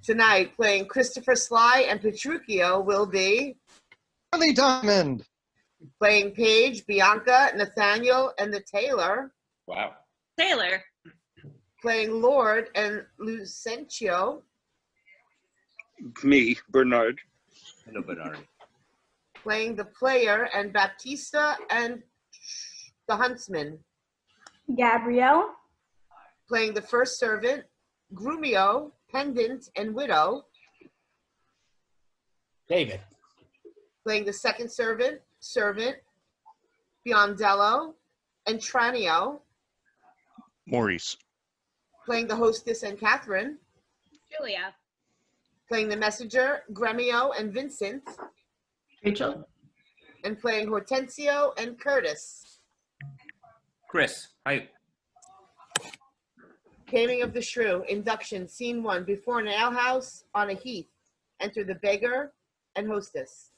Tonight, playing Christopher Sly and Petruchio will be Charlie Diamond. playing Paige, Bianca, Nathaniel, and the Tailor. Wow. Taylor. Playing Lord and Lucentio. Me, Bernard. Hello, Bernard. Playing the Player and Baptista and the Huntsman. Gabrielle. Playing the First Servant, Grumio, Pendant, and Widow. David. Playing the Second Servant, Biondello, and Tranio. Maurice. Playing the Hostess and Catherine. Julia. Playing the Messenger, Gremio, and Vincent. Rachel. And playing Hortensio and Curtis. Chris. Hi. Taming of the Shrew, induction, scene 1, before an alehouse on a heath. Enter the beggar and hostess.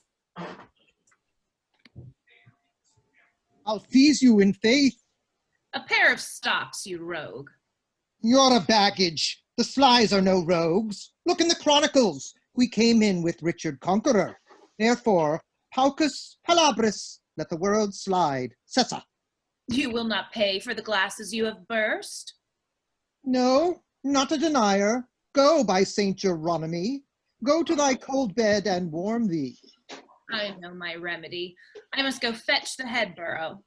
I'll feast you in faith. A pair of stocks, you rogue. You're a baggage. The Slys are no rogues. Look in the chronicles. We came in with Richard Conqueror. Therefore, paucus palabris, let the world slide. Cessa. You will not pay for the glasses you have burst. No, not a denier. Go, by Saint Jeronomy. Go to thy cold bed and warm thee. I know my remedy. I must go fetch the headborough.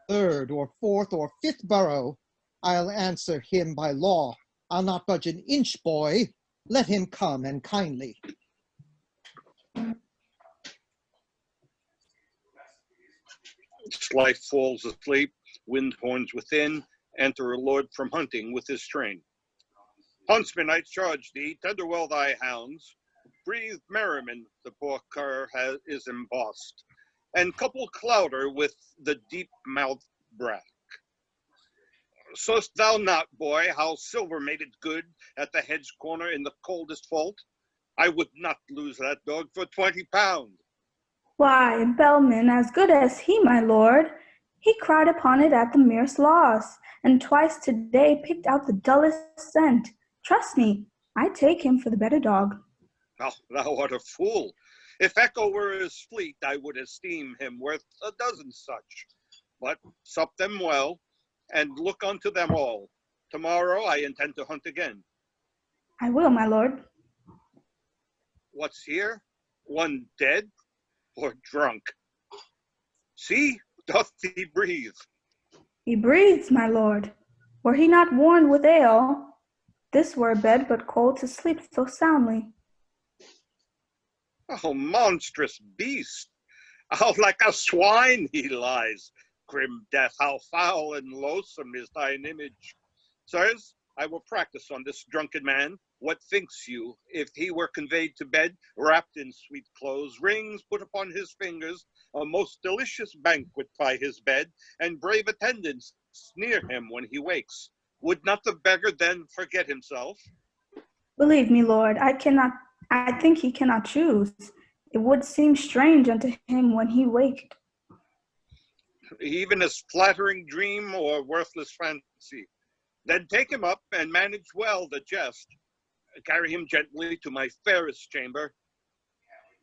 Third or fourth or fifth borough, I'll answer him by law. I'll not budge an inch, boy. Let him come and kindly. Sly falls asleep, wind horns within, enter a lord from hunting with his train. Huntsman, I charge thee, tender well thy hounds, breathe merriment, the poor cur is embossed, and couple clouder with the deep-mouthed brack. Saw'st thou not, boy, how silver made it good at the hedge corner in the coldest fault? I would not lose that dog for 20 pounds. Why, Bellman, as good as he, my lord. He cried upon it at the merest loss, and twice today picked out the dullest scent. Trust me, I take him for the better dog. Oh, thou art a fool. If Echo were as fleet, I would esteem him worth a dozen such. But sup them well, and look unto them all. Tomorrow I intend to hunt again. I will, my lord. What's here? One dead or drunk? See, doth he breathe? He breathes, my lord. Were he not warned with ale, this were a bed but cold to sleep so soundly. Oh, monstrous beast! How like a swine he lies! Grim death, how foul and loathsome is thine image! Sirs, I will practice on this drunken man. What thinks you, if he were conveyed to bed, wrapped in sweet clothes, rings put upon his fingers, a most delicious banquet by his bed, and brave attendants sneer him when he wakes? Would not the beggar then forget himself? Believe me, lord, I think he cannot choose. It would seem strange unto him when he waked. Even as flattering dream or worthless fancy. Then take him up and manage well the jest. Carry him gently to my fairest chamber,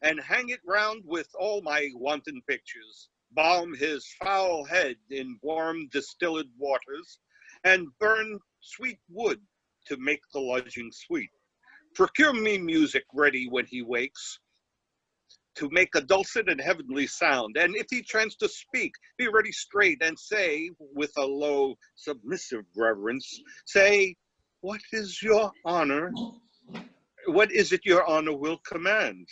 and hang it round with all my wanton pictures. Balm his foul head in warm distilled waters, and burn sweet wood to make the lodging sweet. Procure me music ready when he wakes, to make a dulcet and heavenly sound. And if he chance to speak, be ready straight, and say, with a low, submissive reverence, say, what is your honor? What is it your honor will command?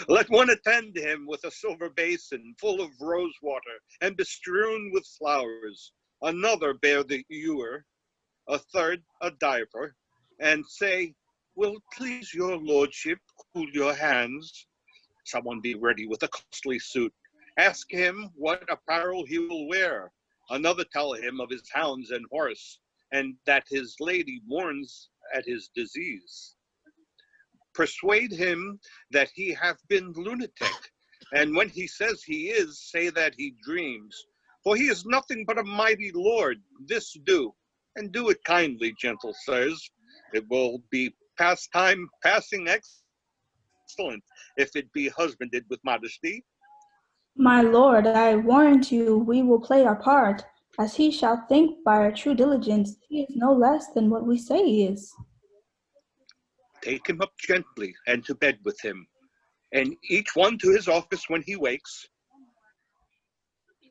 Let one attend him with a silver basin full of rose water and bestrewn with flowers. Another bear the ewer, a third a diaper, and say, will it please your lordship cool your hands? Someone be ready with a costly suit. Ask him what apparel he will wear. Another tell him of his hounds and horse, and that his lady mourns at his disease. Persuade him that he hath been lunatic, and when he says he is, say that he dreams. For he is nothing but a mighty lord. This do, and do it kindly, gentle sirs. It will be pastime passing excellent if it be husbanded with modesty. My lord, I warrant you we will play our part, as he shall think by our true diligence he is no less than what we say he is. Take him up gently and to bed with him, and each one to his office when he wakes.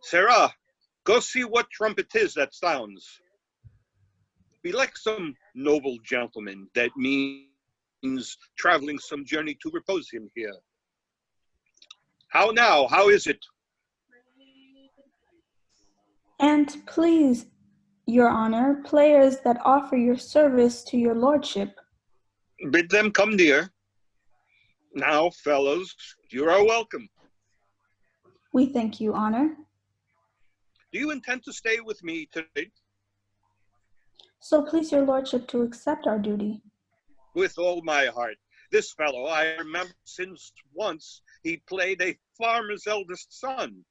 Sarah, go see what trumpet 'tis that sounds. Be like some noble gentleman that means traveling some journey to repose him here. How now? How is it? And please, your honor, players that offer your service to your lordship. Bid them come near. Now, fellows, you are welcome. We thank you, honor. Do you intend to stay with me tonight? So please your lordship to accept our duty. With all my heart. This fellow, I remember since once he played a farmer's eldest son.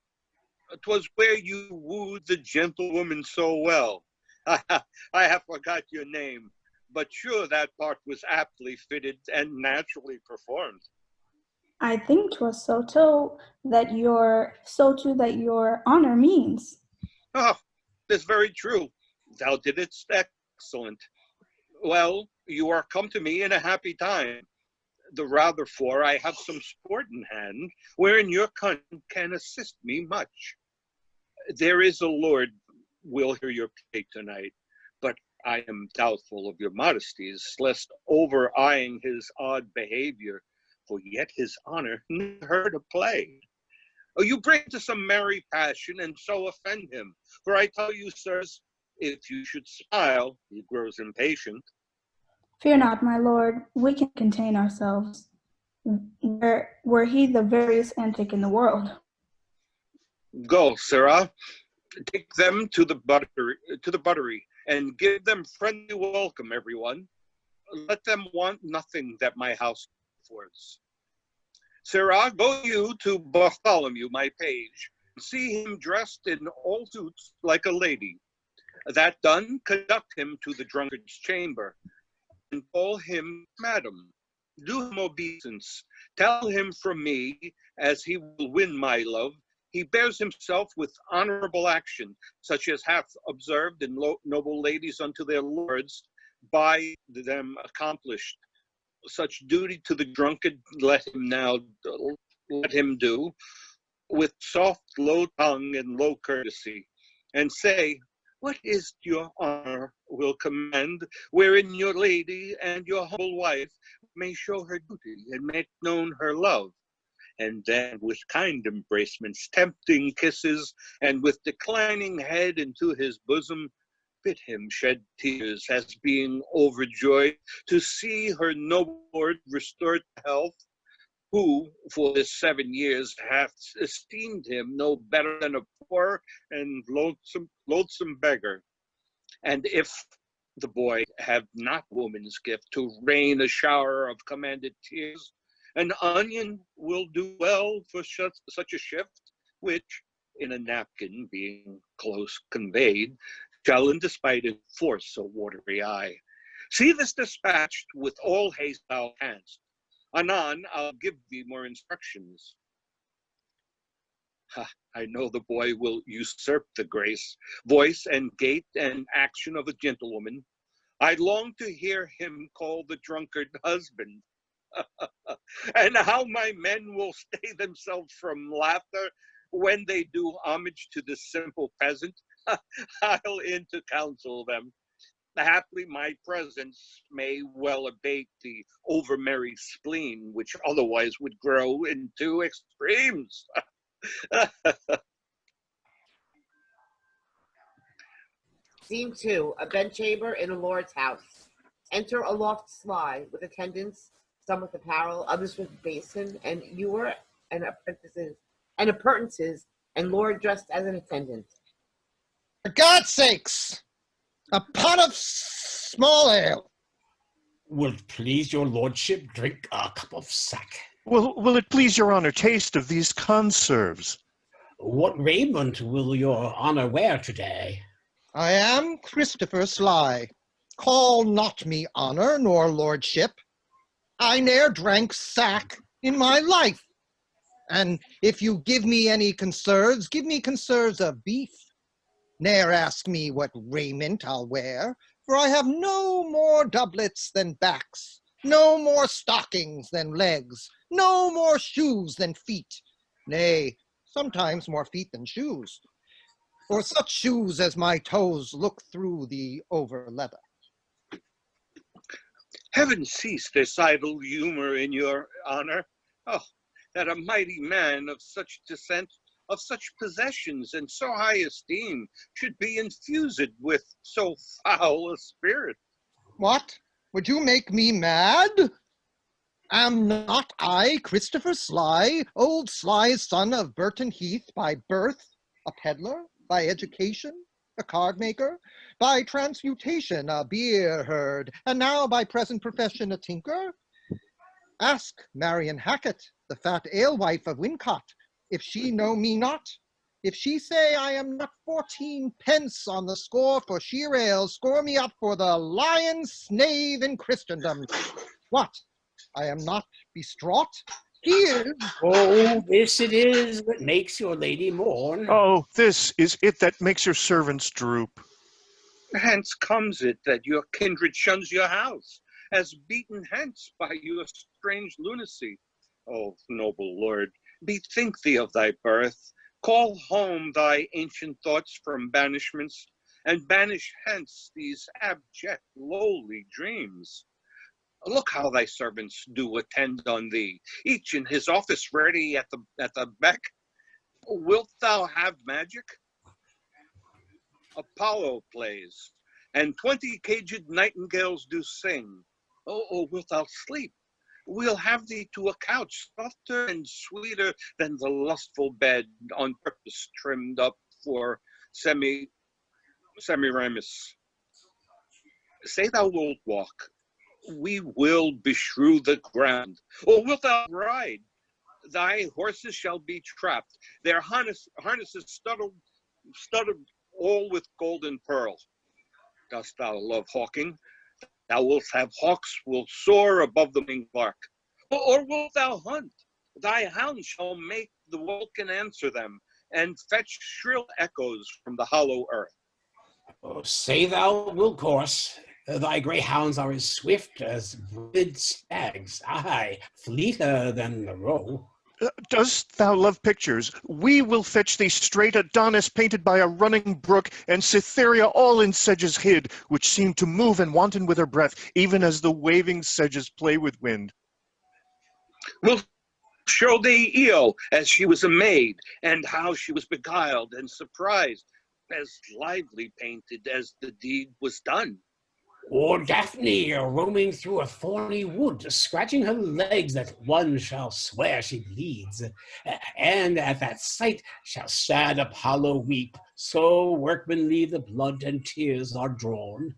'Twas where you wooed the gentlewoman so well. I have forgot your name, but sure that part was aptly fitted and naturally performed. I think 'twas so too that your honor means. Ah, that's very true. Thou didst excellent. Well, you are come to me in a happy time. The rather for I have some sport in hand, wherein your cunning can assist me much. There is a lord will hear your play tonight, but I am doubtful of your modesties, lest over-eyeing his odd behavior, for yet his honor never heard a play. Oh, you bring to some merry passion, and so offend him. For I tell you, sirs, if you should smile, he grows impatient. Fear not, my lord, we can contain ourselves. Were he the veriest antic in the world. Go, sirrah, take them to the buttery, and give them friendly welcome, everyone. Let them want nothing that my house affords. Sirrah, go you to Bartholomew, my page, and see him dressed in all suits like a lady. That done, conduct him to the drunkard's chamber, and call him madam. Do him obeisance. Tell him from me, as he will win my love, he bears himself with honorable action, such as hath observed in noble ladies unto their lords, by them accomplished. Such duty to the drunkard let him do, with soft low tongue and low courtesy, and say, what is your honor will command, wherein your lady and your humble wife may show her duty and make known her love. And then with kind embracements, tempting kisses, and with declining head into his bosom, bid him shed tears as being overjoyed to see her noble lord restored to health, who for this 7 years hath esteemed him no better than a poor and loathsome beggar. And if the boy have not woman's gift to rain a shower of commanded tears, an onion will do well for such a shift, which, in a napkin being close conveyed, shall in despite enforce a watery eye. See this dispatched with all haste thou canst. Anon, I'll give thee more instructions. I know the boy will usurp the grace, voice, and gait, and action of a gentlewoman. I long to hear him call the drunkard husband. And how my men will stay themselves from laughter when they do homage to this simple peasant, I'll in to counsel them. Haply my presence may well abate the over-merry spleen, which otherwise would grow into extremes. Scene 2, a bedchamber in a lord's house. Enter a loft sly with attendants, some with apparel, others with basin, and ewer, and appurtenances, and lord dressed as an attendant. For God's sakes, a pot of small ale. Will't please your lordship drink a cup of sack? Will it please your honor taste of these conserves? What raiment will your honor wear today? I am Christopher Sly. Call not me honor nor lordship. I ne'er drank sack in my life. And if you give me any conserves, give me conserves of beef. Ne'er ask me what raiment I'll wear, for I have no more doublets than backs, no more stockings than legs, no more shoes than feet, nay, sometimes more feet than shoes, for such shoes as my toes look through the over leather. Heaven cease this idle humor in your honor. Oh, that a mighty man of such descent, of such possessions and so high esteem, should be infused with so foul a spirit. What? Would you make me mad? Am not I Christopher Sly, old Sly's son of Burton Heath by birth, a peddler, by education, a card maker, by transmutation, a beer herd, and now by present profession, a tinker? Ask Marian Hackett, the fat alewife of Wincott, if she know me not. If she say I am not 14 pence on the score for sheer ale, score me up for the lion's knave in Christendom. What? I am not bestraught? He is. Oh, this it is that makes your lady mourn. Oh, this is it that makes your servants droop. Hence comes it that your kindred shuns your house, as beaten hence by your strange lunacy. O noble lord, bethink thee of thy birth, call home thy ancient thoughts from banishments, and banish hence these abject, lowly dreams. Look how thy servants do attend on thee, each in his office ready at the beck. Wilt thou have magic? Apollo plays, and 20 caged nightingales do sing. Oh, wilt thou sleep? We'll have thee to a couch softer and sweeter than the lustful bed on purpose trimmed up for Semiramis. Say thou wilt walk, we will beshrew the ground. Or wilt thou ride? Thy horses shall be trapped, their harnesses studded all with gold and pearl. Dost thou love hawking? Thou wilt have hawks will soar above the winged lark. Or wilt thou hunt? Thy hounds shall make the welkin answer them, and fetch shrill echoes from the hollow earth. Oh, say thou wilt course. Thy greyhounds are as swift as bred stags, aye, fleeter than the roe. Dost thou love pictures? We will fetch thee straight Adonis painted by a running brook, and Cytherea all in sedges hid, which seem to move and wanton with her breath, even as the waving sedges play with wind. We'll show thee Io as she was a maid, and how she was beguiled and surprised, as lively painted as the deed was done. Or Daphne roaming through a thorny wood, scratching her legs that one shall swear she bleeds. And at that sight shall sad Apollo weep, so workmanly the blood and tears are drawn.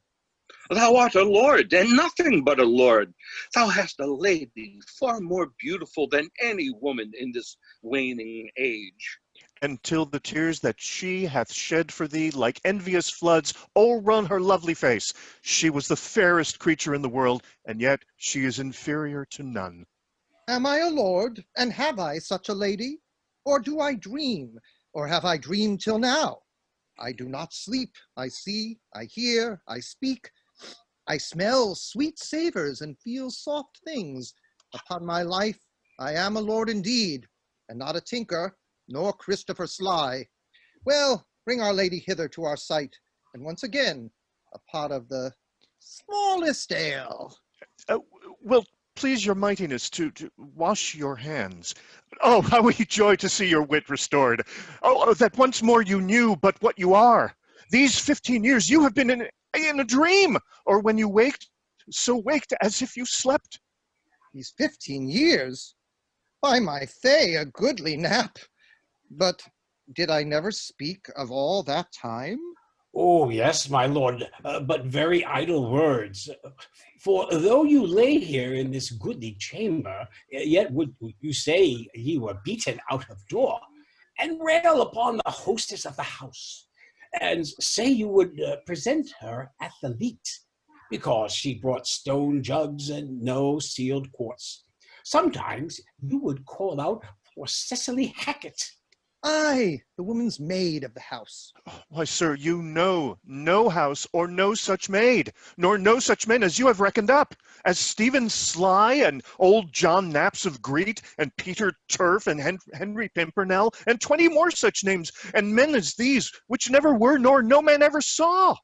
Thou art a lord, and nothing but a lord. Thou hast a lady far more beautiful than any woman in this waning age. Until the tears that she hath shed for thee, like envious floods, o'errun her lovely face. She was the fairest creature in the world, and yet she is inferior to none. Am I a lord, and have I such a lady? Or do I dream, or have I dreamed till now? I do not sleep, I see, I hear, I speak. I smell sweet savors and feel soft things. Upon my life, I am a lord indeed, and not a tinker, nor Christopher Sly. Well, bring our lady hither to our sight, and once again, a pot of the smallest ale. Wilt please your mightiness to wash your hands. Oh, how we joy to see your wit restored. Oh, that once more you knew but what you are. These 15 years you have been in a dream, or when you waked, so waked as if you slept. These 15 years? By my fay, a goodly nap. But did I never speak of all that time? Oh, yes, my lord, but very idle words. For though you lay here in this goodly chamber, yet would you say ye were beaten out of door, and rail upon the hostess of the house, and say you would present her at the leet. because she brought stone jugs and no sealed quarts. Sometimes you would call out for Cecily Hackett. Aye, the woman's maid of the house. Why, sir, you know no house or no such maid, nor no such men as you have reckoned up, as Stephen Sly and old John Naps of Greet, and Peter Turf and Henry Pimpernel, and 20 more such names, and men as these, which never were, nor no man ever saw.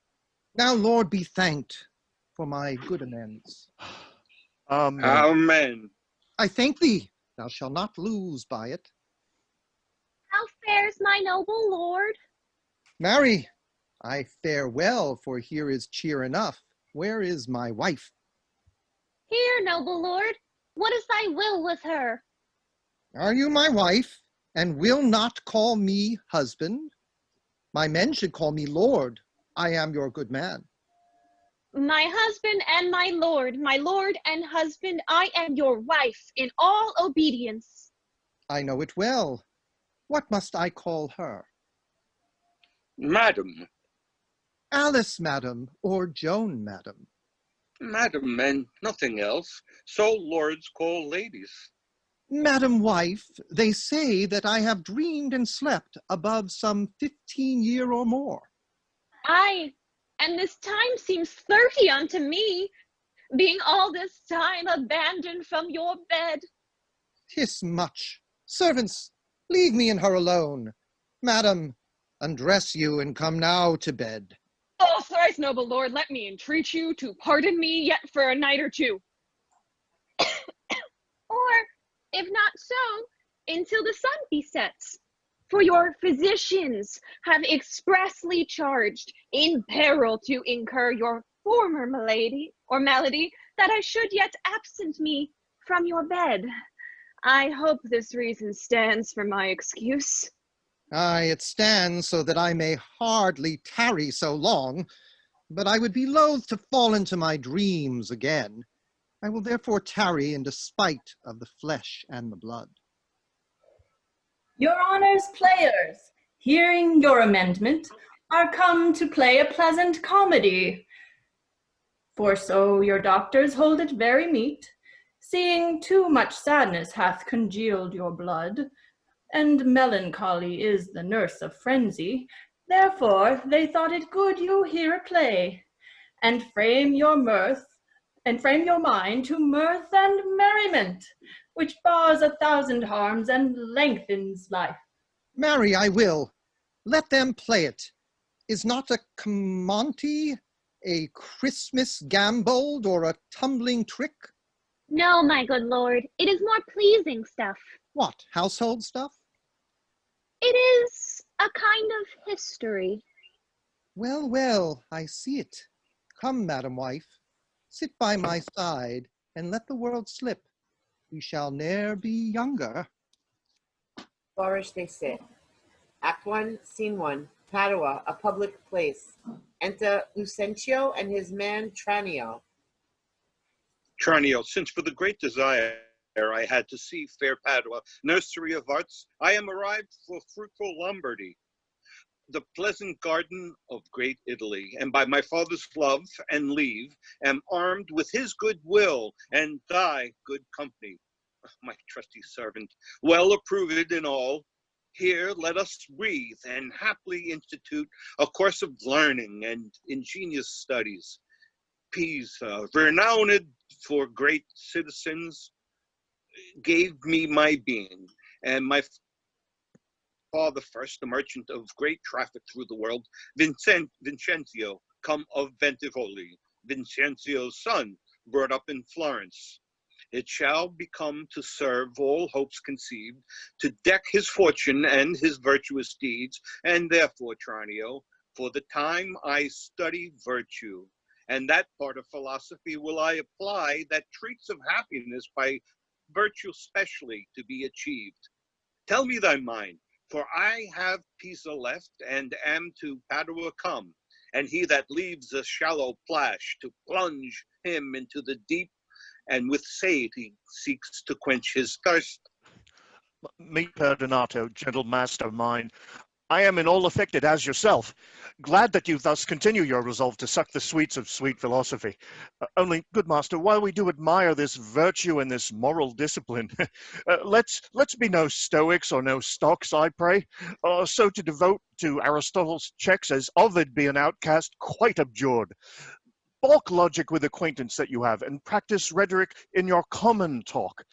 Now, Lord, be thanked for my good amends. Amen. Amen. I thank thee, thou shalt not lose by it. How fares my noble lord? Marry, I fare well, for here is cheer enough. Where is my wife? Here, noble lord, what is thy will with her? Are you my wife, and will not call me husband? My men should call me lord. I am your good man. My husband and my lord and husband, I am your wife in all obedience. I know it well. What must I call her? Madam. Alice, madam, or Joan, madam. Madam, and nothing else. So lords call ladies. Madam wife, they say that I have dreamed and slept above some 15 year or more. Aye, and this time seems 30 unto me, being all this time abandoned from your bed. 'Tis much. Servants, leave me and her alone. Madam, undress you and come now to bed. Oh, thrice noble lord, let me entreat you to pardon me yet for a night or two. Or, if not so, until the sun besets. For your physicians have expressly charged, in peril to incur your former malady, that I should yet absent me from your bed. I hope this reason stands for my excuse. Aye, it stands so that I may hardly tarry so long, but I would be loath to fall into my dreams again. I will therefore tarry in despite of the flesh and the blood. Your honors, players, hearing your amendment, are come to play a pleasant comedy. For so your doctors hold it very meet, seeing too much sadness hath congealed your blood, and melancholy is the nurse of frenzy, therefore they thought it good you hear a play, and frame your mind to mirth and merriment, which bars 1,000 harms and lengthens life. Marry, I will. Let them play it. Is not a Camonte a Christmas gambol or a tumbling trick? No, my good lord, it is more pleasing stuff. What, household stuff? It is a kind of history. Well, well, I see it. Come, madam wife, sit by my side, and let the world slip. We shall ne'er be younger. Flourish they sit. Act 1, Scene 1, Padua, a public place. Enter Lucentio and his man Tranio. Tranio, since for the great desire I had to see fair Padua, nursery of arts, I am arrived for fruitful Lombardy, the pleasant garden of great Italy, and by my father's love and leave am armed with his good will and thy good company, my trusty servant, well approved in all. Here let us breathe and haply institute a course of learning and ingenious studies. Pisa, renowned for great citizens, gave me my being, and my father first, the merchant of great traffic through the world, Vincenzio, come of Ventivoli, Vincenzio's son, brought up in Florence. It shall become to serve all hopes conceived, to deck his fortune and his virtuous deeds, and therefore, Tranio, for the time I study virtue, and that part of philosophy will I apply that treats of happiness by virtue specially to be achieved. Tell me thy mind, for I have Pisa left, and am to Padua come, and he that leaves a shallow plash to plunge him into the deep, and with satiety seeks to quench his thirst. Me perdonato, gentle master mine. I am in all affected as yourself, glad that you thus continue your resolve to suck the sweets of sweet philosophy. Only, good master, while we do admire this virtue and this moral discipline, let's be no Stoics or no stocks, I pray. So to devote to Aristotle's checks as Ovid be an outcast, quite abjured. Balk logic with acquaintance that you have, and practice rhetoric in your common talk.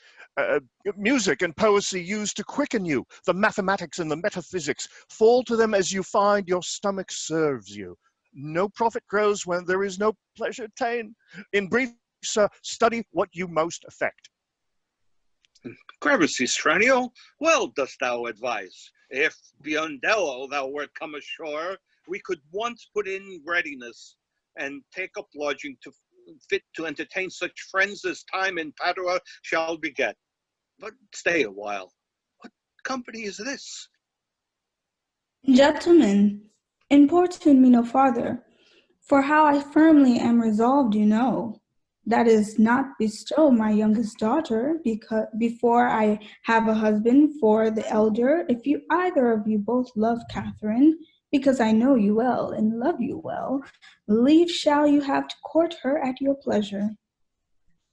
Music and poesy used to quicken you, the mathematics and the metaphysics, fall to them as you find your stomach serves you. No profit grows when there is no pleasure ta'en. In brief, sir, study what you most affect. Gramercy, Stranio, well dost thou advise. If Biondello thou wert come ashore, we could once put in readiness, and take up lodging to fit to entertain such friends as time in Padua shall beget. But stay a while. What company is this? Gentlemen, importune me no farther, for how I firmly am resolved you know. That is not bestow my youngest daughter before I have a husband for the elder, if you either of you both love Catherine, because I know you well and love you well, leave shall you have to court her at your pleasure.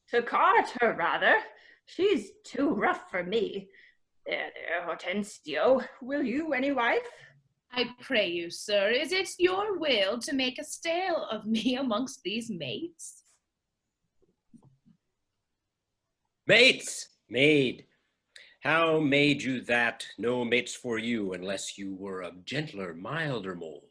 To court her, rather. She's too rough for me. There, Hortensio, will you any wife? I pray you, sir, is it your will to make a stale of me amongst these mates? Mates, maid. How made you that no mates for you, unless you were of gentler, milder mold?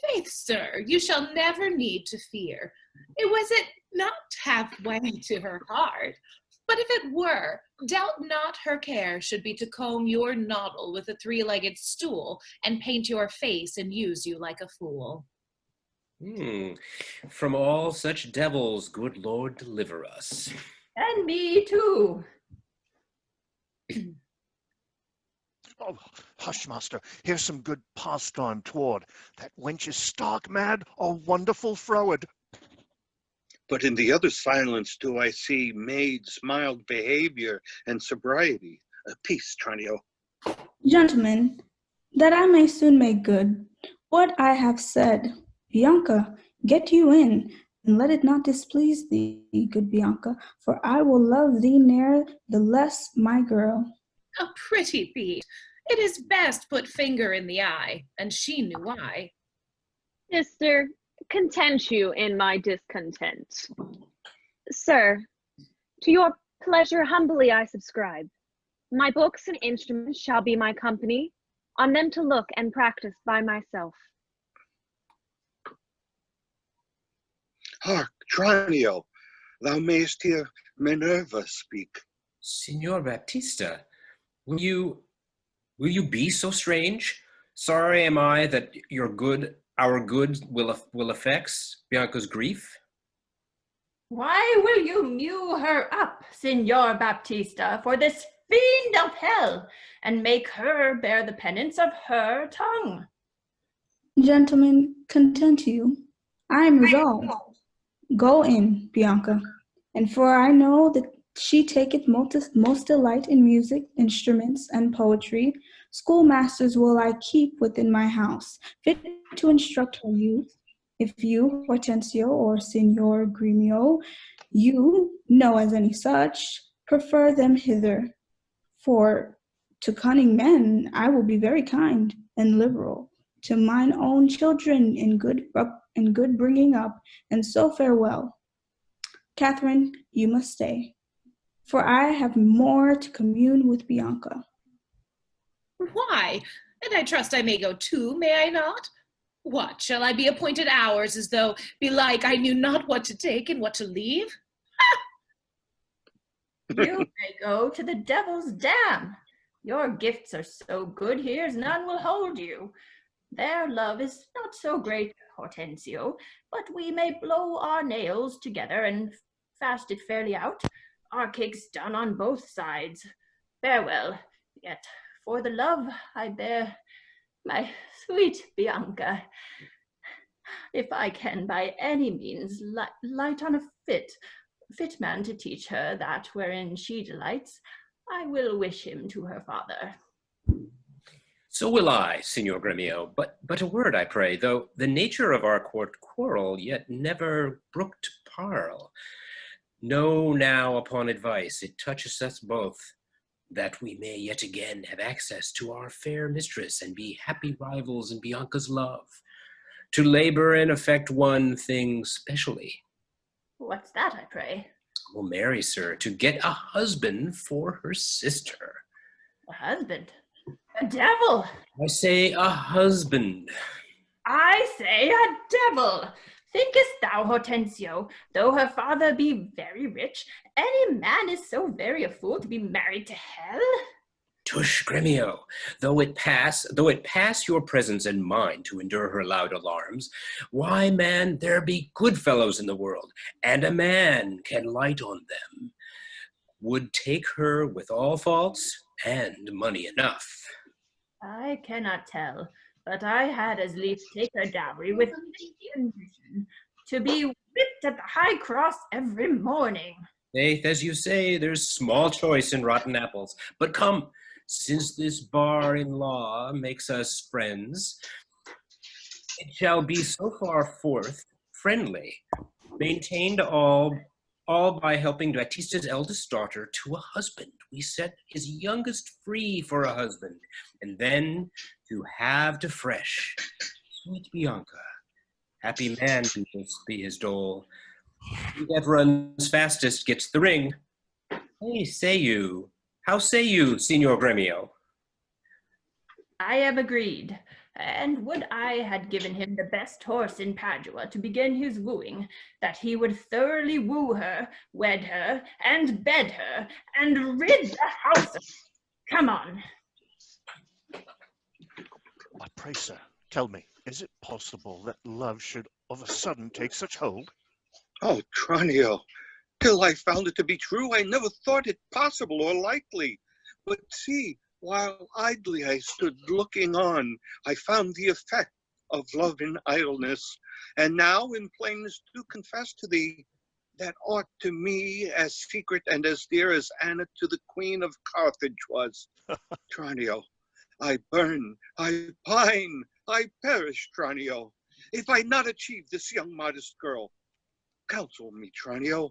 Faith, sir, you shall never need to fear. It was it not halfway to her heart, but if it were, doubt not her care should be to comb your noddle with a three-legged stool, and paint your face and use you like a fool. From all such devils, good Lord, deliver us. And me too. Oh, hush, master. Here's some good pastime toward. That wench is stark mad or wonderful froward. But in the other silence do I see maid's mild behavior and sobriety. Peace, Tranio. Gentlemen, that I may soon make good what I have said, Bianca, get you in, and let it not displease thee, good Bianca, for I will love thee ne'er the less, my girl. A pretty beat. It is best put finger in the eye, and she knew why. Sister, content you in my discontent. Sir, to your pleasure humbly I subscribe. My books and instruments shall be my company, on them to look and practice by myself. Hark, Tranio, thou mayest hear Minerva speak. Signor Baptista, will you be so strange? Sorry am I that our good will affects Bianca's grief. Why will you mew her up, Signor Baptista, for this fiend of hell, and make her bear the penance of her tongue? Gentlemen, content you. I am resolved. Go in, Bianca, and for I know that she taketh most delight in music, instruments, and poetry. Schoolmasters will I keep within my house, fit to instruct her youth. If you, Hortensio, or Signor Gremio, you know as any such, prefer them hither. For to cunning men I will be very kind and liberal, to mine own children in good bringing up, and so farewell. Catherine, you must stay, for I have more to commune with Bianca. Why? And I trust I may go too, may I not? What, shall I be appointed hours, as though, belike, I knew not what to take and what to leave? You may go to the devil's dam. Your gifts are so good here's none will hold you. Their love is not so great, Hortensio, but we may blow our nails together and fast it fairly out. Our cake's done on both sides. Farewell, yet for the love I bear my sweet Bianca, if I can by any means light on a fit man to teach her that wherein she delights, I will wish him to her father. So will I, Signor Gremio, but a word, I pray, though the nature of our court quarrel yet never brooked parle. Know now upon advice, it touches us both, that we may yet again have access to our fair mistress and be happy rivals in Bianca's love, to labor and effect one thing specially. What's that, I pray? Well, marry, sir, to get a husband for her sister. A husband? A devil! I say a husband. I say a devil! Thinkest thou, Hortensio, though her father be very rich, any man is so very a fool to be married to hell? Tush, Gremio, though it pass your presence and mine to endure her loud alarms, why, man, there be good fellows in the world, and a man can light on them. Would take her with all faults, and money enough. I cannot tell, but I had as lief take her dowry with this condition, to be whipped at the high cross every morning. Faith, as you say, there's small choice in rotten apples. But come, since this bar in law makes us friends, it shall be so far forth friendly, maintained all by helping Batista's eldest daughter to a husband. We set his youngest free for a husband, and then to have to fresh. Sweet Bianca, happy man be his dole. He that runs fastest gets the ring. Hey, how say you, Signor Gremio? I am agreed, and would I had given him the best horse in Padua to begin his wooing, that he would thoroughly woo her, wed her, and bed her, and rid the house of her. Come on. I pray, sir, tell me, is it possible that love should of a sudden take such hold? Oh, Tranio, till I found it to be true, I never thought it possible or likely. But see, while idly I stood looking on, I found the effect of love in idleness, and now in plainness do confess to thee that aught to me as secret and as dear as Anna to the Queen of Carthage was. Tranio, I burn, I pine, I perish, Tranio, if I not achieve this young modest girl. Counsel me, Tranio,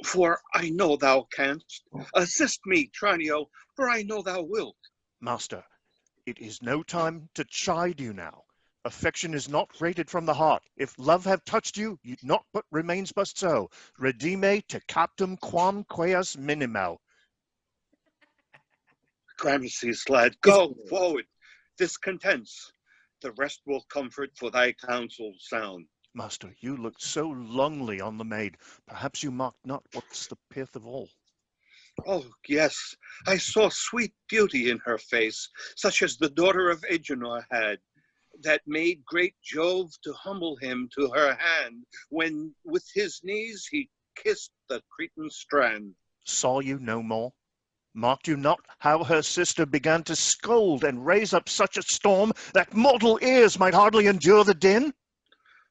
for I know thou canst. Assist me, Tranio, for I know thou wilt. Master, it is no time to chide you now. Affection is not rated from the heart. If love have touched you, naught but remains but so. Redime te captum quam queas minimo. Gramercy's lad, go forward. This contents. The rest will comfort, for thy counsel sound. Master, you looked so longly on the maid. Perhaps you marked not what's the pith of all. Oh, yes, I saw sweet beauty in her face, such as the daughter of Agenor had, that made great Jove to humble him to her hand, when with his knees he kissed the Cretan strand. Saw you no more? Marked you not how her sister began to scold and raise up such a storm that mortal ears might hardly endure the din?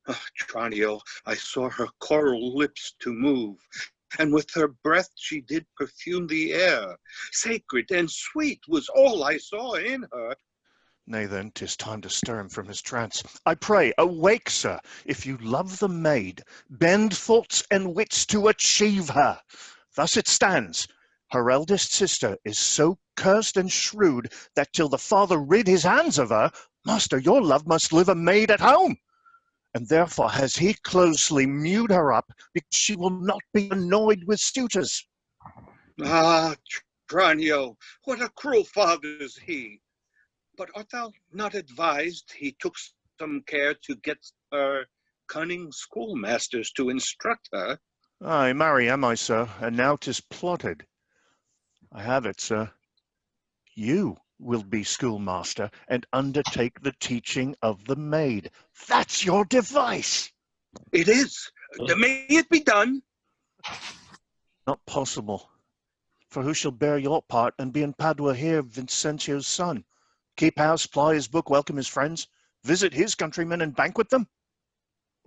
Oh, Tranio, I saw her coral lips to move, and with her breath she did perfume the air. Sacred and sweet was all I saw in her. Nay then, 'tis time to stir him from his trance. I pray, awake, sir. If you love the maid, bend thoughts and wits to achieve her. Thus it stands. Her eldest sister is so cursed and shrewd that till the father rid his hands of her, master, your love must live a maid at home. And therefore has he closely mewed her up, because she will not be annoyed with suitors. Ah, Tranio, what a cruel father is he. But art thou not advised he took some care to get her cunning schoolmasters to instruct her? Aye, marry am I, sir, and now 'tis plotted. I have it, sir. You will be schoolmaster and undertake the teaching of the maid. That's your device. It is. May it be done? Not possible. For who shall bear your part and be in Padua here, Vincentio's son? Keep house, ply his book, welcome his friends, visit his countrymen and banquet them?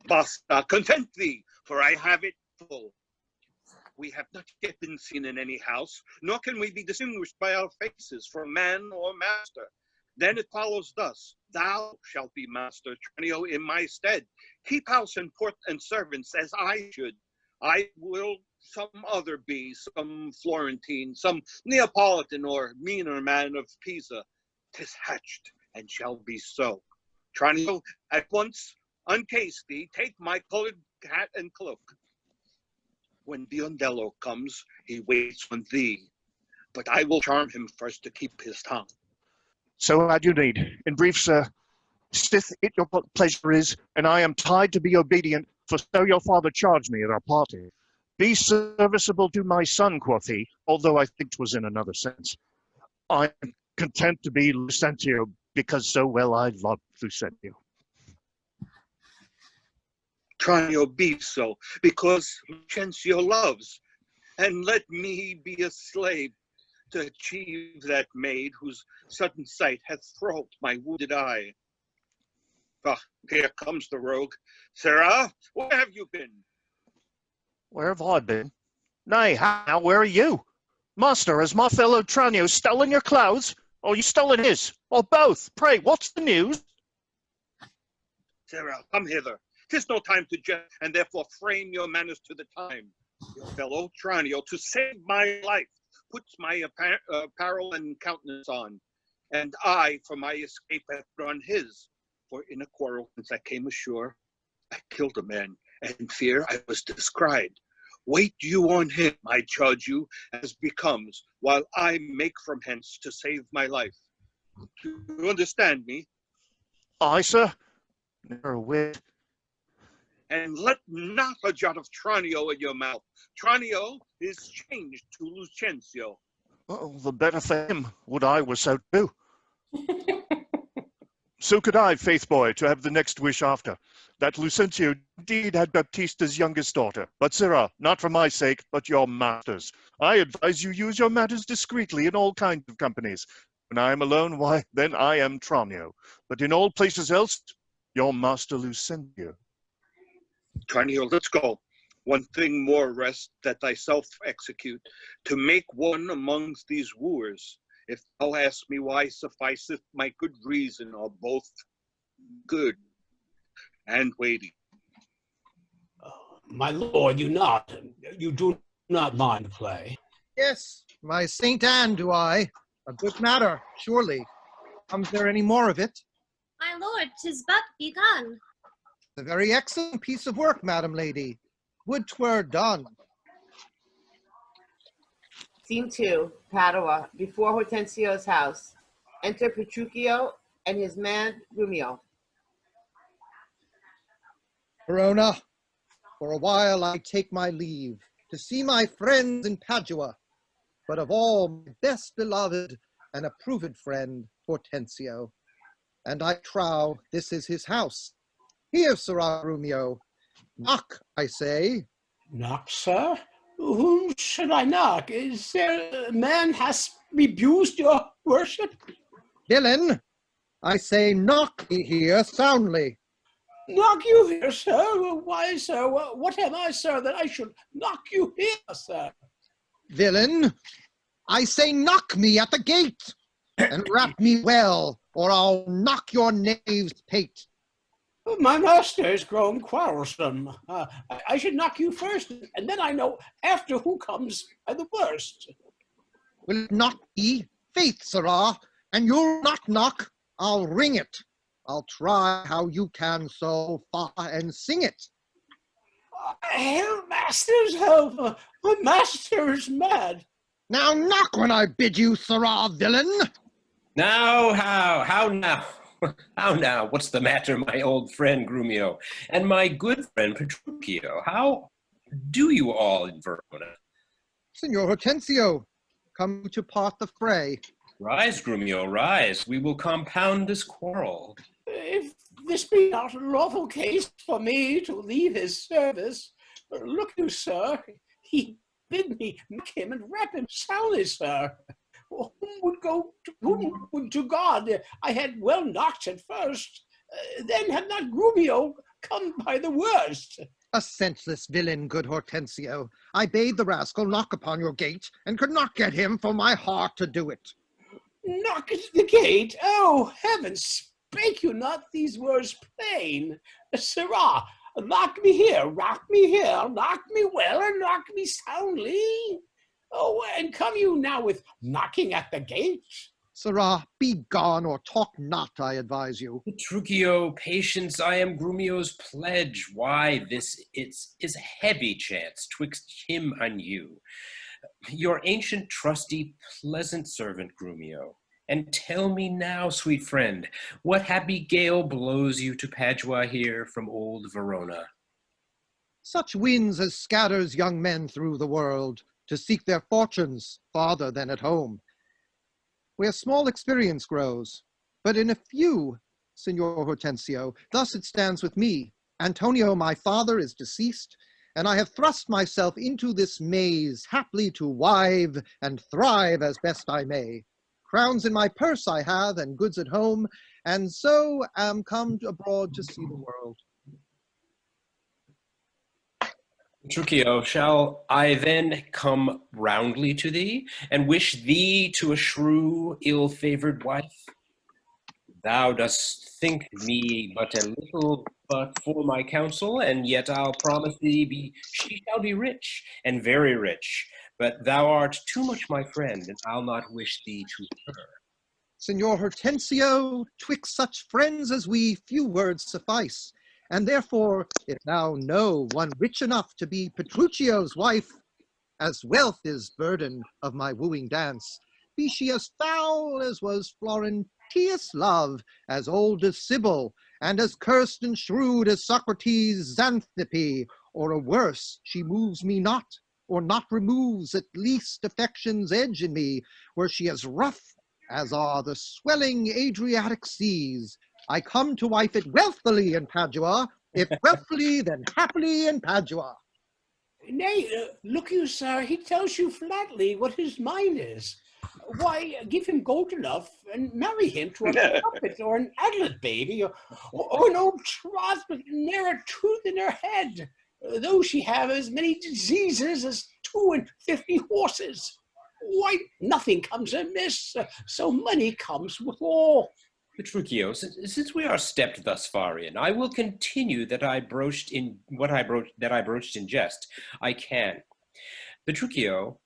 Basta, content thee, for I have it full. We have not yet been seen in any house, nor can we be distinguished by our faces from man or master. Then it follows thus: thou shalt be master, Tranio, in my stead. Keep house and port and servants as I should. I will some other be, some Florentine, some Neapolitan, or meaner man of Pisa. 'Tis hatched, and shall be so. Tranio, at once uncase thee, take my colored hat and cloak. When Biondello comes, he waits on thee, but I will charm him first to keep his tongue. So had you need. In brief, sir, sith it your pleasure is, and I am tied to be obedient, for so your father charged me at our party. Be serviceable to my son, quoth he, although I think 'twas in another sense. I am content to be Lucentio, because so well I love Lucentio. Tranio, be so, because Lucentio loves, and let me be a slave to achieve that maid whose sudden sight hath thralled my wounded eye. Ah, here comes the rogue. Sarah, where have you been? Where have I been? Nay, how, where are you? Master, has my fellow Tranio stolen your clothes? Or you stolen his? Or both? Pray, what's the news? Sarah, come hither. 'Tis no time to jest, and therefore frame your manners to the time. Your fellow Tranio, to save my life, puts my apparel and countenance on, and I, for my escape, have run his. For in a quarrel since I came ashore, I killed a man, and fear I was descried. Wait you on him, I charge you, as becomes, while I make from hence to save my life. Do you understand me? I, sir? Never a whit. And let not a jot of Tranio in your mouth. Tranio is changed to Lucentio. Oh, the better for him, would I were so too. So could I, faith boy, to have the next wish after, that Lucentio indeed had Baptista's youngest daughter. But, sirrah, not for my sake, but your master's. I advise you use your matters discreetly in all kinds of companies. When I am alone, why, then I am Tranio. But in all places else, your master Lucentio. Tranio, let's go. One thing more rest, that thyself execute, to make one amongst these wooers. If thou ask me why, sufficeth my good reason, are both good and weighty. My lord, you do not mind the play. Yes, my Saint Anne do I. A good matter, surely. Comes there any more of it? My lord, 'tis but begun. A very excellent piece of work, Madam Lady. Would 'twere done. Scene 2, Padua, before Hortensio's house. Enter Petruchio and his man, Grumio. Verona, for a while I take my leave, to see my friends in Padua, but of all my best beloved and approved friend, Hortensio. And I trow this is his house. Here, Sirrah Grumio. Knock, I say. Knock, sir? Whom should I knock? Is there a man has rebused your worship? Villain, I say knock me here soundly. Knock you here, sir? Why, sir, what am I, sir, that I should knock you here, sir? Villain, I say knock me at the gate, and rap me well, or I'll knock your knave's pate. My master is grown quarrelsome. I should knock you first, and then I know after who comes by the worst. Will it not be? Faith, sirrah, and you'll not knock, I'll ring it. I'll try how you can so far and sing it. Hail, master's help! My master is mad. Now knock when I bid you, sirrah, villain. Now, how now? How now? What's the matter, my old friend Grumio, and my good friend Petruchio? How do you all in Verona? Signor Hortensio, come to part the fray. Rise, Grumio, rise. We will compound this quarrel. If this be not a lawful case for me to leave his service, look you, sir, he bid me knock him and rap him soundly, sir. Whom would to God I had well knocked at first, then had not Grumio come by the worst. A senseless villain, good Hortensio. I bade the rascal knock upon your gate, and could not get him for my heart to do it. knock at the gate? Oh, heavens, spake you not these words plain? Sirrah, lock me here, lock me well, and lock me soundly. Oh, and come you now with knocking at the gate? Sirrah, be gone, or talk not, I advise you. Petruchio, patience, I am Grumio's pledge. Why, this is a heavy chance twixt him and you. Your ancient, trusty, pleasant servant, Grumio. And tell me now, sweet friend, what happy gale blows you to Padua here from old Verona? Such winds as scatters young men through the world to seek their fortunes farther than at home, where small experience grows. But in a few, Signor Hortensio, thus it stands with me. Antonio, my father, is deceased, and I have thrust myself into this maze, haply to wive and thrive as best I may. Crowns in my purse I have, and goods at home, and so am come abroad to see the world. Petruchio, shall I then come roundly to thee, and wish thee to a shrew ill-favoured wife? Thou dost think me but a little but for my counsel, and yet I'll promise thee she shall be rich, and very rich. But thou art too much my friend, and I'll not wish thee to her. Signor Hortensio, twixt such friends as we, few words suffice. And therefore, if thou know one rich enough to be Petruchio's wife, as wealth is burden of my wooing dance, be she as foul as was Florentius' love, as old as Sibyl, and as cursed and shrewd as Socrates' Xanthippe, or a worse, she moves me not, or not removes at least affection's edge in me, were she as rough as are the swelling Adriatic seas. I come to wife it wealthily in Padua, if wealthily, then happily in Padua. Nay, look you, sir, he tells you flatly what his mind is. Why, give him gold enough and marry him to a puppet or an aglet baby, or an old troth with ne'er a tooth in her head, though she have as many diseases as 52 horses. Why, nothing comes amiss, so money comes withal. Petruchio, since we are stepped thus far in, I will continue that I broached in jest. I can. Petruchio,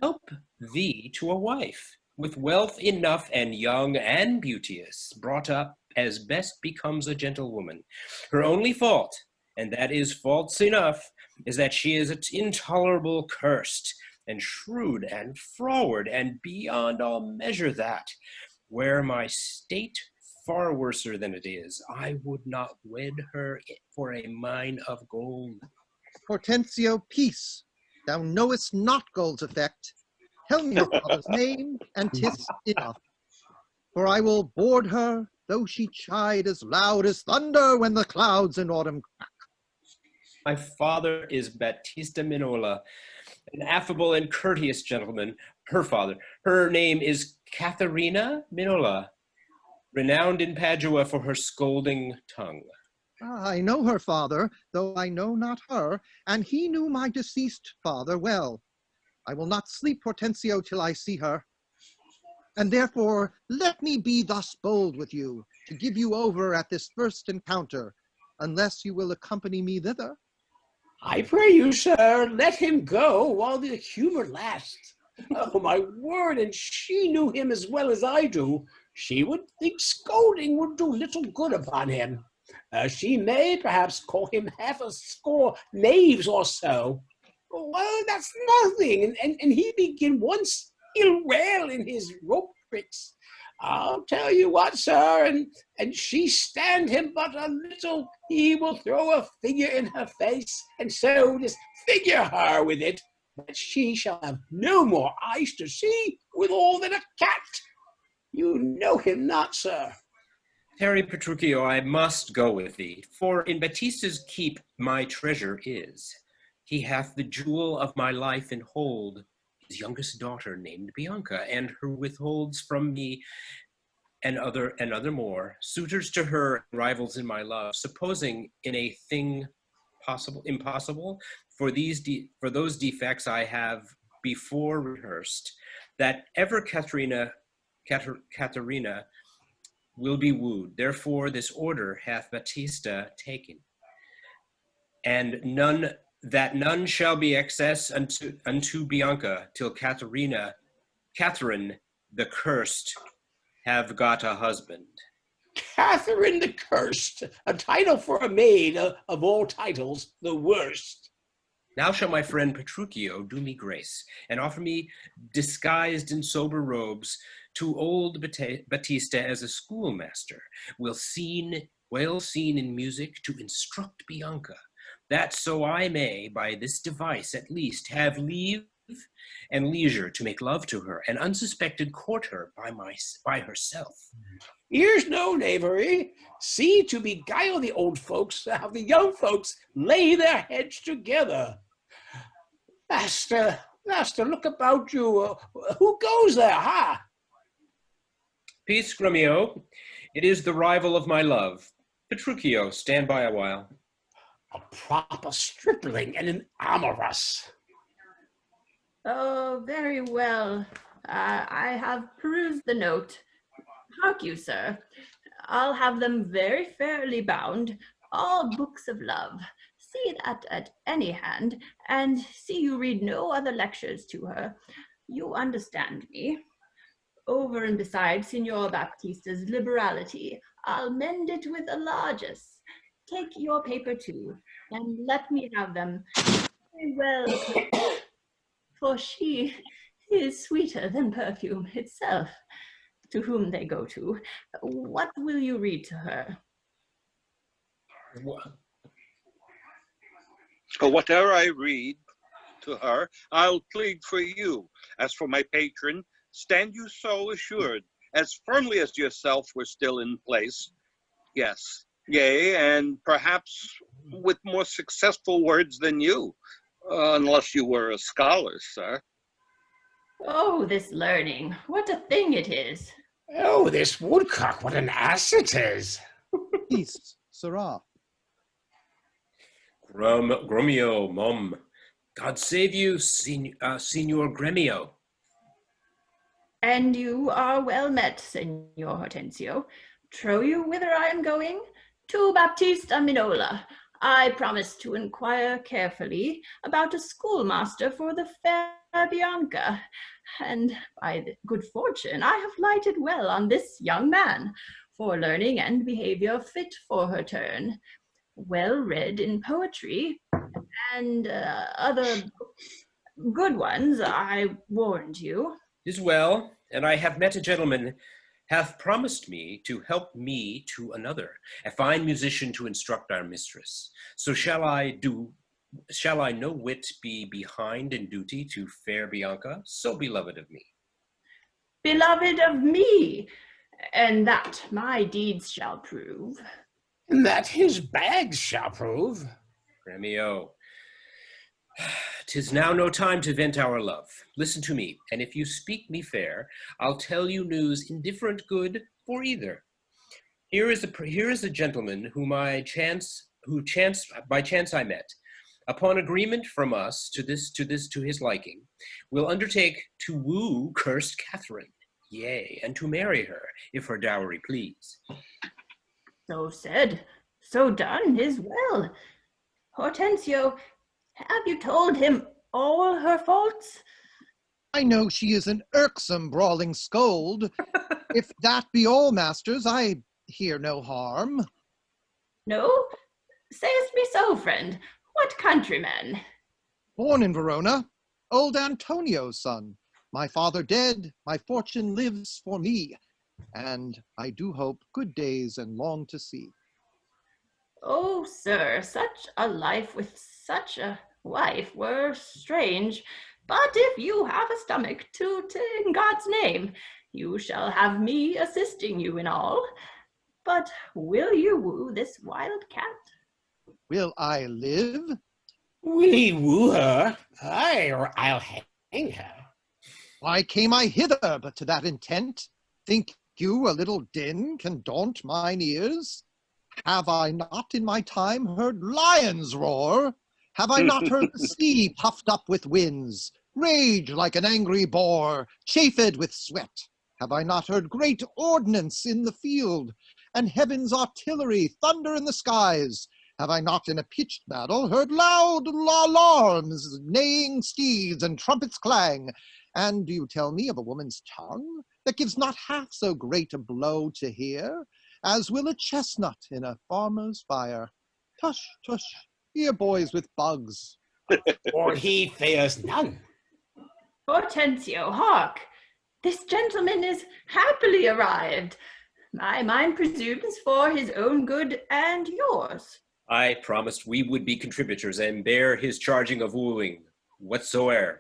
help thee to a wife, with wealth enough and young and beauteous, brought up as best becomes a gentlewoman. Her only fault, and that is false enough, is that she is intolerable cursed, and shrewd and froward, and beyond all measure that, were my state far worser than it is, I would not wed her for a mine of gold. Hortensio, peace. Thou knowest not gold's effect. Tell me her father's name, and 'tis enough. For I will board her, though she chide as loud as thunder when the clouds in autumn crack. My father is Battista Minola, an affable and courteous gentleman. Her name is Katharina Minola, renowned in Padua for her scolding tongue. I know her father, though I know not her, and he knew my deceased father well. I will not sleep, Hortensio, till I see her. And therefore let me be thus bold with you, to give you over at this first encounter, unless you will accompany me thither. I pray you, sir, let him go while the humor lasts. Oh, my word, and she knew him as well as I do. She would think scolding would do little good upon him. She may perhaps call him half a score knaves or so. Well, that's nothing, and he begin once ill well in his rope tricks. I'll tell you what, sir, and she stand him but a little, he will throw a figure in her face, and so disfigure her with it, that she shall have no more eyes to see withal than a cat. You know him not, sir. Tarry, Petruchio, I must go with thee, for in Baptista's keep my treasure is. He hath the jewel of my life in hold, his youngest daughter named Bianca, and her withholds from me and other more, suitors to her, rivals in my love, supposing in a thing impossible, for those defects I have before rehearsed, that ever Katharina Katharina will be wooed. Therefore this order hath Batista taken, and none shall be access unto Bianca till Catherine the Cursed have got a husband. Catherine the Cursed, a title for a maid, of all titles, the worst. Now shall my friend Petruchio do me grace, and offer me, disguised in sober robes, to old Batista as a schoolmaster, well seen in music, to instruct Bianca, that so I may, by this device at least, have leave and leisure to make love to her, and unsuspected court her by herself. Here's no knavery. See to beguile the old folks, how the young folks lay their heads together. Master, look about you. Who goes there, ha? Peace, Grumio. It is the rival of my love. Petruchio, stand by a while. A proper stripling and an amorous. Oh, very well. I have perused the note. Hark you, sir. I'll have them very fairly bound, all books of love. See that at any hand, and see you read no other lectures to her. You understand me. Over and beside Signor Baptista's liberality, I'll mend it with a largesse. Take your paper too, and let me have them very well, for she is sweeter than perfume itself, to whom they go to. What will you read to her? So whatever I read to her, I'll plead for you. As for my patron, stand you so assured, as firmly as yourself were still in place. Yes, yea, and perhaps with more successful words than you, unless you were a scholar, sir. Oh, this learning, what a thing it is. Oh, this woodcock, what an ass it is. Peace, sirrah. Grumio, mum. God save you, Signor Gremio. And you are well met, Signor Hortensio. Trow you whither I am going? To Baptista Minola. I promise to inquire carefully about a schoolmaster for the fair Bianca, and by good fortune I have lighted well on this young man, for learning and behavior fit for her turn, well read in poetry, and other good ones, I warned you. 'Tis well, and I have met a gentleman hath promised me to help me to another, a fine musician to instruct our mistress. So shall I no whit be behind in duty to fair Bianca, so beloved of me? Beloved of me, and that my deeds shall prove. And that his bags shall prove. Gremio, 'tis now no time to vent our love. Listen to me, and if you speak me fair, I'll tell you news indifferent good for either. Here is a gentleman by chance I met. Upon agreement from us to his liking, will undertake to woo cursed Catherine, yea, and to marry her, if her dowry please. So said, so done is well. Hortensio, have you told him all her faults? I know she is an irksome brawling scold. If that be all, masters, I hear no harm. No? Sayest me so, friend? What countryman? Born in Verona, old Antonio's son. My father dead, my fortune lives for me, and I do hope good days and long to see. Oh, sir, such a life with such a wife were strange. But if you have a stomach to in God's name, you shall have me assisting you in all. But will you woo this wild cat? Will I live? Will he woo her? Aye, or I'll hang her. Why came I hither but to that intent? Think you a little din can daunt mine ears? Have I not in my time heard lions roar? Have I not heard the sea puffed up with winds, rage like an angry boar, chafed with sweat? Have I not heard great ordnance in the field, and heaven's artillery thunder in the skies? Have I not in a pitched battle heard loud alarms, neighing steeds, and trumpets clang? And do you tell me of a woman's tongue that gives not half so great a blow to hear, as will a chestnut in a farmer's fire? Tush, tush, ye boys with bugs. For he fears none. Hortensio, hark! This gentleman is happily arrived. My mind presumes for his own good and yours. I promised we would be contributors and bear his charging of wooing whatsoe'er.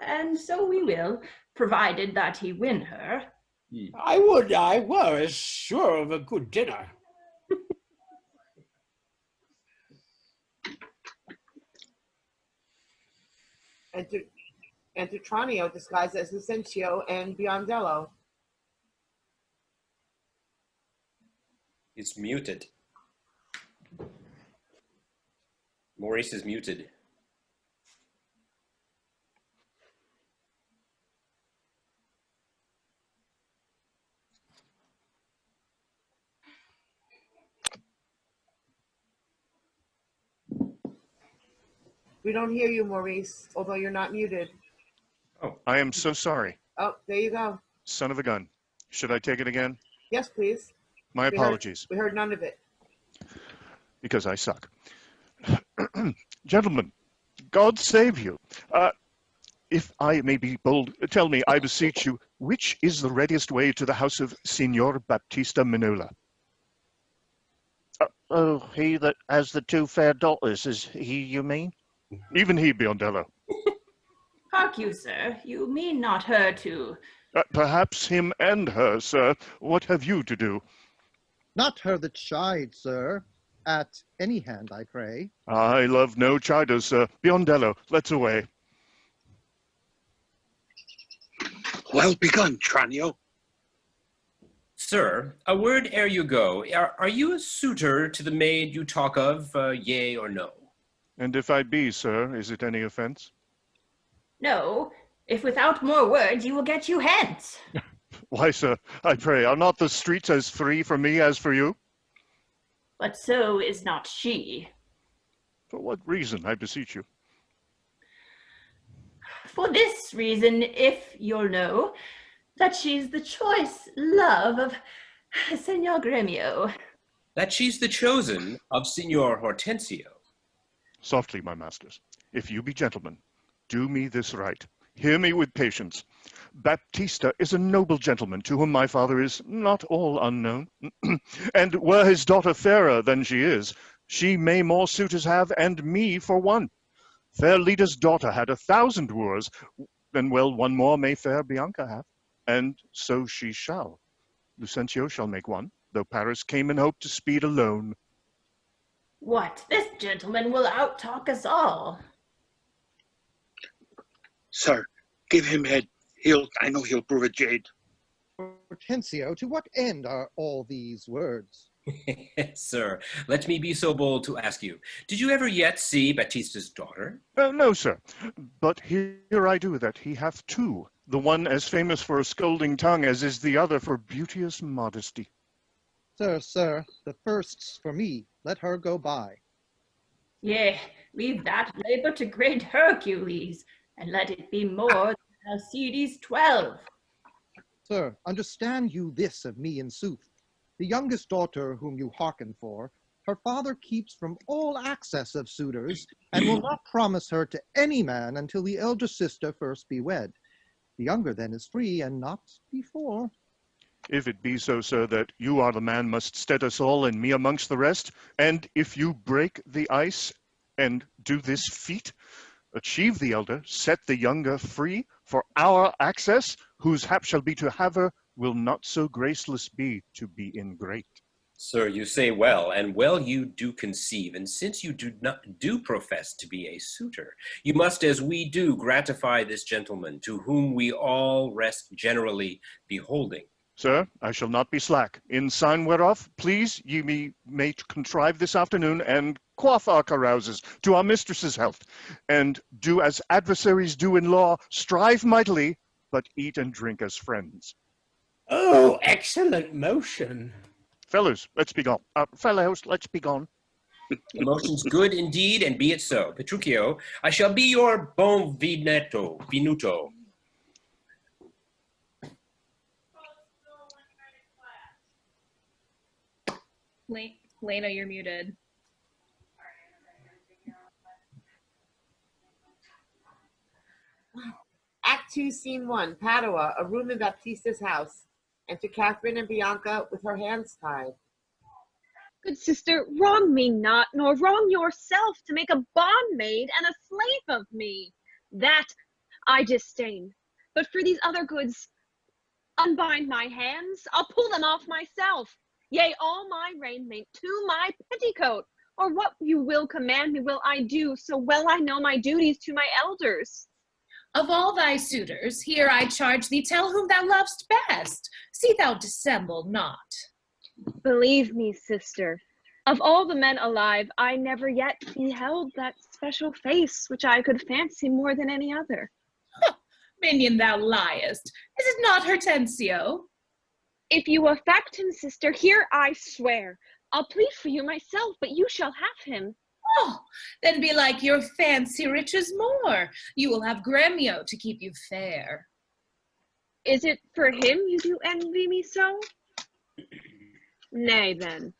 And so we will, provided that he win her. I would I were as sure of a good dinner. Enter Tranio disguised as Lucentio and Biondello. It's muted. Maurice is muted. We don't hear you, Maurice, although you're not muted. Oh, I am so sorry. Oh, there you go. Son of a gun. Should I take it again? Yes, please. My apologies. We heard none of it. Because I suck. Gentlemen, God save you. If I may be bold, tell me, I beseech you, which is the readiest way to the house of Signor Baptista Minola? Oh, he that has the two fair daughters, is he, you mean? Even he, Biondello. Hark you, sir, you mean not her too. Perhaps him and her, sir. What have you to do? Not her that shied, sir. At any hand, I pray. I love no chiders, sir. Biondello, let's away. Well begun, Tranio. Sir, a word ere you go. Are you a suitor to the maid you talk of, yea or no? And if I be, sir, is it any offense? No, if without more words you will get you hence. Why, sir, I pray, are not the streets as free for me as for you? But so is not she. For what reason, I beseech you? For this reason, if you'll know, that she's the choice love of Senor Gremio. That she's the chosen of Signor Hortensio. Softly, my masters. If you be gentlemen, do me this right. Hear me with patience. Baptista is a noble gentleman to whom my father is not all unknown. And were his daughter fairer than she is, she may more suitors have, and me for one. Fair Lida's daughter had 1,000 wooers, then well one more may fair Bianca have, and so she shall. Lucentio shall make one, though Paris came in hope to speed alone. What, this gentleman will out-talk us all. Sir, give him head. I know he'll prove a jade. Hortensio, to what end are all these words? Sir, let me be so bold to ask you, did you ever yet see Baptista's daughter? No, sir, but here I do that he hath two, the one as famous for a scolding tongue as is the other for beauteous modesty. Sir, the first's for me. Let her go by. Yea, leave that labor to great Hercules, and let it be more than Alcides 12. Sir, understand you this of me in sooth. The youngest daughter whom you hearken for, her father keeps from all access of suitors, and will not promise her to any man until the elder sister first be wed. The younger then is free, and not before. If it be so, sir, that you are the man must stead us all and me amongst the rest, and if you break the ice and do this feat, achieve the elder, set the younger free, for our access, whose hap shall be to have her, will not so graceless be to be ingrate. Sir, you say well, and well you do conceive, and since you do profess to be a suitor, you must, as we do, gratify this gentleman, to whom we all rest generally beholding. Sir, I shall not be slack. In sign whereof, please ye may contrive this afternoon, and quaff our carouses to our mistress's health, and do as adversaries do in law, strive mightily, but eat and drink as friends. Oh, excellent motion. Fellows, let's be gone. Fellows, let's be gone. The motion's good indeed, and be it so. Petruchio, I shall be your bon vinuto. Lena, you're muted. Act 2, Scene 1, Padua, a room in Baptista's house. Enter Catherine and Bianca with her hands tied. Good sister, wrong me not, nor wrong yourself to make a bondmaid and a slave of me. That I disdain. But for these other goods, unbind my hands, I'll pull them off myself. Yea, all my raiment to my petticoat, or what you will command me will I do, so well I know my duties to my elders. Of all thy suitors, here I charge thee, tell whom thou lovest best. See thou dissemble not. Believe me, sister, of all the men alive, I never yet beheld that special face which I could fancy more than any other. Minion, thou liest. Is it not Hortensio? If you affect him, sister, here I swear. I'll plead for you myself, but you shall have him. Oh, then belike your fancy riches more. You will have Gremio to keep you fair. Is it for him you do envy me so? Nay, then,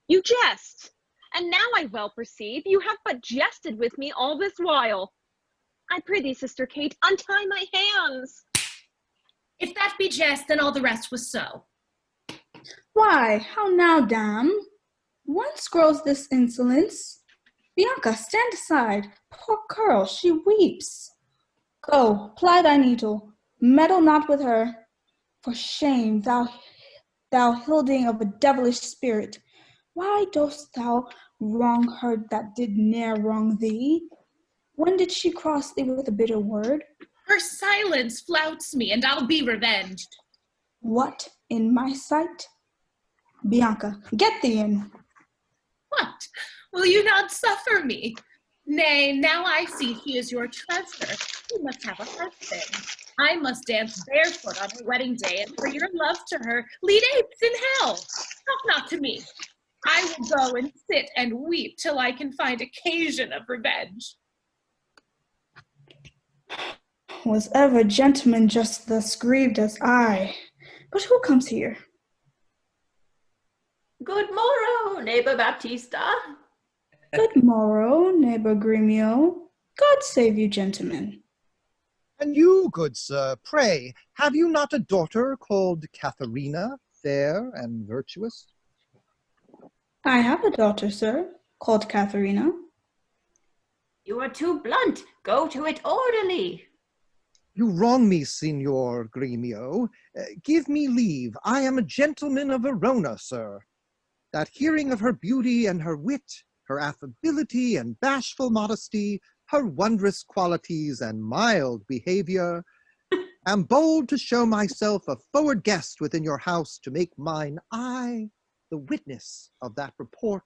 you jest, and now I well perceive you have but jested with me all this while. I pray thee, sister Kate, untie my hands. If that be jest, then all the rest was so. Why, how now, dame? Whence grows this insolence? Bianca, stand aside. Poor girl, she weeps. Go, ply thy needle. Meddle not with her. For shame, thou hilding of a devilish spirit. Why dost thou wrong her that did ne'er wrong thee? When did she cross thee with a bitter word? Her silence flouts me, and I'll be revenged. What, in my sight? Bianca, get thee in. What? Will you not suffer me? Nay, now I see she is your treasure. You must have a husband. I must dance barefoot on her wedding day, and for your love to her, lead apes in hell. Talk not to me. I will go and sit and weep till I can find occasion of revenge. Was ever gentleman just thus grieved as I? But who comes here? Good morrow, neighbor Baptista. Good morrow, neighbor Gremio. God save you, gentlemen. And you, good sir, pray, have you not a daughter called Katharina, fair and virtuous? I have a daughter, sir, called Katharina. You are too blunt. Go to it orderly. You wrong me, Signor Gremio. Give me leave. I am a gentleman of Verona, sir. That hearing of her beauty and her wit, her affability and bashful modesty, her wondrous qualities and mild behavior, am bold to show myself a forward guest within your house to make mine eye the witness of that report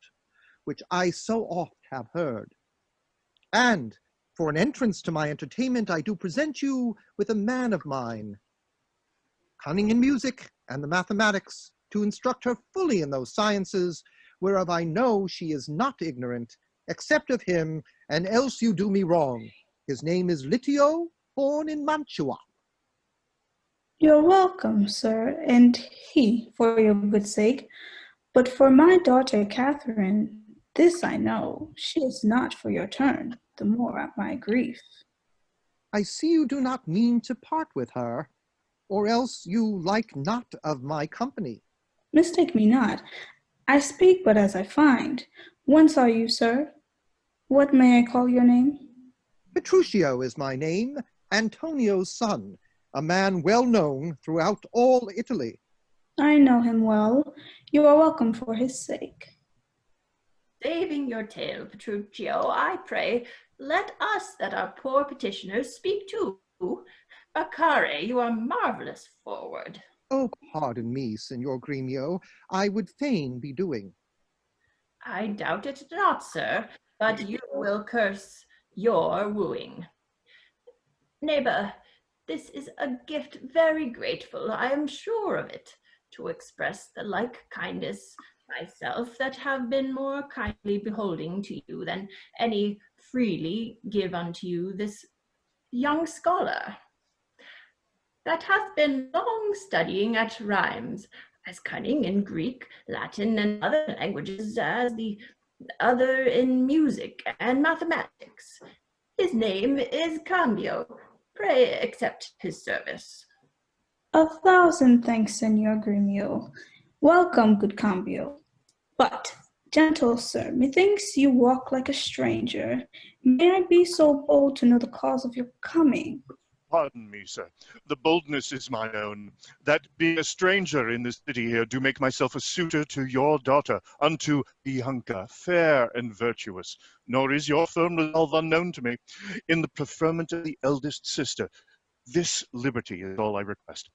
which I so oft have heard. And for an entrance to my entertainment, I do present you with a man of mine, cunning in music and the mathematics, to instruct her fully in those sciences, whereof I know she is not ignorant, except of him, and else you do me wrong. His name is Litio, born in Mantua. You're welcome, sir, and he, for your good sake. But for my daughter Catherine, this I know, she is not for your turn, the more at my grief. I see you do not mean to part with her, or else you like not of my company. Mistake me not. I speak but as I find. Whence are you, sir? What may I call your name? Petruchio is my name, Antonio's son, a man well known throughout all Italy. I know him well. You are welcome for his sake. Saving your tale, Petruchio, I pray, let us that are poor petitioners speak too. Bacare, you are marvelous forward. Oh, pardon me, Signor Gremio, I would fain be doing. I doubt it not, sir, but you will curse your wooing. Neighbor, This is a gift very grateful, I am sure of it, to express the like kindness myself that have been more kindly beholding to you than any freely give unto you this young scholar that hath been long studying at rhymes, as cunning in Greek, Latin, and other languages as the other in music and mathematics. His name is Cambio. Pray accept his service. 1,000 thanks, Senor Grimio. Welcome, good Cambio. But, gentle sir, methinks you walk like a stranger. May I be so bold to know the cause of your coming? Pardon me, sir. The boldness is mine own, that being a stranger in this city here, do make myself a suitor to your daughter, unto Bianca, fair and virtuous. Nor is your firm resolve unknown to me. In the preferment of the eldest sister, this liberty is all I request,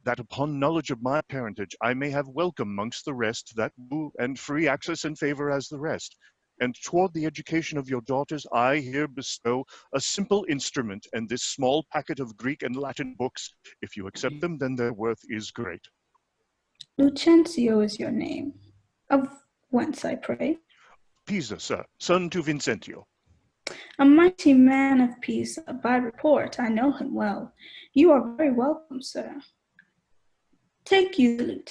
that upon knowledge of my parentage I may have welcome mongst the rest that woo, and free access and favor as the rest. And toward the education of your daughters I here bestow a simple instrument and this small packet of Greek and Latin books. If you accept them, then their worth is great. Lucencio is your name. Of whence, I pray? Pisa, sir, son to Vincentio. A mighty man of Pisa, by report, I know him well. You are very welcome, sir. Take you the lute,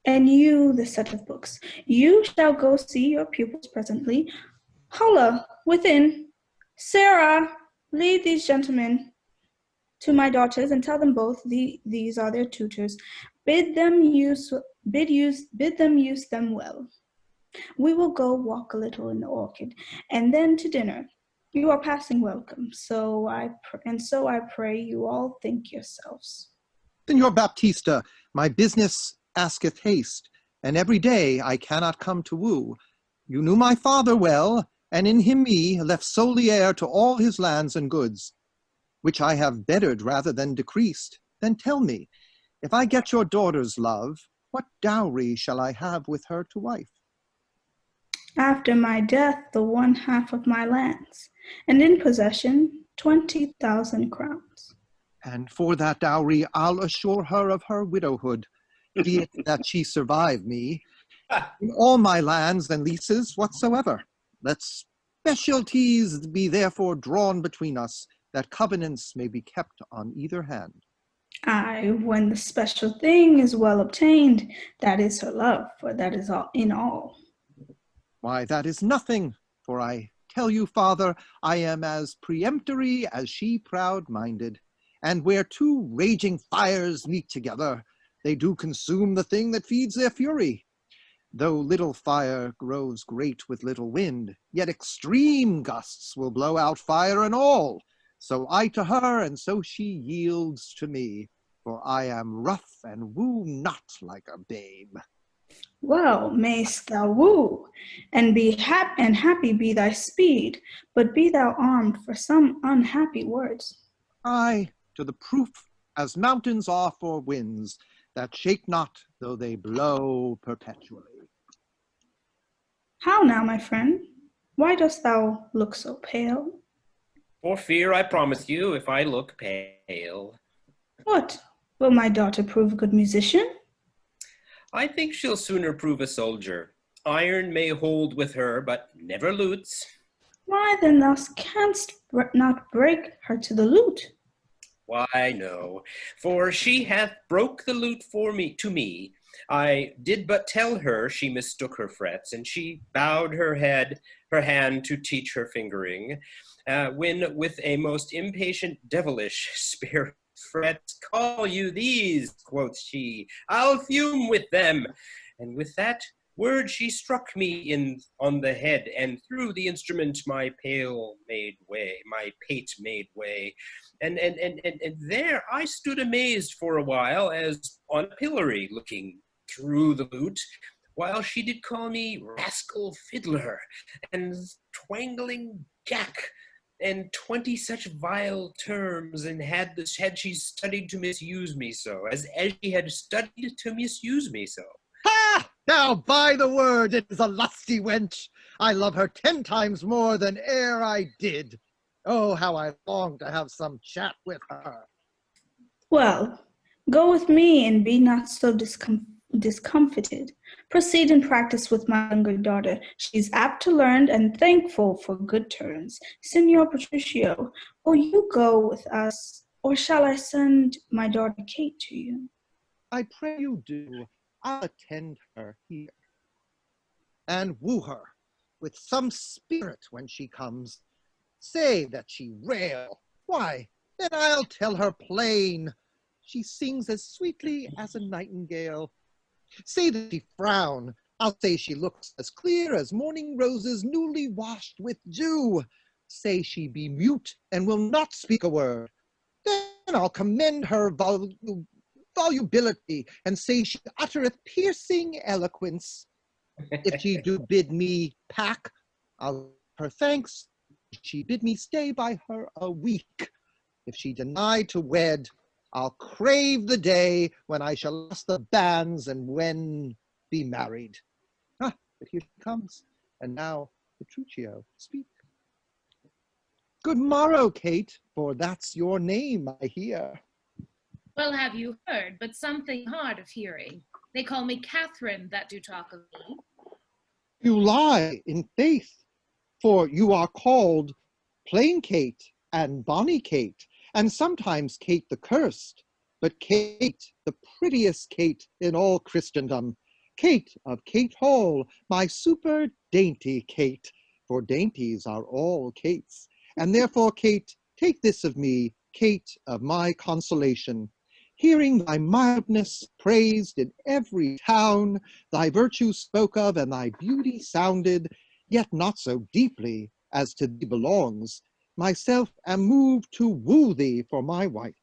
and you the set of books. You shall go see your pupils presently. Holla, within. Sarah, lead these gentlemen to my daughters, and tell them both these are their tutors. Bid them use them well. We will go walk a little in the orchard, and then to dinner. You are passing welcome, so I pray you all think yourselves. Signor Baptista, my business asketh haste, and every day I cannot come to woo. You knew my father well, and in him me left solely heir to all his lands and goods, which I have bettered rather than decreased. Then tell me, if I get your daughter's love, what dowry shall I have with her to wife? After my death, the 1/2 of my lands, and in possession 20,000 crowns. And for that dowry I'll assure her of her widowhood, be it that she survive me, in all my lands and leases whatsoever. Let specialties be therefore drawn between us, that covenants may be kept on either hand. Aye, when the special thing is well obtained, that is her love, for that is all in all. Why, that is nothing, for I tell you, father, I am as peremptory as she proud-minded. And where two raging fires meet together, they do consume the thing that feeds their fury. Though little fire grows great with little wind, yet extreme gusts will blow out fire and all. So I to her, and so she yields to me, for I am rough and woo not like a babe. Well, mayst thou woo, and be happy be thy speed, but be thou armed for some unhappy words. Aye, to the proof as mountains are for winds, that shake not though they blow perpetually. How now, my friend? Why dost thou look so pale? For fear, I promise you, if I look pale. What? Will my daughter prove a good musician? I think she'll sooner prove a soldier. Iron may hold with her, but never lutes. Why then thou canst not break her to the lute? Why, no, for she hath broke the lute to me. I did but tell her she mistook her frets, and she bowed her hand to teach her fingering, when with a most impatient devilish spirit, frets call you these, quoth she, I'll fume with them. And with that word she struck me on the head, and through the instrument my pate made way. And there I stood amazed for a while, as on a pillory, looking through the lute, while she did call me rascal fiddler, and twangling jack, and 20 such vile terms, and had she studied to misuse me so, as she had studied to misuse me so. Ha! Now, by the word, it is a lusty wench. I love her 10 times more than e'er I did. Oh, how I long to have some chat with her. Well, go with me and be not so discomfited. Proceed and practice with my younger daughter. She's apt to learn and thankful for good turns. Signor Patricio, will you go with us, or shall I send my daughter Kate to you? I pray you do. I'll attend her here and woo her with some spirit when she comes. Say that she rail. Why, then I'll tell her plain. She sings as sweetly as a nightingale. Say that she frown. I'll say she looks as clear as morning roses newly washed with dew. Say she be mute and will not speak a word. Then I'll commend her volubility and say she uttereth piercing eloquence. If she do bid me pack, I'll give her thanks. If she bid me stay by her a week. If she deny to wed, I'll crave the day when I shall lost the banns and when be married. Ah, but here she comes. And now, Petruchio, speak. Good morrow, Kate, for that's your name, I hear. Well, have you heard, but something hard of hearing. They call me Catherine that do talk of me. You lie, in faith, for you are called Plain Kate and Bonny Kate, and sometimes Kate the Cursed, but Kate, the prettiest Kate in all Christendom, Kate of Kate Hall, my super dainty Kate, for dainties are all Kates, and therefore, Kate, take this of me, Kate of my consolation. Hearing thy mildness praised in every town, thy virtue spoke of and thy beauty sounded, yet not so deeply as to thee belongs, myself am moved to woo thee for my wife.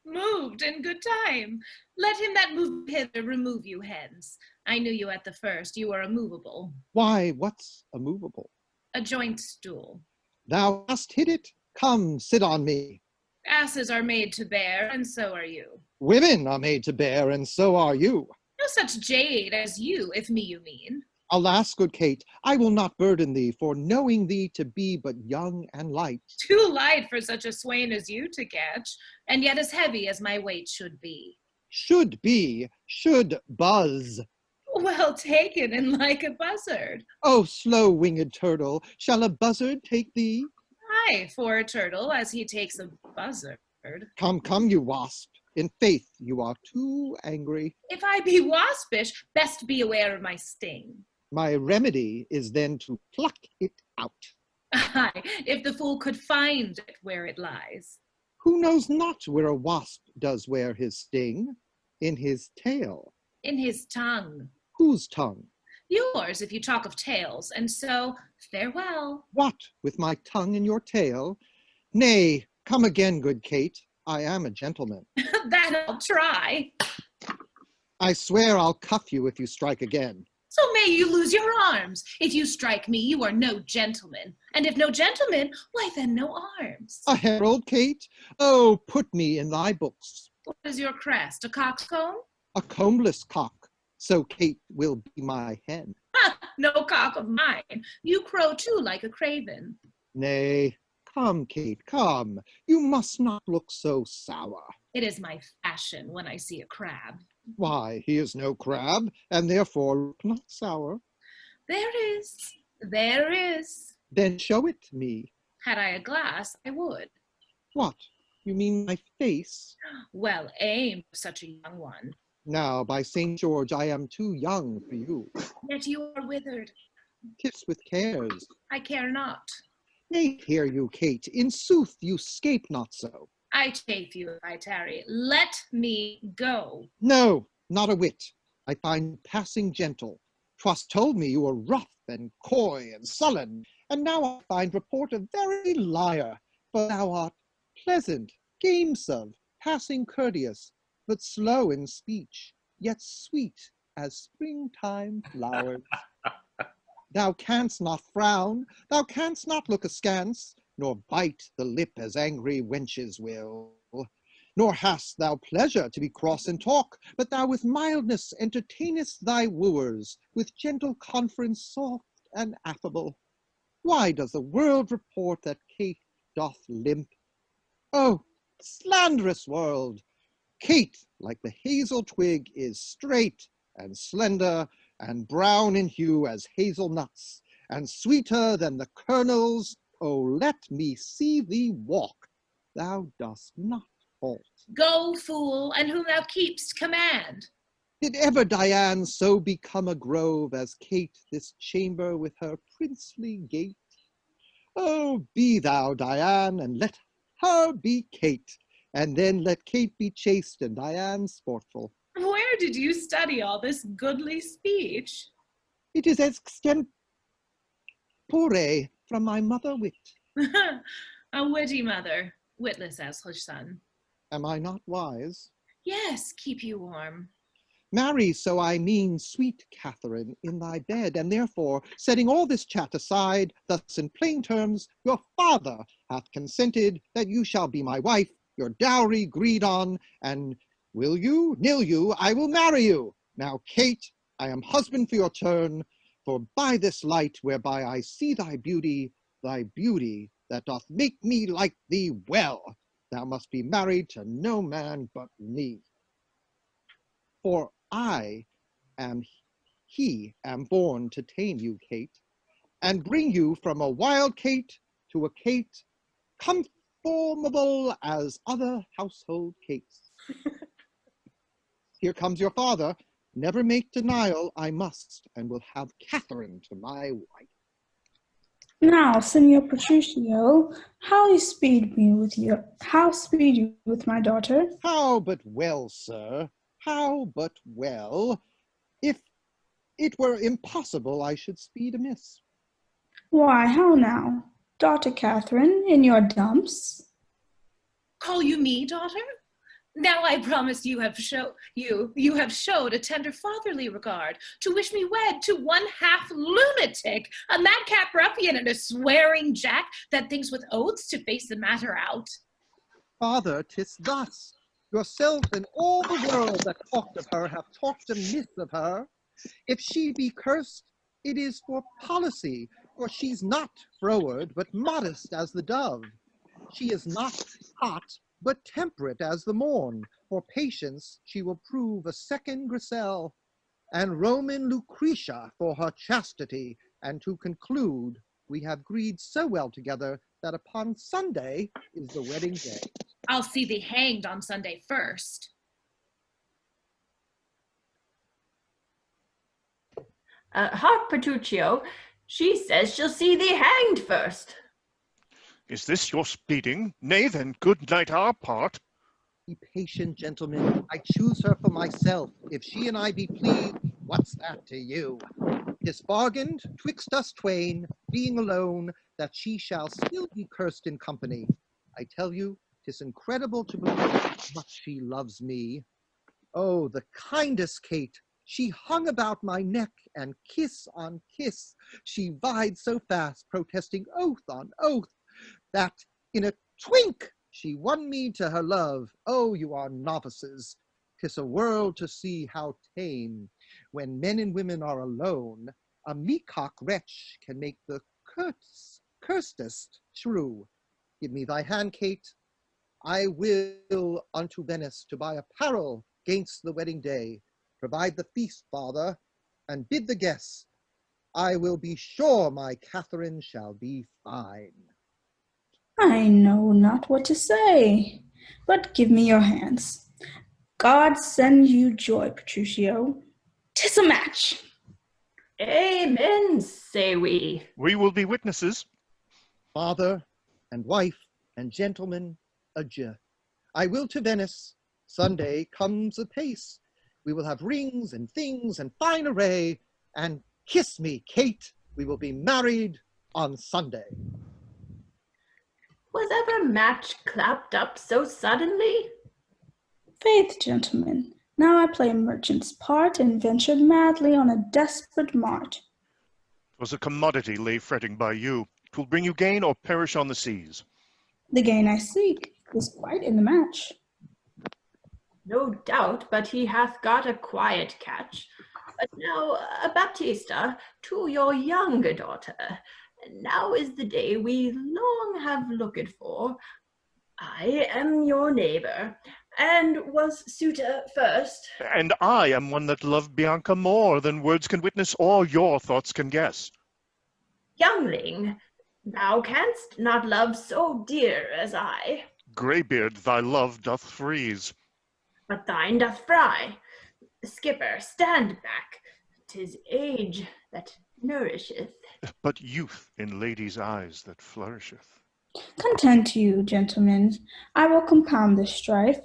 Moved in good time. Let him that moved hither remove you hence. I knew you at the first. You are immovable. Why, what's a movable? A joint stool. Thou hast hit it. Come, sit on me. Asses are made to bear, and so are you. Women are made to bear, and so are you. No such jade as you, if me you mean. Alas, good Kate, I will not burden thee, for knowing thee to be but young and light. Too light for such a swain as you to catch, and yet as heavy as my weight should be. Should be, should buzz. Well taken, and like a buzzard. Oh, slow-winged turtle, shall a buzzard take thee? Aye, for a turtle, as he takes a buzzard. Come, come, you wasp. In faith, you are too angry. If I be waspish, best be aware of my sting. My remedy is then to pluck it out. Aye, if the fool could find it where it lies. Who knows not where a wasp does wear his sting? In his tail. In his tongue. Whose tongue? Yours, if you talk of tails, and so, farewell. What, with my tongue in your tail? Nay, come again, good Kate. I am a gentleman. That I'll try. I swear I'll cuff you if you strike again. So may you lose your arms. If you strike me, you are no gentleman. And if no gentleman, why then no arms. A herald, Kate? Oh, put me in thy books. What is your crest, a coxcomb? A combless cock, so Kate will be my hen. Ha! No cock of mine. You crow too like a craven. Nay, come, Kate, come. You must not look so sour. It is my fashion when I see a crab. Why, he is no crab, and therefore look not sour. There is, there is. Then show it me. Had I a glass, I would. What, you mean my face? Well aimed, such a young one. Now, by St. George, I am too young for you. Yet you are withered. Tips with cares. I care not. Nay, hear you, Kate. In sooth, you scape not so. I chafe you if I tarry. Let me go. No, not a whit. I find passing gentle. 'Twas told me you were rough and coy and sullen, and now I find report a very liar. For thou art pleasant, gamesome, passing courteous, but slow in speech, yet sweet as springtime flowers. Thou canst not frown, thou canst not look askance, nor bite the lip as angry wenches will. Nor hast thou pleasure to be cross in talk, but thou with mildness entertainest thy wooers, with gentle conference soft and affable. Why does the world report that Kate doth limp? Oh, Slanderous world! Kate, like the hazel twig, is straight and slender and brown in hue as hazelnuts, and sweeter than the kernels. Oh, let me see thee walk. Thou dost not halt. Go, fool, and whom thou keep'st command. Did ever Diane so become a grove as Kate this chamber with her princely gait? Oh, be thou Diane, and let her be Kate, and then let Kate be chaste and Diane sportful. Where did you study all this goodly speech? It is extempore from my mother wit. A witty mother, witless as her son. Am I not wise? Yes, keep you warm. Marry, so I mean, sweet Catherine, in thy bed, and therefore, setting all this chat aside, thus in plain terms, your father hath consented that you shall be my wife, your dowry agreed on, and will you, nill you, I will marry you. Now, Kate, I am husband for your turn, for by this light whereby I see thy beauty that doth make me like thee well, thou must be married to no man but me. For I am born to tame you, Kate, and bring you from a wild Kate to a Kate conformable as other household Kates. Here comes your father. Never make denial, I must, and will have Catherine to my wife. Now, Signor Petruchio, how speed you with my daughter? How but well, sir, how but well. If it were impossible, I should speed amiss. Why, how now? Daughter Catherine, in your dumps? Call you me, daughter? Now I promise you have showed a tender fatherly regard, to wish me wed to one half lunatic, a madcap ruffian and a swearing jack that thinks with oaths to face the matter out. Father, 'tis thus. Yourself and all the world that talked of her have talked amiss of her. If she be cursed, it is for policy, for she's not froward, but modest as the dove. She is not hot, but temperate as the morn. For patience she will prove a second Grisel, and Roman Lucretia for her chastity. And to conclude, we have agreed so well together that upon Sunday is the wedding day. I'll see thee hanged on Sunday first. Hark, Petruchio. She says she'll see thee hanged first. Is this your speeding? Nay, then, good night our part. Be patient, gentlemen. I choose her for myself. If she and I be pleased, what's that to you? 'Tis bargained twixt us twain, being alone, that she shall still be cursed in company. I tell you, 'tis incredible to believe how much she loves me. Oh, the kindest Kate! She hung about my neck, and kiss on kiss, she vied so fast, protesting oath on oath, that in a twink she won me to her love. Oh, you are novices. 'Tis a world to see how tame, when men and women are alone, a meacock wretch can make the cursedest shrew. Give me thy hand, Kate. I will unto Venice to buy apparel 'gainst the wedding day. Provide the feast, father, and bid the guests. I will be sure my Catherine shall be fine. I know not what to say, but give me your hands. God send you joy, Petruchio. 'Tis a match. Amen, say we. We will be witnesses. Father and wife and gentlemen, adieu. I will to Venice. Sunday comes apace. We will have rings and things and fine array, and kiss me, Kate. We will be married on Sunday. Was ever match clapped up so suddenly? Faith, gentlemen, now I play merchant's part and ventured madly on a desperate mart. 'Twas a commodity lay fretting by you. 'Twill bring you gain or perish on the seas. The gain I seek is quite in the match. No doubt, but he hath got a quiet catch. But now, Baptista, to your younger daughter, now is the day we long have looked for. I am your neighbor, and was suitor first. And I am one that loved Bianca more than words can witness or your thoughts can guess. Youngling, thou canst not love so dear as I, Greybeard, thy love doth freeze. but thine doth fry. Skipper, stand back. 'Tis age that nourisheth. But youth in ladies' eyes that flourisheth. Content you, gentlemen, I will compound this strife.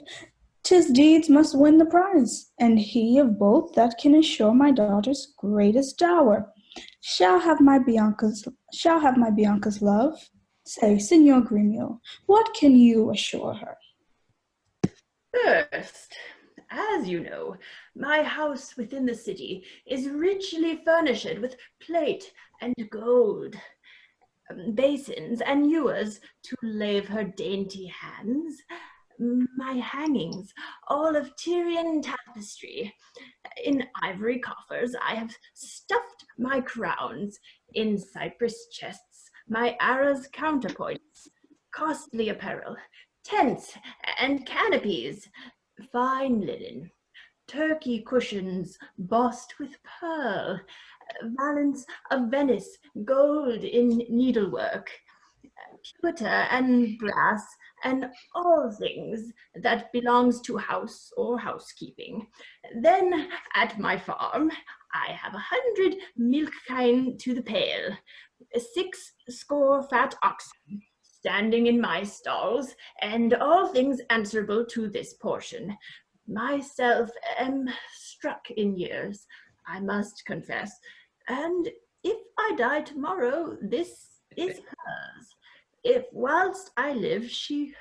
'Tis deeds must win the prize, and he of both that can assure my daughter's greatest dower shall have my Bianca's love. Say, Signor Gremio, what can you assure her? First, as you know, my house within the city is richly furnished with plate and gold, basins and ewers to lave her dainty hands, my hangings, all of Tyrian tapestry. In ivory coffers I have stuffed my crowns, in cypress chests my arras counterpoints, costly apparel, tents and canopies, fine linen, turkey cushions bossed with pearl, valance of Venice, gold in needlework, pewter and brass, and all things that belongs to house or housekeeping. Then at my farm I have 100 milk kine to the pail, 60 fat oxen standing in my stalls, and all things answerable to this portion. Myself am struck in years, I must confess, and if I die tomorrow, this is hers. If whilst I live, she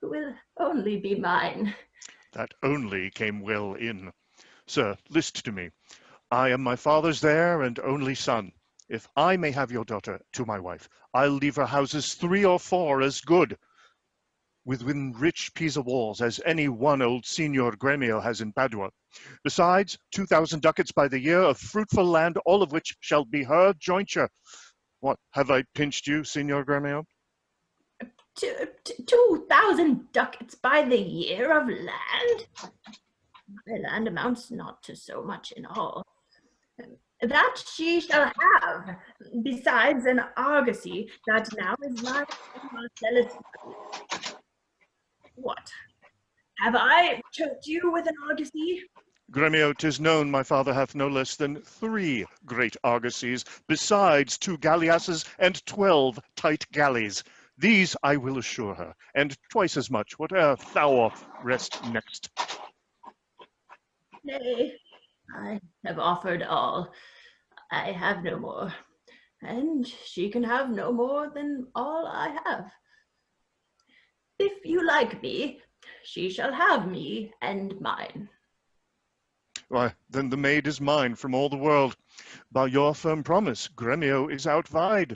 will only be mine. That only came well in. Sir, list to me. I am my father's heir and only son. If I may have your daughter to my wife, I'll leave her houses 3 or 4 as good, within rich Pisa walls, as any one old Signor Gremio has in Padua. Besides, 2,000 ducats by the year of fruitful land, all of which shall be her jointure. What, have I pinched you, Signor Gremio? 2,000 ducats by the year of land? My land amounts not to so much in all. That she shall have, besides an argosy that now is mine and Marcellus. What? Have I choked you with an argosy? Gremio, 'tis known my father hath no less than 3 great argosies, besides 2 galleasses and 12 tight galleys. These I will assure her, and twice as much, whate'er thou rest next. Nay, I have offered all. I have no more, and she can have no more than all I have. If you like me, she shall have me and mine. Why, then the maid is mine from all the world. By your firm promise, Gremio is outvied.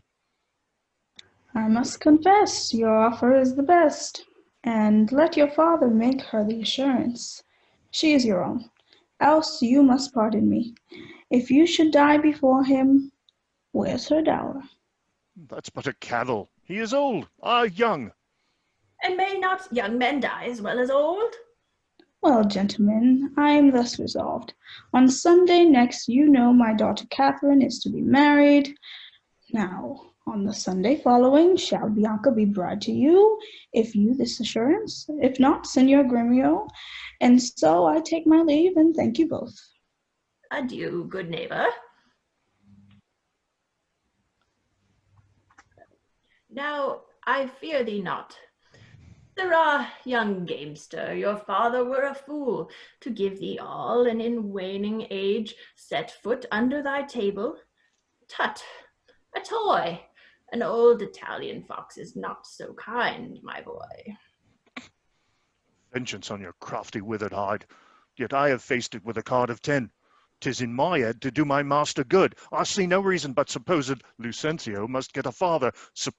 I must confess your offer is the best, and let your father make her the assurance. She is your own, else you must pardon me. If you should die before him, where's her dower? That's but a caddle. He is old, young. And may not young men die as well as old? Well, gentlemen, I am thus resolved. On Sunday next, you know my daughter Catherine is to be married. Now, on the Sunday following, shall Bianca be bride to you, if you this assurance? If not, Signor Gremio. And so I take my leave, and thank you both. Adieu, good neighbor. Now, I fear thee not. Sirrah, young gamester, your father were a fool to give thee all, and in waning age set foot under thy table. Tut, a toy. An old Italian fox is not so kind, my boy. Vengeance on your crafty withered hide. Yet I have faced it with a card of 10. 'Tis in my head to do my master good. I see no reason but supposed Lucentio must get a father,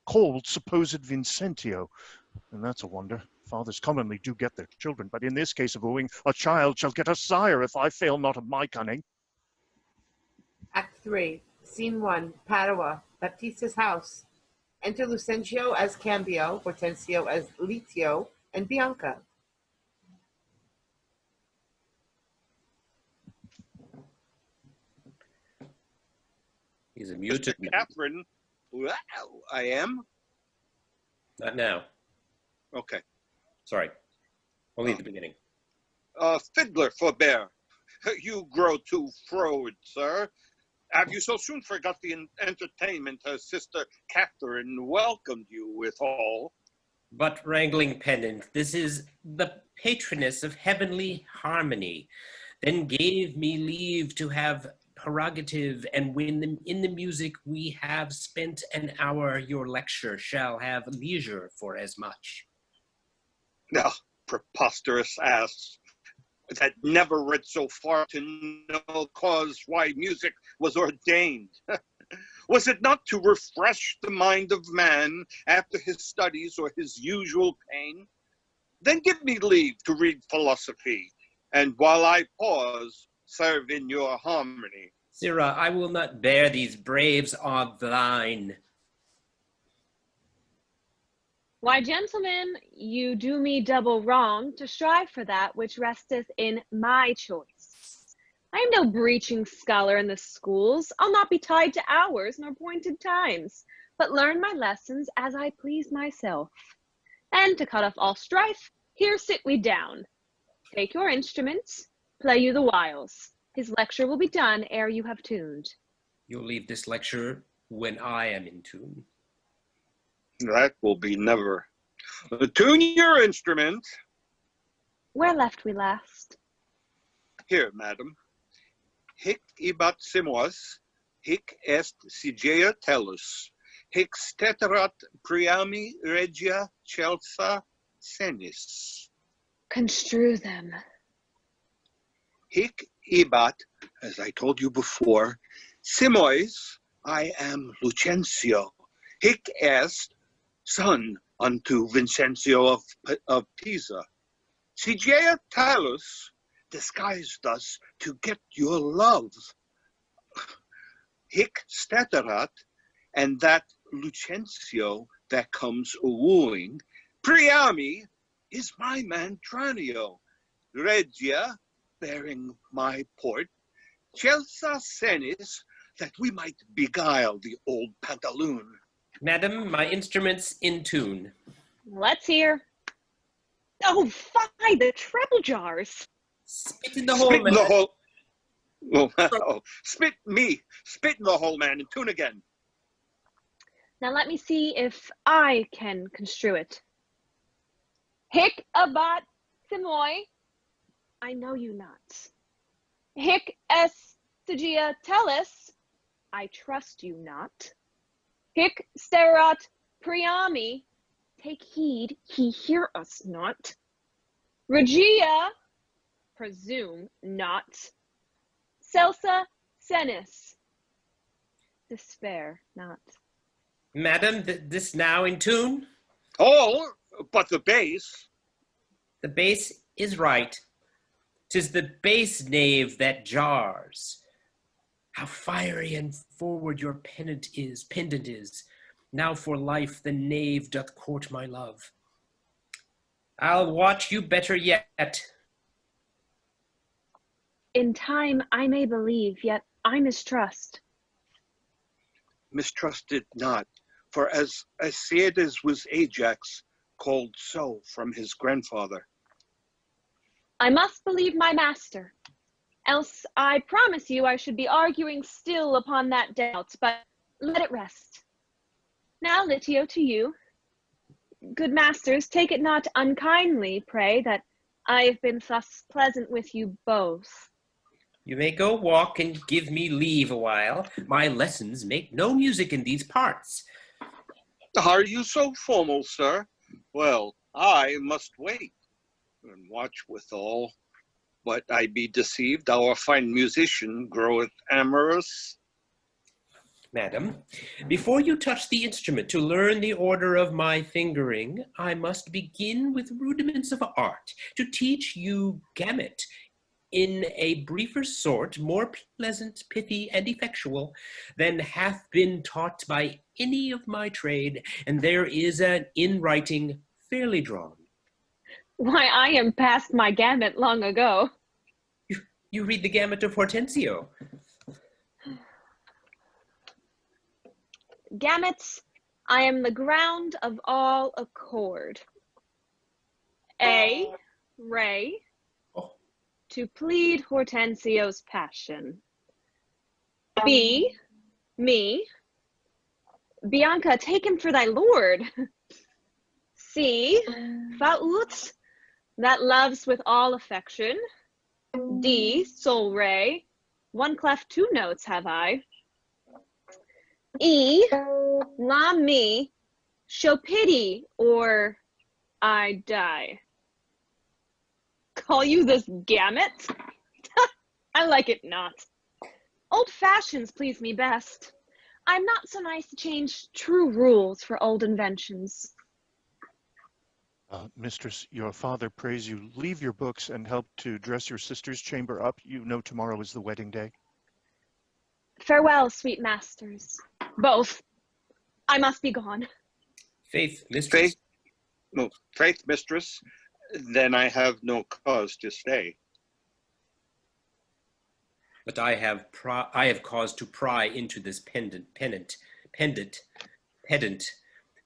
called supposed Vincentio. And that's a wonder. Fathers commonly do get their children, but in this case of wooing, a child shall get a sire if I fail not of my cunning. Act 3, Scene 1, Padua, Baptista's house. Enter Lucentio as Cambio, Hortensio as Litio, and Bianca. He's a Mr. mutant. Catherine, well, I am? Not now. Okay. Sorry. Only at the beginning. Fiddler forbear. You grow too froward, sir. Have you so soon forgot the entertainment her sister Catherine welcomed you withal? But wrangling pedant, this is the patroness of heavenly harmony, then gave me leave to have prerogative, and when in the music we have spent an hour, your lecture shall have leisure for as much. Ah, preposterous ass, that never read so far to know cause why music was ordained. Was it not to refresh the mind of man after his studies or his usual pain? Then give me leave to read philosophy, and while I pause, serve in your harmony. Sirrah, I will not bear these braves of thine. Why, gentlemen, you do me double wrong to strive for that which resteth in my choice. I am no breaching scholar in the schools. I'll not be tied to hours nor pointed times, but learn my lessons as I please myself. And to cut off all strife, here sit we down. Take your instruments, play you the whiles. His lecture will be done ere you have tuned. You'll leave this lecture when I am in tune. That will be never. Tune your instrument. Where left we last? Here, madam. Hic ibat simos, hic est sigea tellus, hic steterat priami regia celsa senis. Construe them. Hic ibat, as I told you before, simois, I am Lucencio. Hic est, son unto Vincencio of Pisa. Sigea talus, disguised thus to get your love. Hic steterat, and that Lucencio that comes a-wooing, Priami is my man Tranio, Regia, bearing my port, Celsa senis, that we might beguile the old pantaloon. Madam, my instrument's in tune. Let's hear. Oh, fie, the treble jars. Spit in the hole, Spit in man. the hole. Oh, spit in the hole, man, and tune again. Now let me see if I can construe it. Hic abat simoi, I know you not. Hic est sigia tellus, I trust you not. Hic sterat priami, take heed he hear us not. Regia, presume not. Celsa senis, despair not. Madam, this now in tune? All but the bass. The bass is right. 'Tis the bass knave that jars. How fiery and forward your pendant is. Now for life the knave doth court my love. I'll watch you better yet. In time I may believe, yet I mistrust. Mistrusted not, for as Asiades was Ajax, called so from his grandfather. I must believe my master, else I promise you I should be arguing still upon that doubt, but let it rest. Now, Litio, to you. Good masters, take it not unkindly, pray, that I have been thus pleasant with you both. You may go walk and give me leave a while. My lessons make no music in these parts. Are you so formal, sir? Well, I must wait and watch withal. But I be deceived, our fine musician groweth amorous. Madam, before you touch the instrument to learn the order of my fingering, I must begin with rudiments of art to teach you gamut in a briefer sort, more pleasant, pithy, and effectual than hath been taught by any of my trade, and there is an in writing fairly drawn. Why, I am past my gamut long ago. You read the gamut of Hortensio. Gamuts, I am the ground of all accord. A, Ray, to plead Hortensio's passion. B, me, Bianca, take him for thy lord. C, Faut, that loves with all affection. D, Sol Ray, one clef, two notes have I. E, La me, show pity, or I die. Call you this gamut? I like it not. Old fashions please me best. I'm not so nice to change true rules for old inventions. Mistress, your father prays you leave your books and help to dress your sister's chamber up. You know tomorrow is the wedding day. Farewell, sweet masters. Both. I must be gone. Faith, mistress. Faith, mistress. Then I have no cause to stay. But I have cause to pry into this pedant.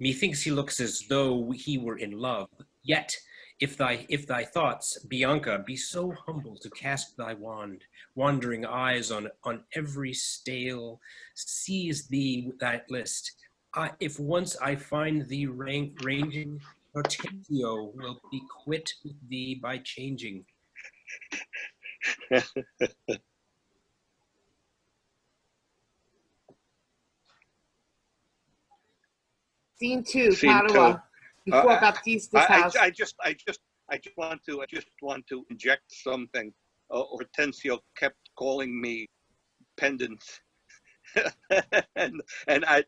Methinks he looks as though he were in love. Yet, if thy thoughts, Bianca, be so humble to cast thy wandering eyes on every stale, seize thee that list. If once I find thee ranging, Hortensio will be quit with thee by changing. Scene 2, Scene Padua, 2. before Baptista's house. I just want to inject something. Hortensio kept calling me pendant, and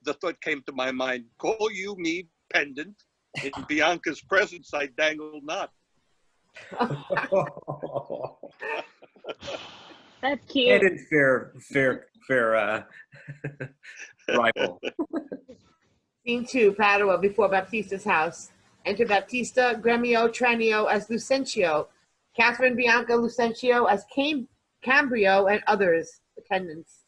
the thought came to my mind: call you me pendant? In Bianca's presence, I dangle not. That's cute. Pedant, fair rival. Scene 2, Padua, before Baptista's house. Enter Baptista, Gremio, Tranio as Lucentio, Catherine, Bianca, Lucentio as Cambrio, and others, attendants.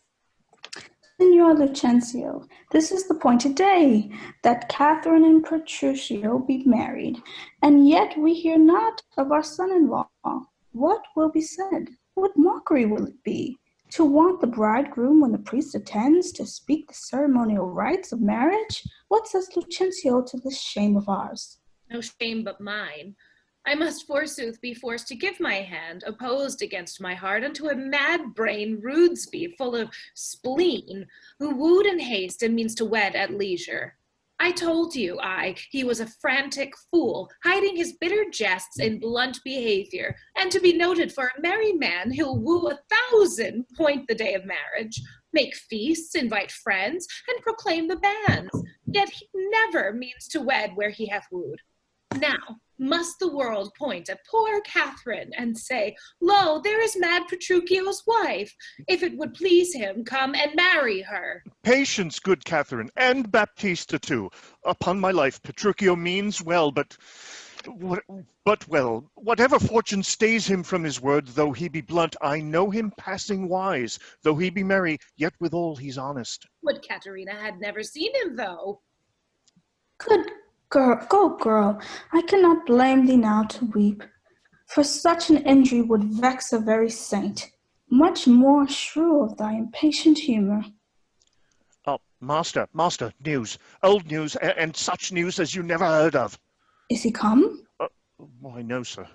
Signor Lucentio, this is the appointed day that Catherine and Petruchio be married, and yet we hear not of our son-in-law. What will be said? What mockery will it be? To want the bridegroom when the priest attends to speak the ceremonial rites of marriage? What says Lucentio to this shame of ours? No shame but mine. I must forsooth be forced to give my hand, opposed against my heart, unto a mad-brain Rudesby, full of spleen, who wooed in haste and means to wed at leisure. I told you, he was a frantic fool, hiding his bitter jests in blunt behavior, and to be noted for a merry man, he'll woo 1,000, point the day of marriage, make feasts, invite friends, and proclaim the banns, yet he never means to wed where he hath wooed. Now, must the world point at poor Catherine and say, lo, there is mad Petruchio's wife. If it would please him, come and marry her. Patience, good Catherine, and Baptista too. Upon my life, Petruchio means well, but well, whatever fortune stays him from his word, though he be blunt, I know him passing wise. Though he be merry, yet withal he's honest. Would Caterina had never seen him, though. Good girl, I cannot blame thee now to weep, for such an injury would vex a very saint. Much more shrew of thy impatient humour. Oh, master, news, old news, and such news as you never heard of. Is he come? Why, no, sir.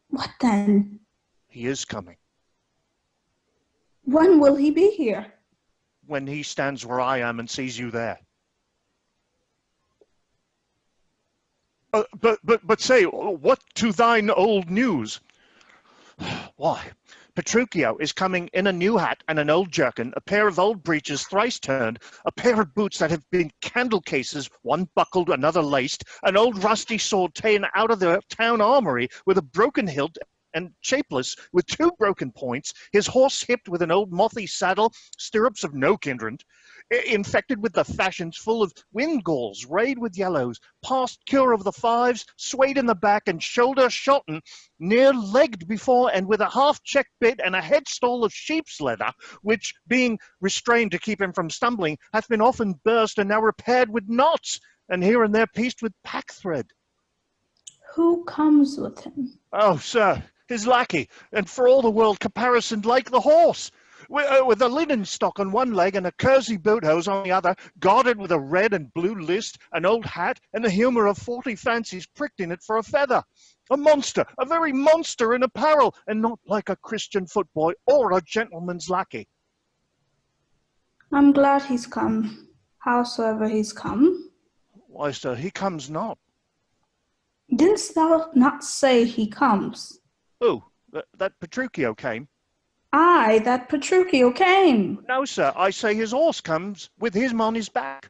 What then? He is coming. When will he be here? When he stands where I am and sees you there. But say, what to thine old news? Why, Petruchio is coming in a new hat and an old jerkin, a pair of old breeches thrice turned, a pair of boots that have been candle cases, one buckled, another laced, an old rusty sword taken out of the town armory with a broken hilt and shapeless, with 2 broken points, his horse hipped with an old mothy saddle, stirrups of no kindred. infected with the fashions, full of wind-galls, rayed with yellows, past cure of the fives, swayed in the back, and shoulder shotten, near-legged before, and with a half-check bit and a headstall of sheep's leather, which, being restrained to keep him from stumbling, hath been often burst and now repaired with knots, and here and there pieced with pack-thread. Who comes with him? Oh, sir, his lackey, and for all the world caparisoned like the horse, with a linen stock on one leg and a kersey boot hose on the other, guarded with a red and blue list, an old hat, and the humour of 40 fancies pricked in it for a feather. A monster, a very monster in apparel, and not like a Christian footboy or a gentleman's lackey. I'm glad he's come, howsoever he's come. Why, sir, he comes not. Didst thou not say he comes? Who? That Petruchio came? Aye, that Petruchio came. No, sir, I say his horse comes with him on his back.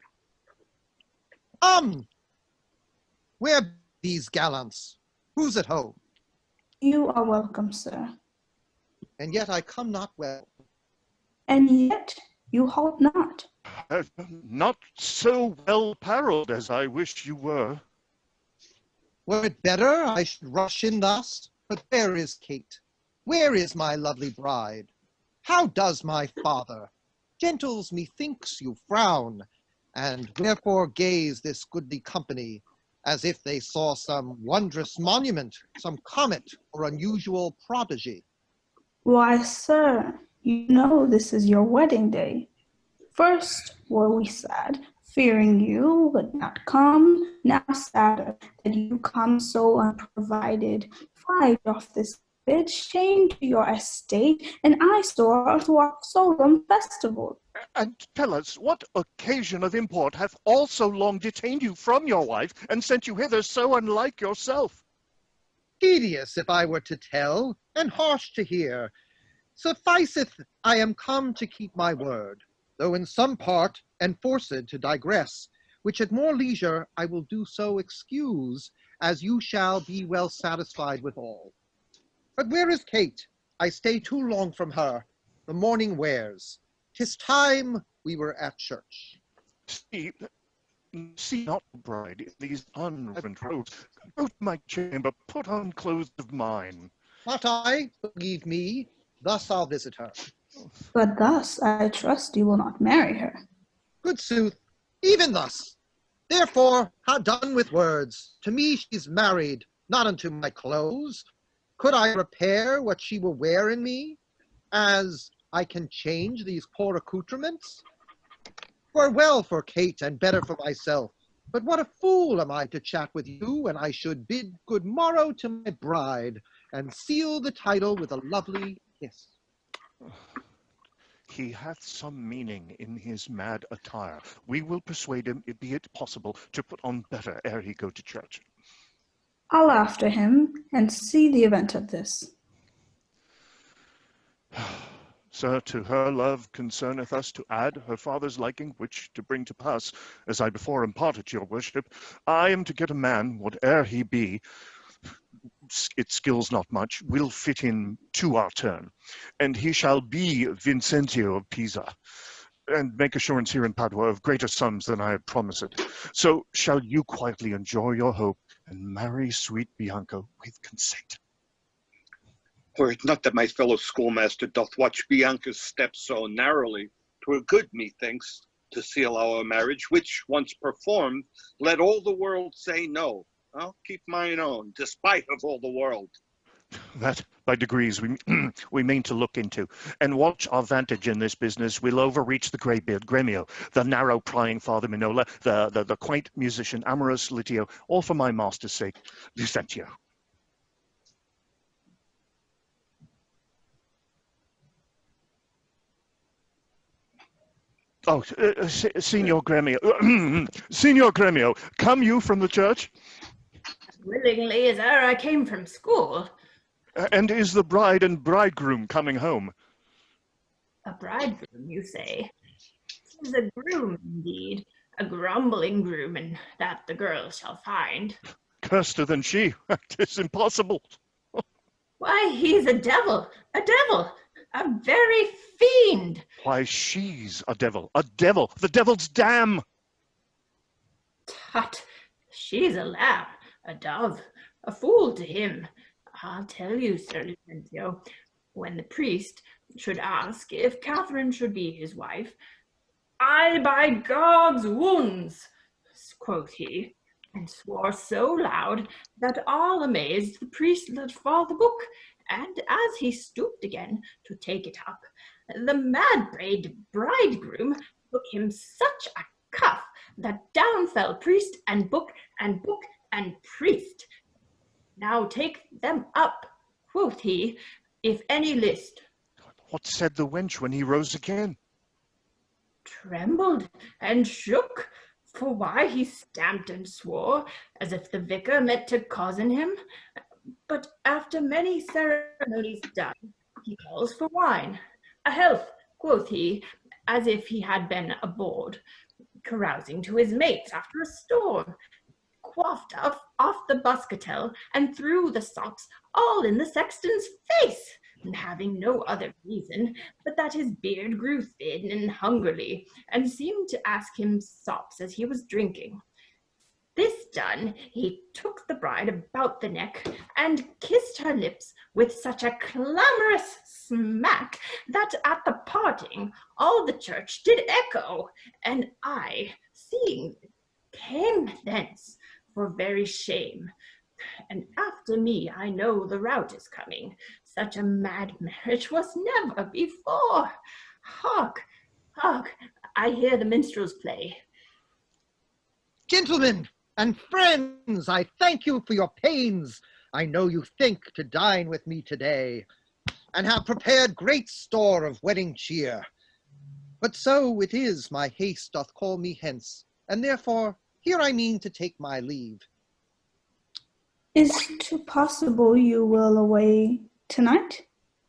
Where be these gallants? Who's at home? You are welcome, sir. And yet I come not well. And yet you halt not. Not so well apparelled as I wish you were. Were it better I should rush in thus? But where is Kate? Where is my lovely bride? How does my father? Gentles, methinks you frown, and wherefore gaze this goodly company, as if they saw some wondrous monument, some comet or unusual prodigy? Why, sir, you know this is your wedding day. First were we sad, fearing you would not come, now sadder that you come so unprovided. Fight off this bid, shame to your estate, and I saw to our solemn festival. And tell us, what occasion of import hath all so long detained you from your wife, and sent you hither so unlike yourself? Tedious if I were to tell, and harsh to hear. Sufficeth I am come to keep my word, though in some part enforced to digress, which at more leisure I will do so excuse, as you shall be well satisfied withal. But where is Kate? I stay too long from her. The morning wears. 'Tis time we were at church. See not, bride, in these unreverent robes. Go to my chamber, put on clothes of mine. Not I, believe me. Thus I'll visit her. But thus I trust you will not marry her. Good sooth, even thus. Therefore, ha done with words. To me she's married, not unto my clothes. Could I repair what she will wear in me, as I can change these poor accoutrements? 'Twere well for Kate and better for myself. But what a fool am I to chat with you when I should bid good morrow to my bride and seal the title with a lovely kiss. He hath some meaning in his mad attire. We will persuade him, be it possible, to put on better ere he go to church. I'll after him and see the event of this. Sir, to her love concerneth us to add her father's liking, which to bring to pass, as I before imparted to your worship, I am to get a man, whate'er he be, it skills not much, will fit in to our turn, and he shall be Vincentio of Pisa, and make assurance here in Padua of greater sums than I had promised. So shall you quietly enjoy your hope, and marry sweet Bianca with consent. Were it not that my fellow schoolmaster doth watch Bianca's steps so narrowly, 'twere good, methinks, to seal our marriage, which, once performed, let all the world say no. I'll keep mine own, despite of all the world. That, by degrees, we mean to look into, and watch our vantage in this business. We'll overreach the greybeard Gremio, the narrow prying Father Minola, the quaint musician amorous Litio, all for my master's sake, Lucentio. Oh, Signor Gremio, Signor Gremio, come you from the church? Willingly as e'er I came from school. And is the bride and bridegroom coming home? A bridegroom, you say? 'Tis a groom indeed, a grumbling groom, and that the girls shall find. Curster than she, 'tis impossible. Why, he's a devil, a very fiend. Why, she's a devil, the devil's dam. Tut, she's a lamb, a dove, a fool to him. I'll tell you, Sir Lucentio, when the priest should ask if Catherine should be his wife, "I by God's wounds," quoth he, and swore so loud that all amazed the priest let fall the book, and as he stooped again to take it up, the mad-brayed bridegroom took him such a cuff that down fell priest and book and book and priest. "Now take them up," quoth he, "if any list." What said the wench when he rose again? Trembled and shook, for why he stamped and swore, as if the vicar meant to cozen him. But after many ceremonies done, he calls for wine. "A health," quoth he, as if he had been aboard, carousing to his mates after a storm, quaffed off the muscatel, and threw the sops all in the sexton's face, and having no other reason but that his beard grew thin and hungerly, and seemed to ask him sops as he was drinking. This done, he took the bride about the neck, and kissed her lips with such a clamorous smack, that at the parting all the church did echo, and I, seeing this, came thence for very shame. And after me I know the rout is coming. Such a mad marriage was never before. Hark, hark, I hear the minstrels play. Gentlemen and friends, I thank you for your pains. I know you think to dine with me today, and have prepared great store of wedding cheer. But so it is my haste doth call me hence, and therefore here I mean to take my leave. Is it possible you will away tonight?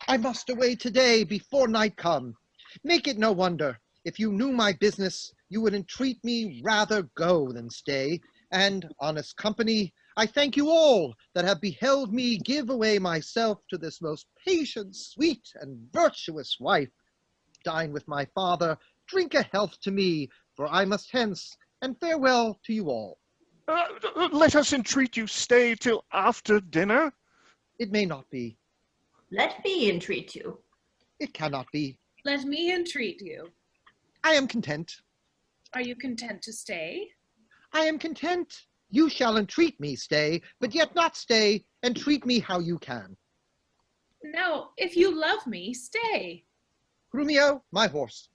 I must away today before night come. Make it no wonder, if you knew my business, you would entreat me rather go than stay. And, honest company, I thank you all that have beheld me give away myself to this most patient, sweet, and virtuous wife. Dine with my father, drink a health to me, for I must hence, and farewell to you all. Let us entreat you stay till after dinner. It may not be. Let me entreat you. It cannot be. Let me entreat you. I am content. Are you content to stay? I am content. You shall entreat me stay, but yet not stay, and treat me how you can. Now, if you love me, stay. Grumio, my horse.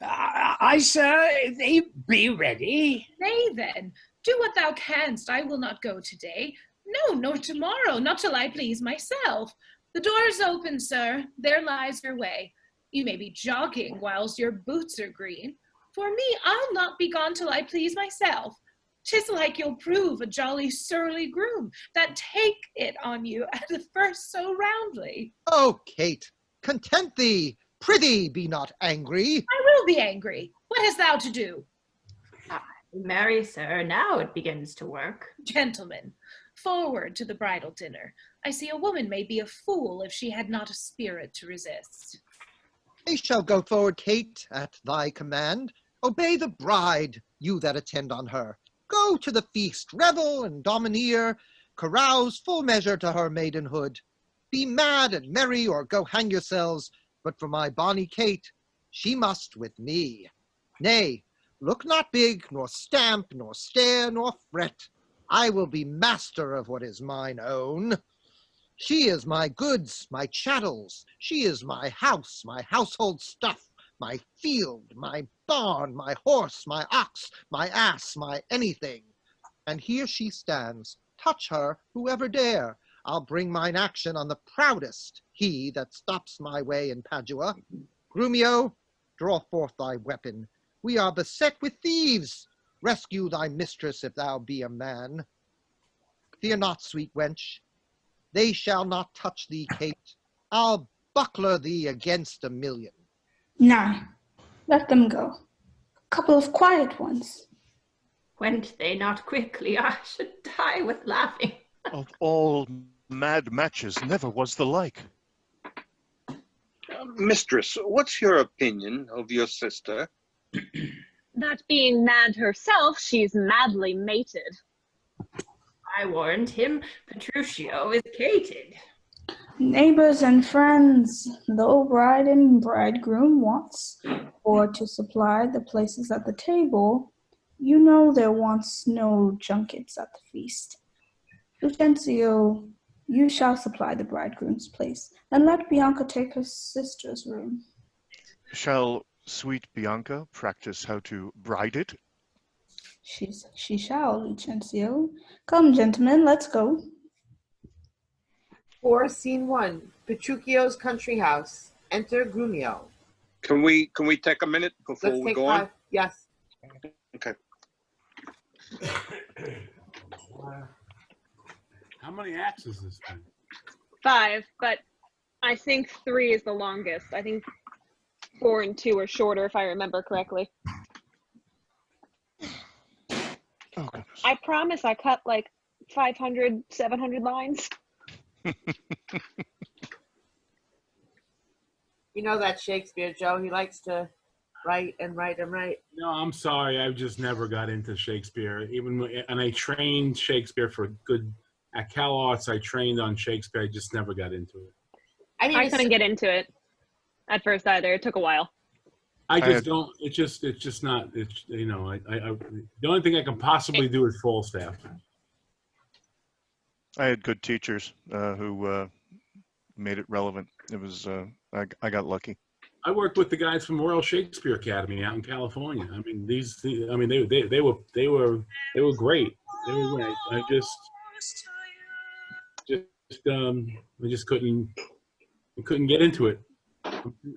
I, sir, they be ready. Nay then, do what thou canst. I will not go today. No, nor tomorrow, not till I please myself. The door is open, sir. There lies your way. You may be jogging whilst your boots are green. For me, I'll not be gone till I please myself. 'Tis like you'll prove a jolly surly groom, that take it on you at the first so roundly. Oh, Kate, content thee. Prithee, be not angry. I will be angry. What hast thou to do? Marry, sir, now it begins to work. Gentlemen, forward to the bridal dinner. I see a woman may be a fool if she had not a spirit to resist. They shall go forward, Kate, at thy command. Obey the bride, you that attend on her. Go to the feast, revel and domineer, carouse full measure to her maidenhood. Be mad and merry, or go hang yourselves, but for my bonny Kate, she must with me. Nay, look not big, nor stamp, nor stare, nor fret. I will be master of what is mine own. She is my goods, my chattels. She is my house, my household stuff, my field, my barn, my horse, my ox, my ass, my anything. And here she stands. Touch her, whoever dare. I'll bring mine action on the proudest, he that stops my way in Padua. Grumio, draw forth thy weapon. We are beset with thieves. Rescue thy mistress if thou be a man. Fear not, sweet wench. They shall not touch thee, Kate. I'll buckler thee against 1,000,000. Nay, let them go. A couple of quiet ones. Went they not quickly, I should die with laughing. Of all mad matches never was the like. Mistress, what's your opinion of your sister? That being mad herself, she's madly mated. I warned him Petruchio is cated. Neighbors and friends, though bride and bridegroom wants, or to supply the places at the table, you know there wants no junkets at the feast. Lucentio, you shall supply the bridegroom's place, and let Bianca take her sister's room. Shall sweet Bianca practice how to bride it? She shall, Lucentio. Come, gentlemen, let's go. 4, Scene 1, Petruchio's country house. Enter Grumio. Can we take a minute before Let's we take go 5. on? Yes. Okay. How many acts is this thing? 5, but I think 3 is the longest. I think 4 and 2 are shorter, if I remember correctly. Oh, goodness. I promise I cut like 500, 700 lines. You know that Shakespeare, Joe. He likes to write and write and write. No, I'm sorry. I just never got into Shakespeare. And I trained Shakespeare for good. At Cal Arts, I trained on Shakespeare. I just never got into it. I couldn't get into it at first either. It took a while. I just don't. It's just not. It's the only thing I can possibly do is Falstaff. I had good teachers who made it relevant. It was I got lucky. I worked with the guys from Royal Shakespeare Academy out in California. I mean, they were great. They were great. I just couldn't get into it.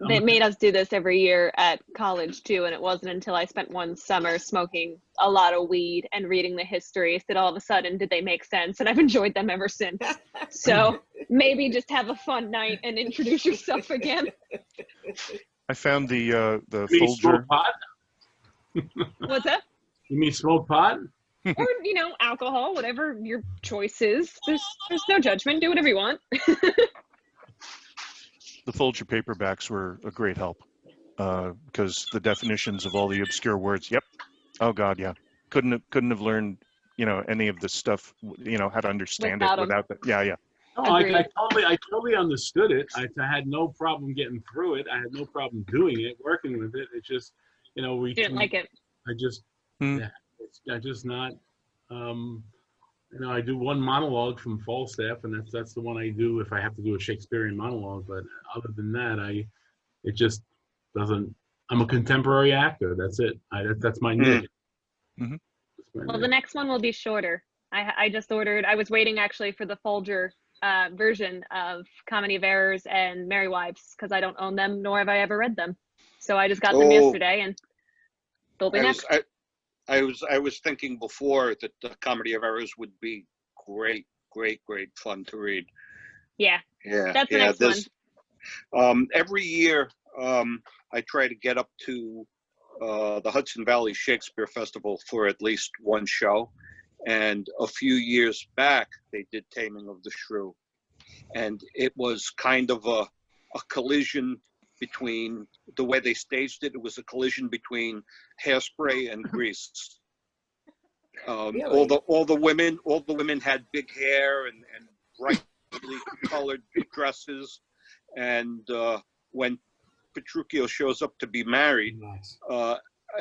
They made us do this every year at college too, and it wasn't until I spent one summer smoking a lot of weed and reading the histories that all of a sudden did they make sense, and I've enjoyed them ever since. So maybe just have a fun night and introduce yourself again. I found the You mean Folger. smoke pot? What's that? You mean smoke pot? Or, alcohol, whatever your choice is. There's no judgment. Do whatever you want. The Folger paperbacks were a great help because the definitions of all the obscure words. Yep. Oh God, yeah. Couldn't have learned any of this stuff. How to understand Without it 'em. without that. Yeah, yeah. Oh, I totally understood it. I had no problem getting through it. I had no problem doing it, working with it. It's just, we Didn't like it. I just, yeah, I just not. I do one monologue from Falstaff, and that's the one I do if I have to do a Shakespearean monologue. But other than that, it just doesn't. I'm a contemporary actor. That's it. That's my niche. Mm-hmm. Well, the next one will be shorter. I just ordered. I was waiting actually for the Folger version of Comedy of Errors and Merry Wives because I don't own them, nor have I ever read them. So I just got them yesterday, and they'll be next. I was thinking before that the Comedy of Errors would be great fun to read. Yeah. That's the next one. Every year, I try to get up to the Hudson Valley Shakespeare Festival for at least one show. And a few years back, they did Taming of the Shrew. And it was kind of a collision between the way they staged it. It was a collision between Hairspray and Grease. Really? All the women had big hair and brightly colored dresses. And when Petruchio shows up to be married,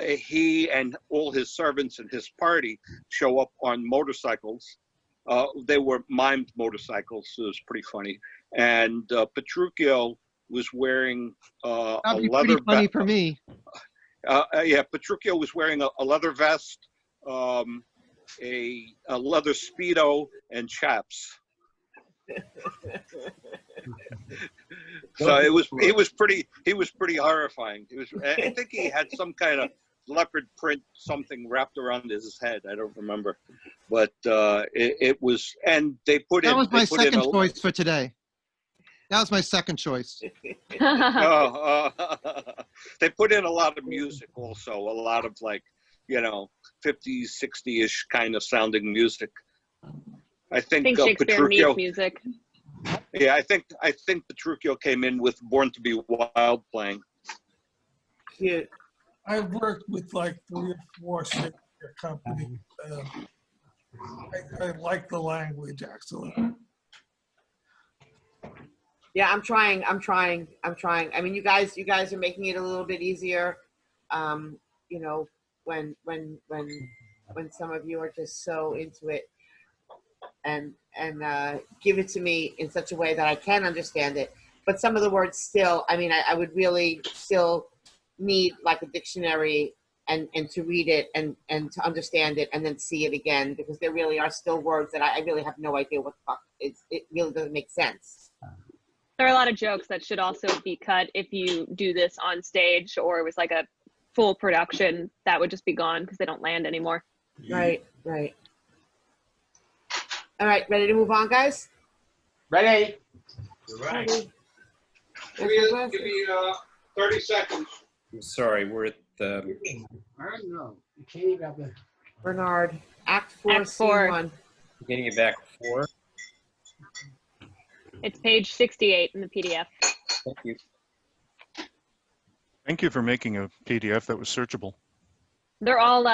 he and all his servants and his party show up on motorcycles. They were mimed motorcycles, so it was pretty funny. And Petruchio was wearing That'd be a leather pretty funny for me. Petruchio was wearing a leather vest, a leather Speedo, and chaps. So he was pretty horrifying. I think he had some kind of leopard print something wrapped around his head. I don't remember, but it was, and they put in. That was my second choice for today. That was my second choice. They put in a lot of music also, a lot of 50s, 60-ish kind of sounding music. I think, think Shakespeare Petruchio. needs music. Yeah, I think Petruchio came in with "Born to Be Wild" playing. Cute. I've worked with like 3 or 4 Shakespeare companies. I like the language, excellent. Yeah, I'm trying. I mean, you guys are making it a little bit easier. You know, when some of you are just so into it and give it to me in such a way that I can understand it. But some of the words still, I mean, I would really still need like a dictionary and to read it and to understand it and then see it again, because there really are still words that I really have no idea what the fuck it really doesn't make sense. There are a lot of jokes that should also be cut if you do this on stage, or it was like a full production that would just be gone because they don't land anymore. Right. All right, ready to move on, guys? Ready? Right. Give me 30 seconds. I'm sorry, we're at the. I don't know. You can't even have the. Bernard, Act 4, Act Scene 4. 1. Getting it back 4. It's page 68 in the PDF. Thank you. Thank you for making a PDF that was searchable. They're all,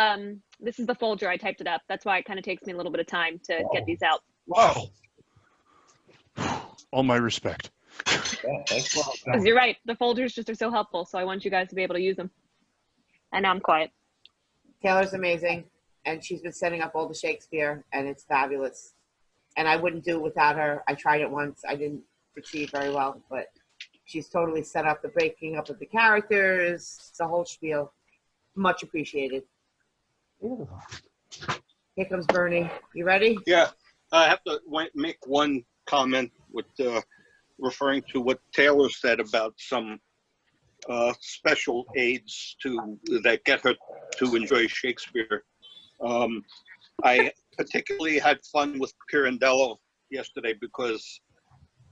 this is the folder I typed it up. That's why it kind of takes me a little bit of time to get these out. Wow. All my respect. Yeah, thanks. Because you're right, the folders just are so helpful, so I want you guys to be able to use them. And now I'm quiet. Taylor's amazing, and she's been setting up all the Shakespeare, and it's fabulous. And I wouldn't do it without her. I tried it once. I didn't succeed very well, but she's totally set up the breaking up of the characters, the whole spiel. Much appreciated. Here comes Bernie. You ready? Yeah, I have to make one comment with referring to what Taylor said about some special aids that get her to enjoy Shakespeare. I particularly had fun with Pirandello yesterday because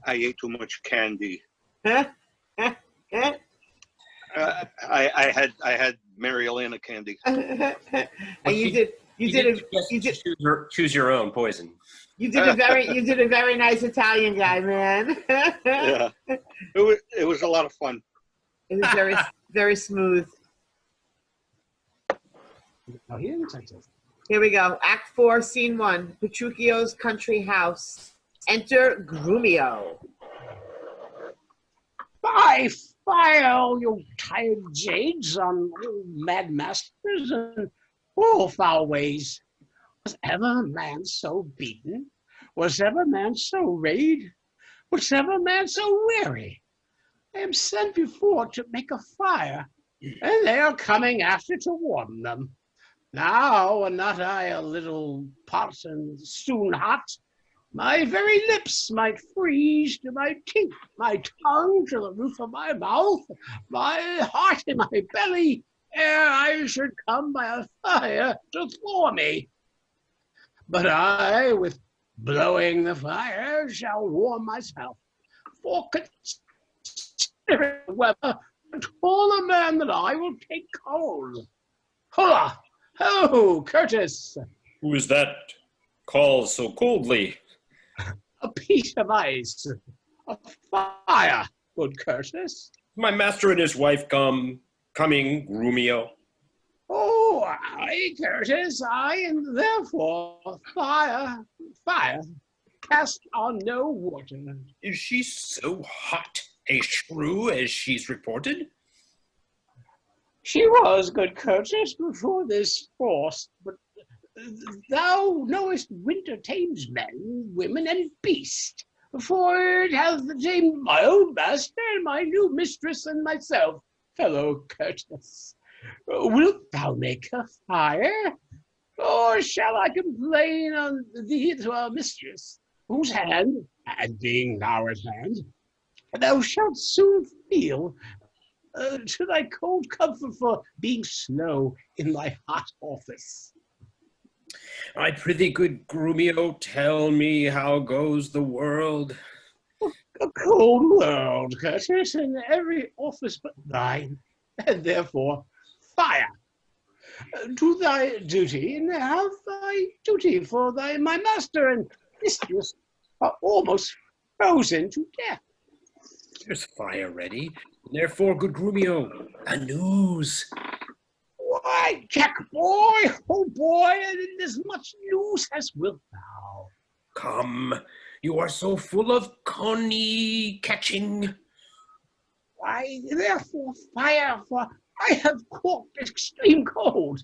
I ate too much candy. I had Mary Elena candy. And you did choose your own poison. You did a very nice Italian guy, man. Yeah, it was a lot of fun. It was very very smooth. Oh, he didn't touch us. Here we go. Act 4, Scene 1. Petruchio's country house. Enter Grumio. By fire, you tired jades on mad masters and all foul ways. Was ever man so beaten? Was ever man so rayed? Was ever man so weary? I am sent before to make a fire, and they are coming after to warm them. Now, were not I a little pot and soon hot, my very lips might freeze to my teeth, my tongue to the roof of my mouth, my heart in my belly, ere I should come by a fire to thaw me. But I, with blowing the fire, shall warm myself, for considering whether to call a man that I will take cold. Holla! Ho, Curtis! Who is that calls so coldly? A piece of ice, a fire, good Curtis. My master and his wife coming, Grumio. Oh, aye, Curtis, aye, and therefore fire, cast on no water. Is she so hot a shrew as she's reported? She was, good Curtis, before this frost, but thou knowest winter tames men, women, and beast, for it hath tamed my old master and my new mistress and myself, fellow Curtis. Wilt thou make a fire, or shall I complain on thee to our mistress, whose hand, and being now at hand, thou shalt soon feel to thy cold comfort for being slow in thy hot office. I prithee, good Grumio, tell me how goes the world. A cold world, Curtis, in every office but thine, and therefore fire. Do thy duty, and have thy duty for my master, and mistress are almost frozen to death. There's fire ready. Therefore, good Grumio, a news. Why, Jack, boy, oh boy, and in as much news as wilt thou. Come, you are so full of conny catching. Why, therefore, fire, for I have cooked extreme cold.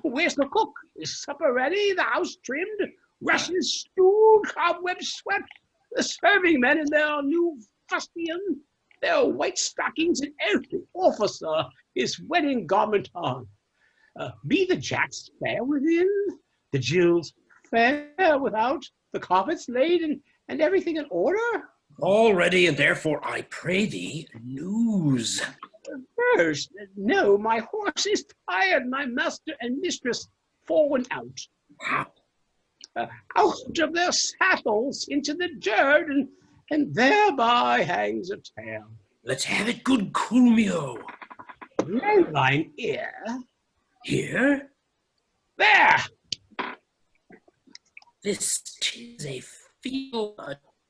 Where's the cook? Is supper ready? The house trimmed? Rushes stewed, cobwebs swept? The serving men in their new fustian, their white stockings, and every officer his wedding garment on. Be the jacks fair within, the Jills fair without, the carpets laid, and everything in order? All ready, and therefore I pray thee, news. First, no, my horse is tired, my master and mistress fallen out. How? Out of their saddles into the dirt, and thereby hangs a tail. Let's have it, good Grumio. Landline ear. Here? There! This is a feel,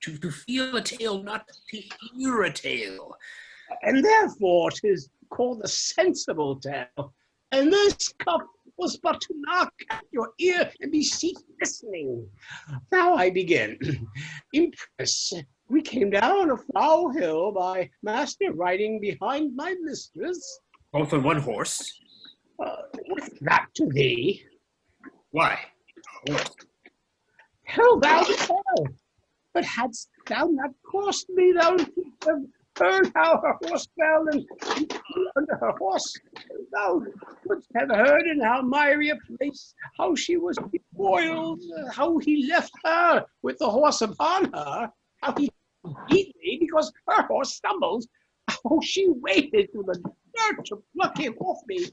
to feel a tale, not to hear a tale. And therefore 'tis called the sensible tale. And this cup was but to knock at your ear and beseech listening. Now I begin. Impress, we came down a foul hill, by master riding behind my mistress. Both on one horse? With that to thee. Why? Hell thou the tell. But hadst thou not crossed me, thou wouldst have heard how her horse fell and under her horse. Thou wouldst have heard in how miry a place, how she was boiled, how he left her with the horse upon her, how he beat me because her horse stumbled, how she waited through the dirt to pluck him off me.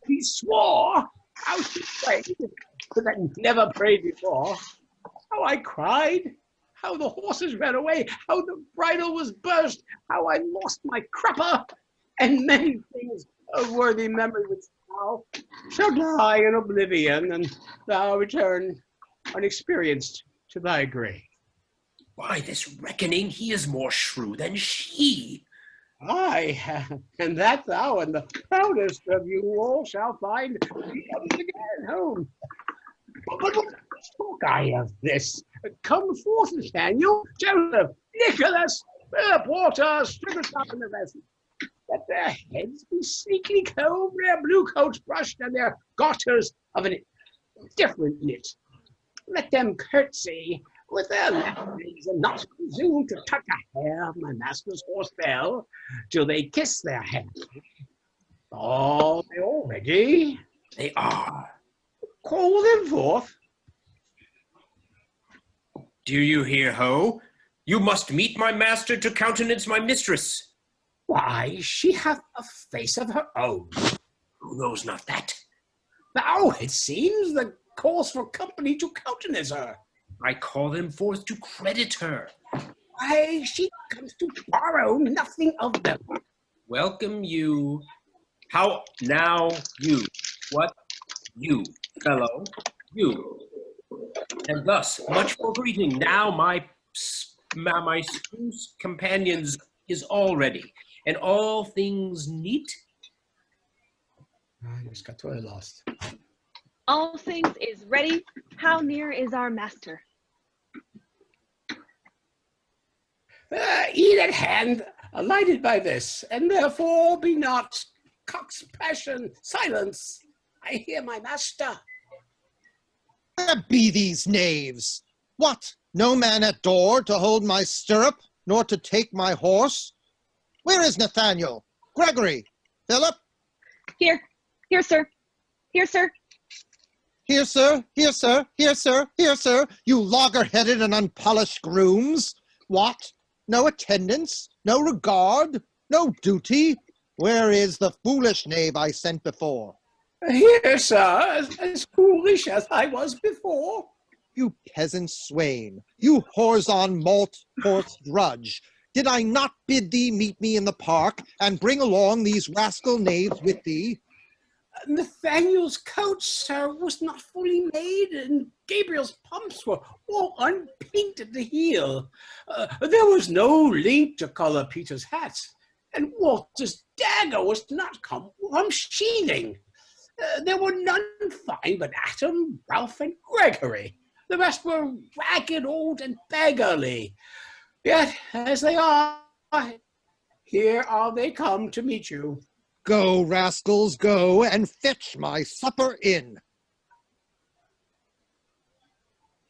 He swore, how she prayed, that I never prayed before, how I cried, how the horses ran away, how the bridle was burst, how I lost my crupper, and many things of worthy memory which thou shalt die in oblivion, and thou return unexperienced to thy grave. By this reckoning, he is more shrew than she. Aye, and that thou and the proudest of you all shall find again home. But what talk I of this? Come forth, Nathaniel, Joseph, Nicholas, Porter, Sugarstop, and the rest. Let their heads be sleekly combed, their blue coats brushed, and their garters of a different knit. Let them curtsy with their left legs, and not presume to touch a hair of my master's horse bell till they kiss their hands. Are they all ready? They are. Call them forth. Do you hear, Ho? You must meet my master to countenance my mistress. Why, she hath a face of her own. Who knows not that? Now, it seems, the calls for company to countenance her. I call them forth to credit her. Why, she comes to borrow nothing of them. Welcome you. How now you? What? You, fellow, you. And thus, much for greeting. Now my spruce companions is all ready, and all things neat. I just got totally lost. All things is ready. How near is our master? Eat at hand, alighted by this, and therefore be not cock's passion. Silence! I hear my master. Where be these knaves? What, no man at door to hold my stirrup, nor to take my horse? Where is Nathaniel? Gregory? Philip? Here, sir. Here, sir. Here, sir, here, sir, here, sir, here, sir, you logger-headed and unpolished grooms. What? No attendance, no regard, no duty? Where is the foolish knave I sent before? Here, sir, as foolish as I was before. You peasant swain, you whores-on malt horse drudge, did I not bid thee meet me in the park, and bring along these rascal knaves with thee? Nathaniel's coat, sir, was not fully made, and Gabriel's pumps were all unpinked at the heel. There was no link to color Peter's hat, and Walter's dagger was not come from sheathing. There were none fine but Atom, Ralph, and Gregory. The rest were ragged, old, and beggarly. Yet, as they are, here are they come to meet you. Go, rascals, go, and fetch my supper in.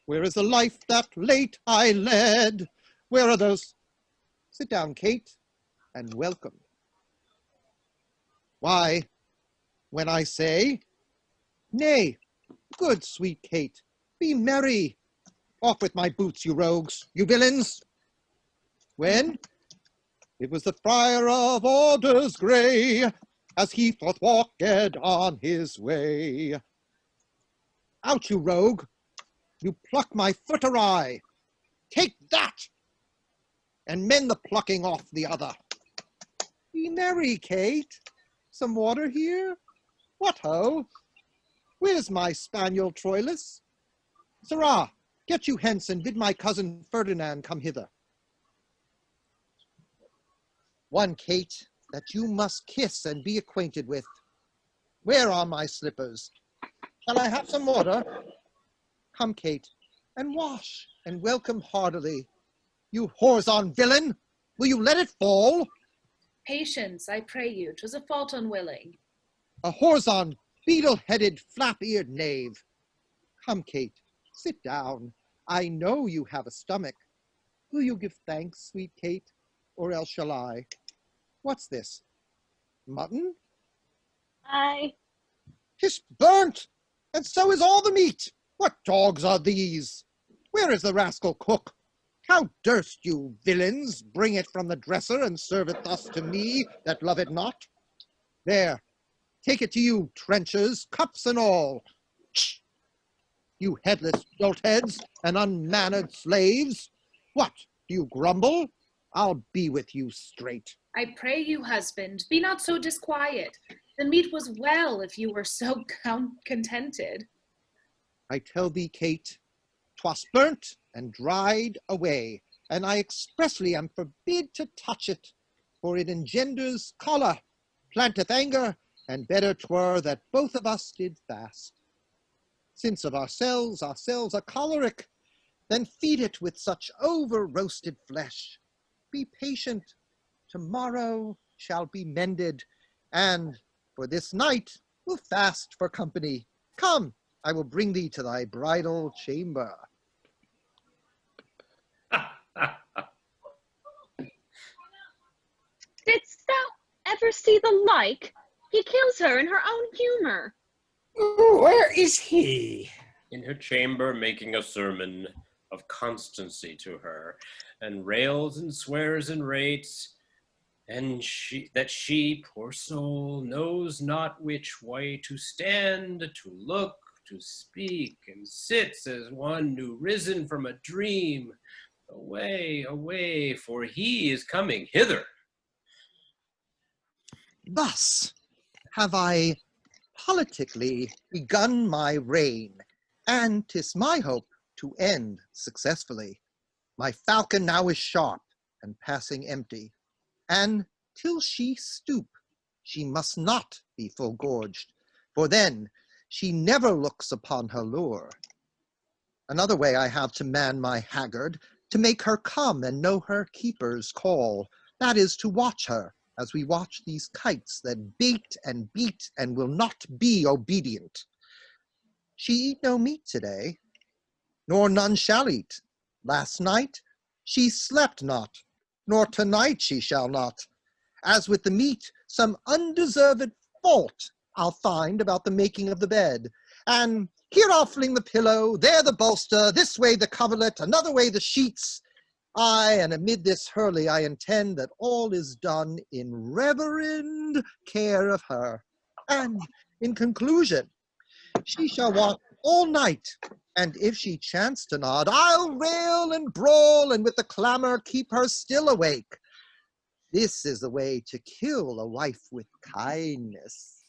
Where is the life that late I led? Where are those? Sit down, Kate, and welcome. Why, when I say, nay, good sweet Kate, be merry. Off with my boots, you rogues, you villains. When? It was the Friar of Orders grey, as he forth walked on his way. Out, you rogue, you pluck my foot awry. Take that, and mend the plucking off the other. Be merry, Kate. Some water here? What ho? Where's my spaniel Troilus? Sirrah, get you hence and bid my cousin Ferdinand come hither. One, Kate, that you must kiss and be acquainted with. Where are my slippers? Shall I have some water? Come, Kate, and wash and welcome heartily. You whoreson villain, will you let it fall? Patience, I pray you, 'twas a fault unwilling. A whoreson, beetle-headed, flap-eared knave. Come, Kate, sit down. I know you have a stomach. Will you give thanks, sweet Kate, or else shall I? What's this? Mutton? Aye. 'Tis burnt, and so is all the meat. What dogs are these? Where is the rascal cook? How durst you, villains, bring it from the dresser and serve it thus to me that love it not? There, take it to you, trenchers, cups and all. Shh! You headless joltheads and unmannered slaves. What, do you grumble? I'll be with you straight. I pray you, husband, be not so disquiet. The meat was well, if you were so contented. I tell thee, Kate, 'twas burnt and dried away, and I expressly am forbid to touch it, for it engenders choler, planteth anger, and better 'twere that both of us did fast. Since of ourselves are choleric, then feed it with such over-roasted flesh. Be patient, tomorrow shall be mended, and for this night we'll fast for company. Come, I will bring thee to thy bridal chamber. Didst thou ever see the like? He kills her in her own humor. Where is he? In her chamber, making a sermon of constancy to her, and rails and swears and rates, and she, poor soul, knows not which way to stand, to look, to speak, and sits as one new risen from a dream. Away, away, for he is coming hither. Thus have I politically begun my reign, and 'tis my hope to end successfully. My falcon now is sharp and passing empty, and till she stoop, she must not be full gorged, for then she never looks upon her lure. Another way I have to man my haggard, to make her come and know her keeper's call, that is to watch her, as we watch these kites that bait and beat and will not be obedient. She eat no meat today, nor none shall eat. Last night she slept not, nor tonight she shall not. As with the meat, some undeserved fault I'll find about the making of the bed. And here I'll fling the pillow, there the bolster, this way the coverlet, another way the sheets. Aye, and amid this hurly I intend that all is done in reverend care of her. And in conclusion, she shall walk all night, and if she chance to nod, I'll rail and brawl, and with the clamor keep her still awake. This is the way to kill a wife with kindness.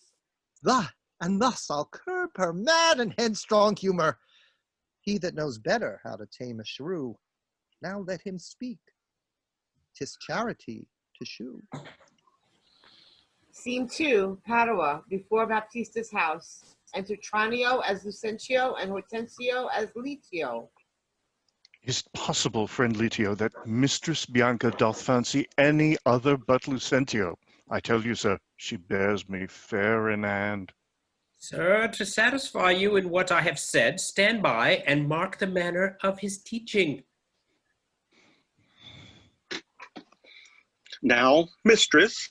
and thus I'll curb her mad and headstrong humor. He that knows better how to tame a shrew, now let him speak. 'Tis charity to shew. Scene 2, Padua, before Baptista's house. Enter Tranio as Lucentio and Hortensio as Litio. Is it possible, friend Litio, that Mistress Bianca doth fancy any other but Lucentio? I tell you, sir, she bears me fair in hand. Sir, to satisfy you in what I have said, stand by and mark the manner of his teaching. Now, mistress,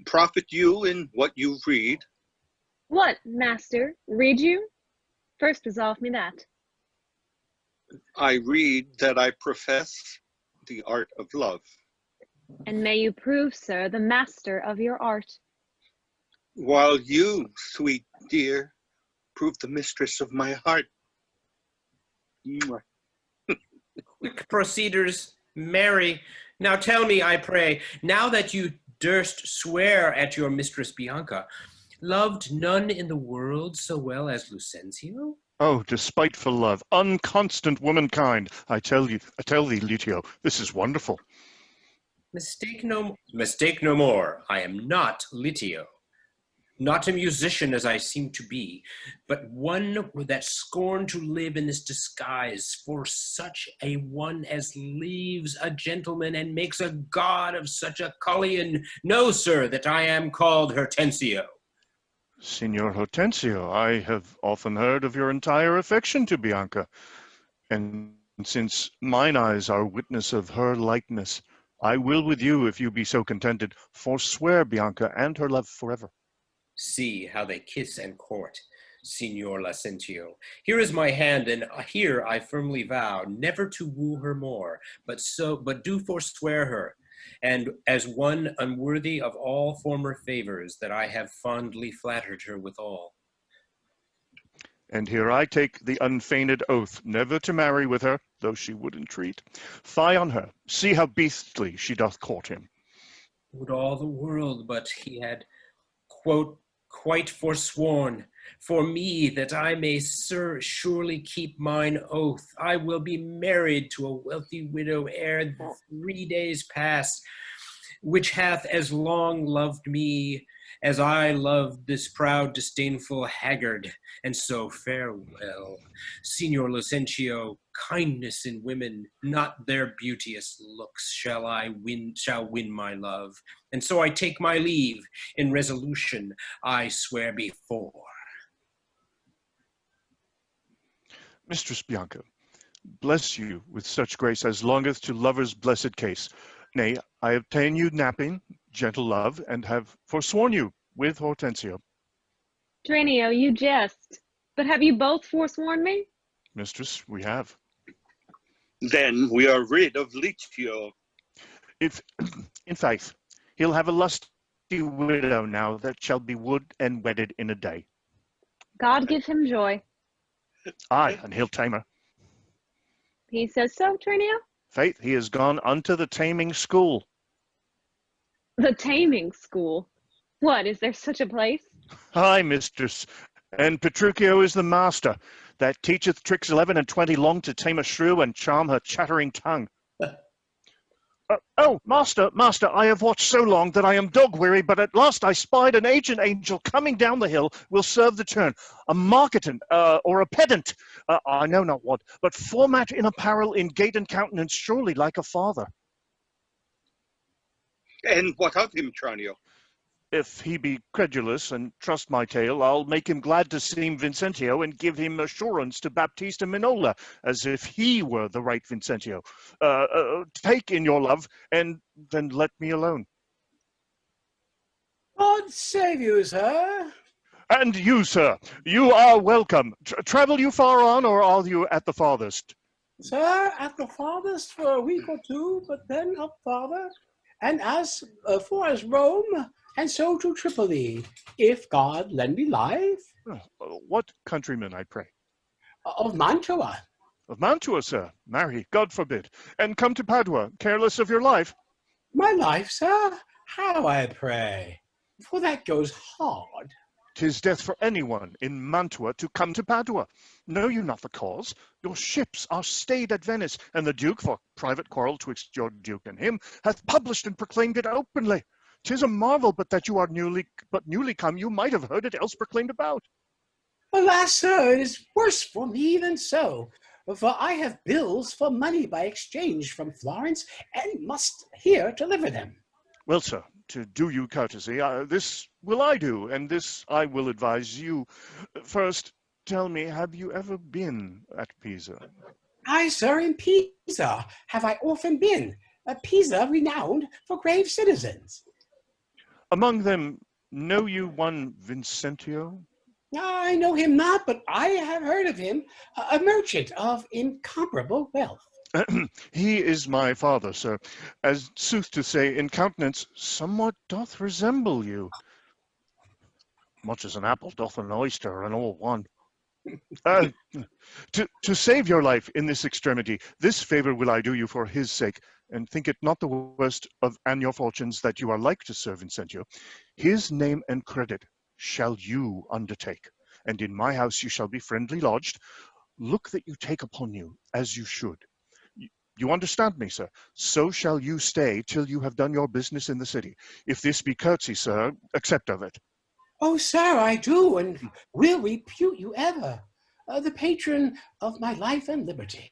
profit you in what you read. What, master, read you? First resolve me that. I read that I profess the art of love. And may you prove, sir, the master of your art. While you, sweet dear, prove the mistress of my heart. Mwah. Quick proceeders, Mary. Now tell me, I pray, now that you durst swear at your mistress Bianca, loved none in the world so well as Lucentio? Oh, despiteful love, unconstant womankind! I tell thee, Litio, this is wonderful. Mistake no more. I am not Litio. Not a musician as I seem to be, but one that scorned to live in this disguise, for such a one as leaves a gentleman and makes a god of such a cullion. Know, sir, that I am called Hortensio. Signor Hortensio, I have often heard of your entire affection to Bianca, and since mine eyes are witness of her likeness, I will with you, if you be so contented, forswear Bianca and her love forever. See how they kiss and court, Signor Lucentio. Here is my hand, and here I firmly vow never to woo her more, but do forswear her, and as one unworthy of all former favors that I have fondly flattered her withal. And here I take the unfeigned oath never to marry with her, though she would entreat. Fie on her, see how beastly she doth court him. Would all the world but he had, quote, quite forsworn, for me, that I may surely keep mine oath. I will be married to a wealthy widow ere 3 days pass, which hath as long loved me as I loved this proud, disdainful haggard. And so farewell, Signor Lucentio. Kindness in women, not their beauteous looks, shall win my love. And so I take my leave in resolution I swear before. Mistress Bianca, bless you with such grace as longeth to lovers' blessed case. Nay, I obtain you napping, gentle love, and have forsworn you with Hortensio. Tranio, you jest. But have you both forsworn me? Mistress, we have. Then we are rid of Litio. If, in faith, he'll have a lusty widow now that shall be wood and wedded in a day. God give him joy. Aye, and he'll tame her. He says so, Tranio? Faith, he is gone unto the taming school. The taming school? What, is there such a place? Aye, mistress, and Petruchio is the master, that teacheth tricks 11 and 20 long to tame a shrew and charm her chattering tongue. Oh, master, I have watched so long that I am dog-weary, but at last I spied an aged angel coming down the hill will serve the turn, a marketant, or a pedant, I know not what, but format in apparel, in gait and countenance, surely like a father. And what of him, Tranio? If he be credulous and trust my tale, I'll make him glad to seem Vincentio and give him assurance to Baptista Minola, as if he were the right Vincentio. Take in your love, and then let me alone. God save you, sir. And you, sir, you are welcome. Travel you far on, or are you at the farthest? Sir, at the farthest for a week or two, but then up farther, and as far as Rome, and so to Tripoli, if God lend me life. What countryman, I pray? Of Mantua. Of Mantua, sir? Marry, God forbid. And come to Padua, careless of your life? My life, sir? How, I pray? For that goes hard. 'Tis death for anyone in Mantua to come to Padua. Know you not the cause? Your ships are stayed at Venice, and the Duke, for private quarrel twixt your Duke and him, hath published and proclaimed it openly. 'Tis a marvel, but that you are newly come, you might have heard it else proclaimed about. Alas, sir, it is worse for me than so, for I have bills for money by exchange from Florence, and must here deliver them. Well, sir, to do you courtesy, this will I do, and this I will advise you. First, tell me, have you ever been at Pisa? I, sir, in Pisa have I often been, Pisa renowned for grave citizens. Among them, know you one Vincentio? I know him not, but I have heard of him, a merchant of incomparable wealth. He is my father, sir, as sooth to say, in countenance somewhat doth resemble you. Much as an apple doth an oyster, and all one. To save your life in this extremity, this favor will I do you for his sake, and think it not the worst of an your fortunes that you are like to Sir Vincentio. His name and credit shall you undertake, and in my house you shall be friendly lodged. Look that you take upon you, as you should. You understand me, sir? So shall you stay till you have done your business in the city. If this be courtesy, sir, accept of it. Oh, sir, I do, and will repute you ever, the patron of my life and liberty.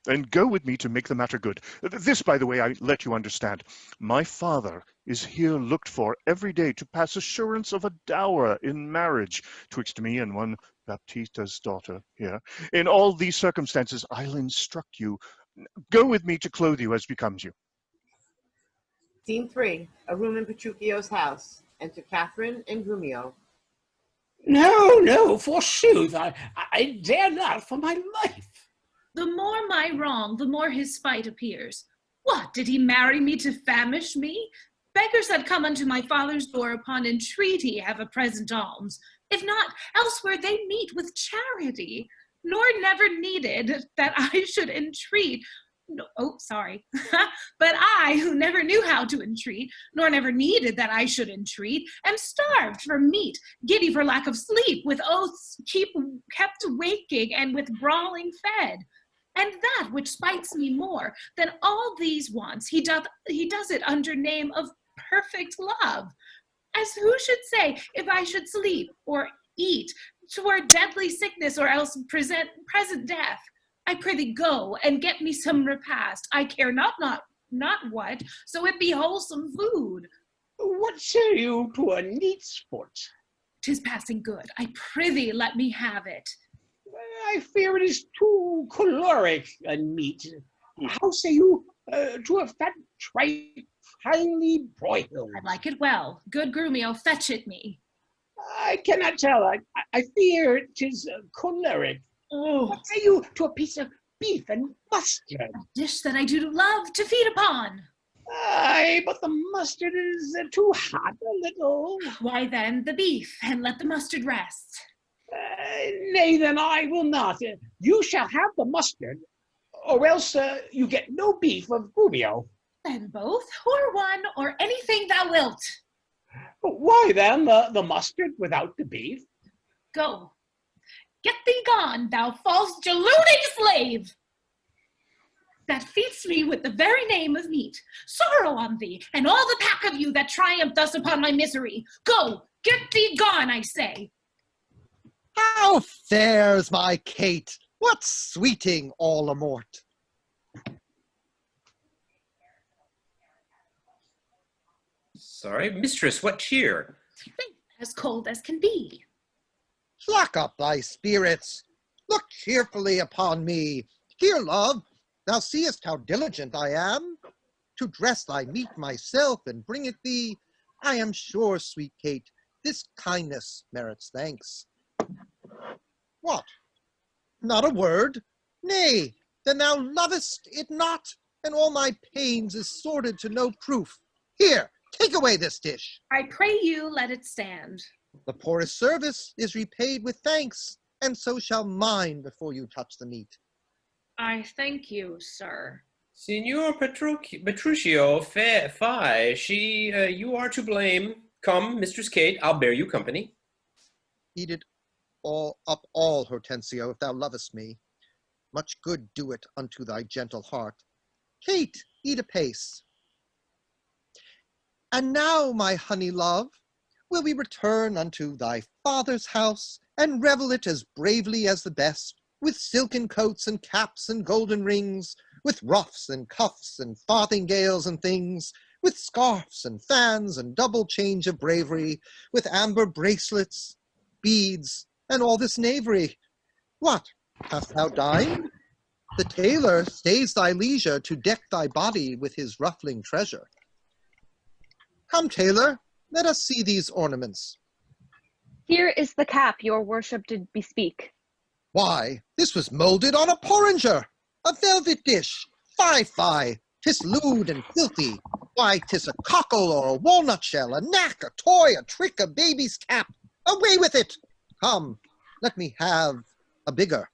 And go with me to make the matter good. This, by the way, I let you understand. My father is here looked for every day to pass assurance of a dower in marriage twixt me and one Baptista's daughter here. In all these circumstances, I'll instruct you. Go with me to clothe you as becomes you. Scene 3, a room in Petruchio's house. Enter Catherine and Grumio. No, no, forsooth, I dare not for my life. The more my wrong, the more his spite appears. What, did he marry me to famish me? Beggars that come unto my father's door upon entreaty have a present alms. If not, elsewhere they meet with charity. Nor never needed that I should entreat. No, oh, sorry. But I, who never knew how to entreat, nor never needed that I should entreat, am starved for meat, giddy for lack of sleep, with oaths kept waking, and with brawling fed. And that which spites me more than all these wants, he does it under name of perfect love. As who should say, if I should sleep or eat, 'twere deadly sickness or else present death. I prithee go and get me some repast. I care not what, so it be wholesome food. What say you to a neat sport? 'Tis passing good. I prithee let me have it. I fear it is too caloric a meat. How say you to a fat tripe finely broiled? I like it well. Good Grumio, fetch it me. I cannot tell. I fear 'tis choleric. Oh. What say you to a piece of beef and mustard? A dish that I do love to feed upon. Aye, but the mustard is too hot a little. Why then, the beef, and let the mustard rest. Nay, then I will not. You shall have the mustard, or else you get no beef of Rubio. Then both, or one, or anything thou wilt. Why then the mustard without the beef? Go. Get thee gone, thou false deluding slave! That feeds me with the very name of meat. Sorrow on thee, and all the pack of you that triumph thus upon my misery. Go, get thee gone, I say. How fares my Kate? What sweeting all amort? Sorry, mistress, what cheer? As cold as can be. Pluck up thy spirits. Look cheerfully upon me. Here, love, thou seest how diligent I am. To dress thy meat myself and bring it thee, I am sure, sweet Kate, this kindness merits thanks. What? Not a word? Nay, then thou lovest it not, and all my pains is sordid to no proof. Here, take away this dish. I pray you let it stand. The poorest service is repaid with thanks, and so shall mine before you touch the meat. I thank you, sir. Signor Petruchio, fie, you are to blame. Come, Mistress Kate, I'll bear you company. Eat it all up all, Hortensio, if thou lovest me. Much good do it unto thy gentle heart. Kate, eat apace. And now, my honey love, will we return unto thy father's house, and revel it as bravely as the best, with silken coats and caps and golden rings, with ruffs and cuffs and farthingales and things, with scarfs and fans and double change of bravery, with amber bracelets, beads, and all this knavery. What, hast thou dined? The tailor stays thy leisure to deck thy body with his ruffling treasure. Come, tailor, let us see these ornaments. Here is the cap your worship did bespeak. Why, this was moulded on a porringer, a velvet dish. Fie, 'tis lewd and filthy. Why, 'tis a cockle or a walnut shell, a knack, a toy, a trick, a baby's cap. Away with it! Come, let me have a bigger.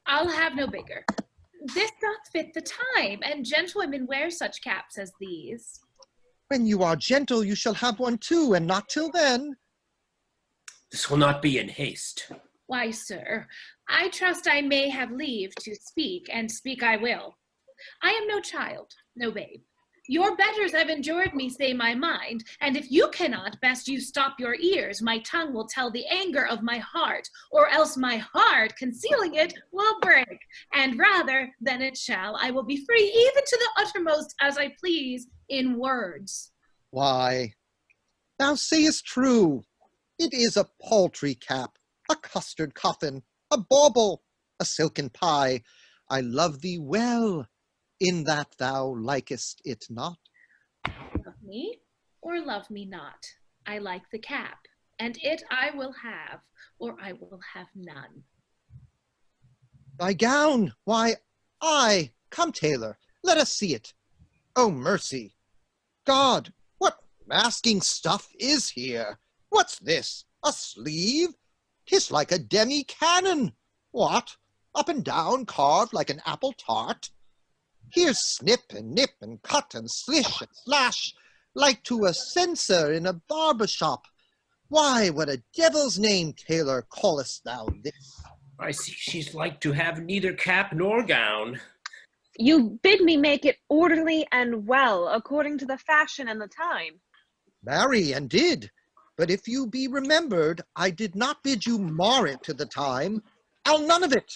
I'll have no bigger. This doth fit the time, and gentlewomen wear such caps as these. When you are gentle, you shall have one too, and not till then. This will not be in haste. Why, sir, I trust I may have leave to speak, and speak I will. I am no child, no babe. Your betters have endured me say my mind, and if you cannot, best you stop your ears. My tongue will tell the anger of my heart, or else my heart, concealing it, will break. And rather than it shall, I will be free even to the uttermost as I please in words. Why, thou sayest true. It is a paltry cap, a custard coffin, a bauble, a silken pie. I love thee well, in that thou likest it not. Love me or love me not, I like the cap, and it I will have, or I will have none. Thy gown, why, aye, come, tailor, let us see it. Oh, mercy. God, what masking stuff is here? What's this, a sleeve? 'Tis like a demi-cannon. What, up and down, carved like an apple tart? Here's snip and nip and cut and slish and slash, like to a censer in a barber shop. Why, what a devil's name, tailor, callest thou this? I see she's like to have neither cap nor gown. You bid me make it orderly and well, according to the fashion and the time. Marry, and did. But if you be remembered, I did not bid you mar it to the time. I'll none of it.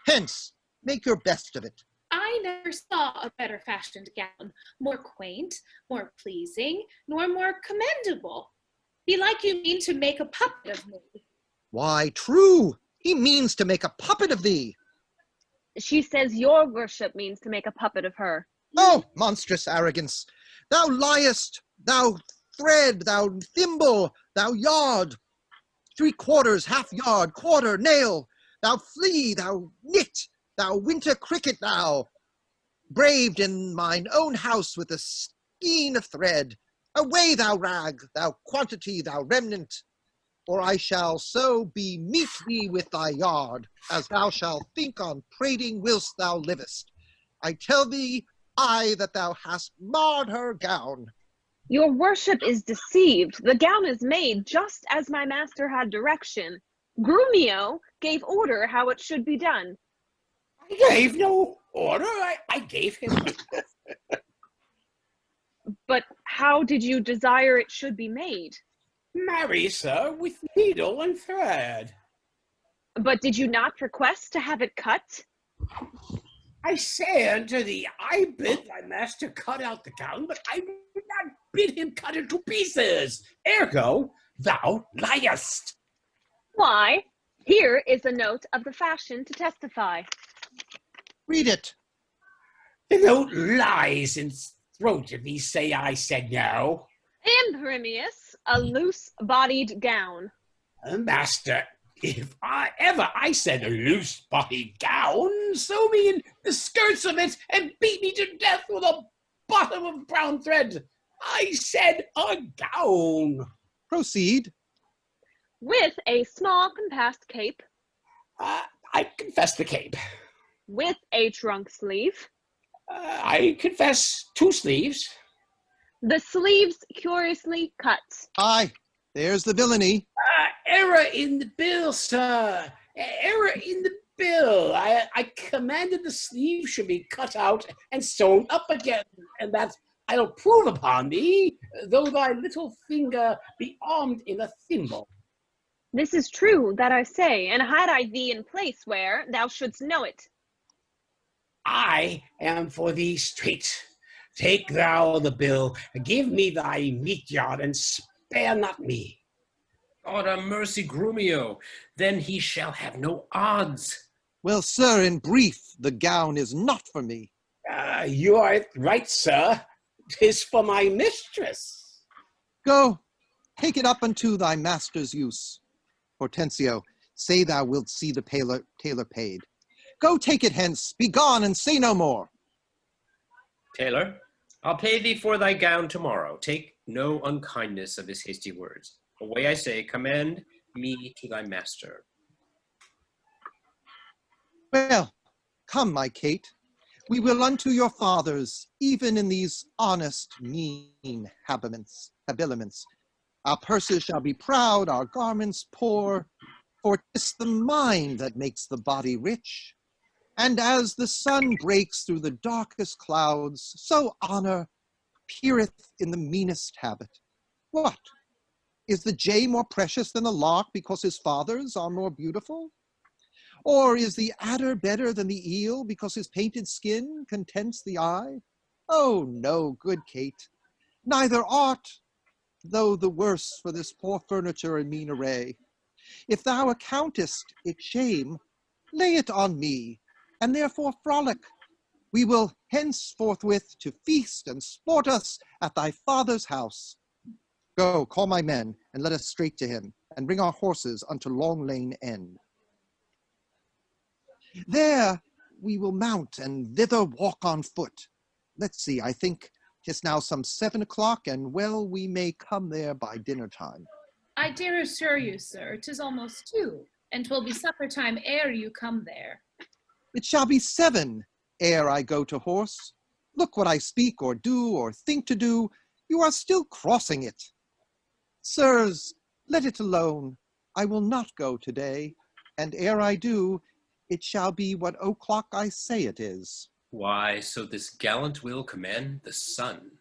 Hence, make your best of it. I never saw a better fashioned gown, more quaint, more pleasing, nor more commendable. Belike you mean to make a puppet of me. Why, true, he means to make a puppet of thee. She says your worship means to make a puppet of her. Oh, monstrous arrogance! Thou liest, thou thread, thou thimble, thou yard, 3/4, half yard, quarter, nail, thou flea, thou knit, thou winter cricket, thou, braved in mine own house with a skein of thread. Away, thou rag, thou quantity, thou remnant, or I shall so bemeet thee with thy yard, as thou shalt think on prating whilst thou livest. I tell thee, that thou hast marred her gown. Your worship is deceived. The gown is made just as my master had direction. Grumio gave order how it should be done. I gave no order. I gave him. But how did you desire it should be made? Marry, sir, with needle and thread. But did you not request to have it cut? I say unto thee, I bid thy master cut out the gown, but I did not bid him cut it to pieces. Ergo, thou liest. Why, here is a note of the fashion to testify. Read it. The note lies in throat if thee say I said no. Imprimius, a loose-bodied gown. Master, if ever I said a loose-bodied gown, sew me in the skirts of it and beat me to death with a bottom of brown thread. I said a gown. Proceed. With a small compassed cape. I confess the cape. With a trunk sleeve. I confess 2 sleeves. The sleeves curiously cut. Aye, There's the villainy. Error in the bill, sir. Error in the bill. I commanded the sleeve should be cut out and sewn up again, and that I'll prove upon thee, though thy little finger be armed in a thimble. This is true that I say, and had I thee in place where thou shouldst know it. I am for thee straight. Take thou the bill, give me thy meat yard, and spare not me. God a mercy, Grumio, then he shall have no odds. Well, sir, in brief, the gown is not for me. You are right, sir. 'Tis for my mistress. Go, take it up unto thy master's use. Hortensio, say thou wilt see the tailor paid. Go take it hence, be gone, and say no more. Tailor, I'll pay thee for thy gown tomorrow. Take no unkindness of his hasty words. Away I say, commend me to thy master. Well, come, my Kate, we will unto your fathers, even in these honest, mean habiliments. Our purses shall be proud, our garments poor, for 'tis the mind that makes the body rich. And as the sun breaks through the darkest clouds, so honor peereth in the meanest habit. What? Is the jay more precious than the lark because his fathers are more beautiful? Or is the adder better than the eel because his painted skin contents the eye? Oh, no, good Kate, neither ought, though the worse for this poor furniture and mean array. If thou accountest it shame, lay it on me, and therefore frolic. We will henceforthwith to feast and sport us at thy father's house. Go, call my men, and let us straight to him, and bring our horses unto Long Lane End. There we will mount, and thither walk on foot. Let's see, I think 'tis now some 7 o'clock, and well we may come there by dinner time. I dare assure you, sir, 'tis almost 2, and 'twill be supper time ere you come there. It shall be 7 ere I go to horse. Look what I speak or do or think to do, you are still crossing it. Sirs, let it alone. I will not go today, and ere I do, it shall be what o'clock I say it is. Why, so this gallant will command the sun.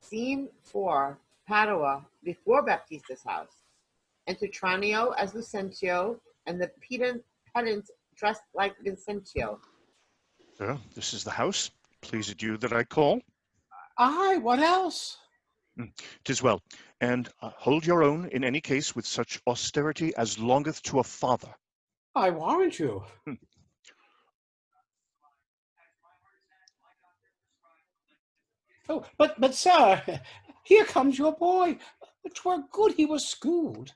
Scene 4, Padua, before Baptista's house. Enter Tranio as Lucentio, and the pedant dressed like Vincentio. Sir, this is the house. Pleased you that I call? Aye, what else? 'Tis well, and hold your own in any case with such austerity as longeth to a father. I warrant you. Oh, but sir, here comes your boy. 'Twere good he was schooled.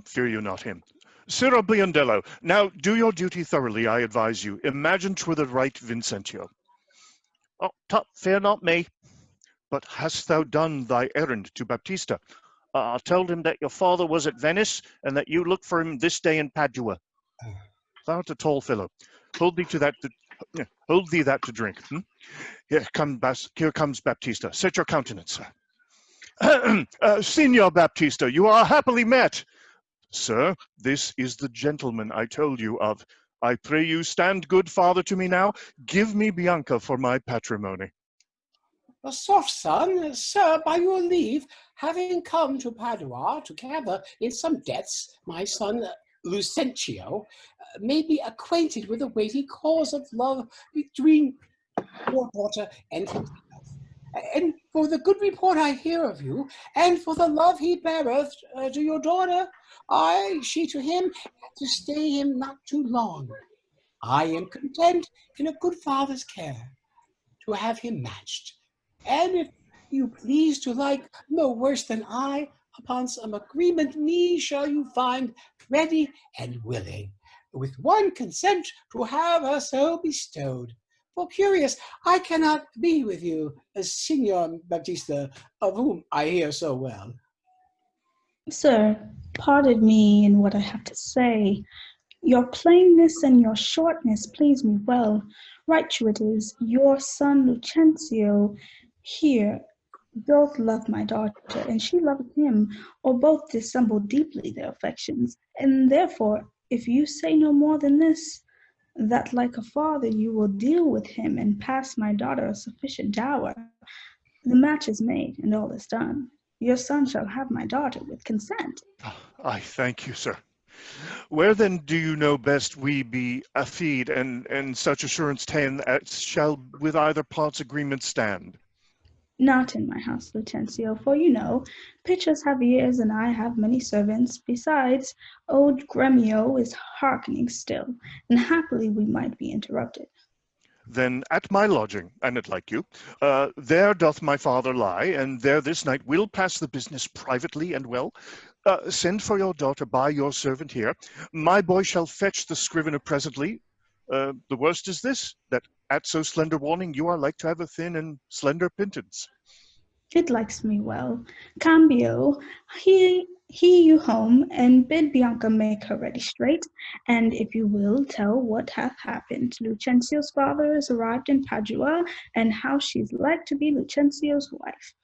Fear you not him. Sirrah Biondello, now do your duty thoroughly, I advise you. Imagine 'twere the right Vincentio. Oh, tut, fear not me. But hast thou done thy errand to Baptista? I told him that your father was at Venice, and that you look for him this day in Padua. Thou art a tall fellow. Hold thee that to drink. Here comes Baptista. Set your countenance. Signor Baptista, you are happily met. Sir, this is the gentleman I told you of. I pray you stand good father to me now. Give me Bianca for my patrimony. A soft son, sir, by your leave, having come to Padua to gather in some debts, my son Lucentio may be acquainted with the weighty cause of love between your daughter and himself. And for the good report I hear of you, and for the love he beareth to your daughter, she to him, to stay him not too long. I am content in a good father's care to have him matched. And if you please to like no worse than I, upon some agreement me shall you find ready and willing, with one consent to have her so bestowed. For curious, I cannot be with you, Signor Baptista, of whom I hear so well. Sir, pardon me in what I have to say. Your plainness and your shortness please me well. Right true it is, your son Lucentio here Both love my daughter, and she loves him, or both dissemble deeply their affections, and therefore, if you say no more than this, that like a father you will deal with him and pass my daughter a sufficient dower, the match is made and all is done. Your son shall have my daughter with consent. I thank you, sir. Where then do you know best we be afeed, and such assurance ta'en as shall with either part's agreement stand? Not in my house, Lucentio, for you know, pitchers have ears and I have many servants. Besides, old Gremio is hearkening still, and happily we might be interrupted. Then at my lodging, an it like you, there doth my father lie, and there this night we'll pass the business privately and well. Send for your daughter by your servant here. My boy shall fetch the scrivener presently. The worst is this, that at so slender warning you are like to have a thin and slender pittance. It likes me well. Cambio, he you home, and bid Bianca make her ready straight, and if you will, tell what hath happened. Lucentio's father is arrived in Padua, and how she's like to be Lucentio's wife.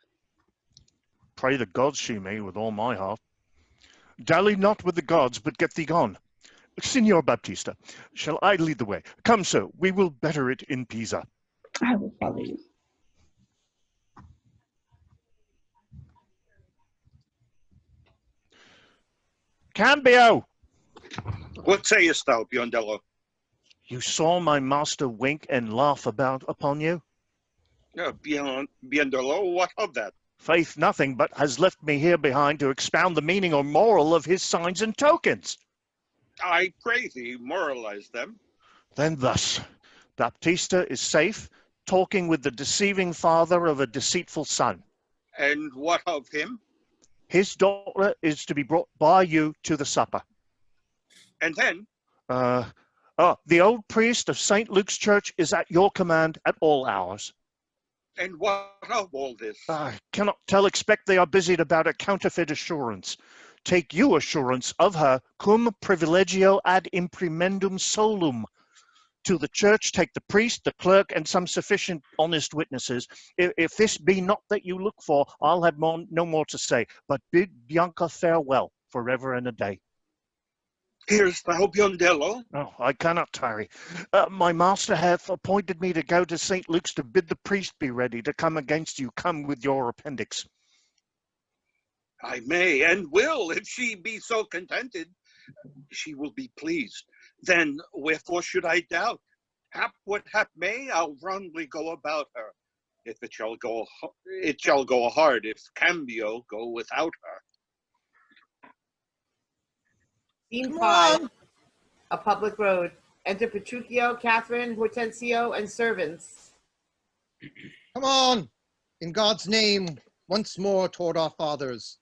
Pray the gods she may, with all my heart. Dally not with the gods, but get thee gone. Signor Baptista, shall I lead the way? Come, sir, we will better it in Pisa. I will follow you. Cambio! What sayest thou, Biondello? You saw my master wink and laugh about upon you? Biondello, what of that? Faith, nothing, but has left me here behind to expound the meaning or moral of his signs and tokens. I pray thee, moralize them. Then thus, Baptista is safe, talking with the deceiving father of a deceitful son. And what of him? His daughter is to be brought by you to the supper. And then? The old priest of St. Luke's Church is at your command at all hours. And what of all this? I cannot tell, expect they are busied about a counterfeit assurance. Take you assurance of her, cum privilegio ad imprimendum solum. To the church take the priest, the clerk, and some sufficient honest witnesses. If this be not that you look for, I'll have no more to say, but bid Bianca farewell forever and a day. Hearest thou, Biondello? Oh, I cannot tarry. My master hath appointed me to go to St. Luke's to bid the priest be ready to come against you. Come with your appendix. I may and will, if she be so contented. She will be pleased. Then wherefore should I doubt? Hap what hap may, I'll wrongly go about her. If it shall go hard if Cambio go without her. Scene 5, a public road. Enter Petruchio, Catherine, Hortensio, and servants. Come on, in God's name, once more toward our fathers.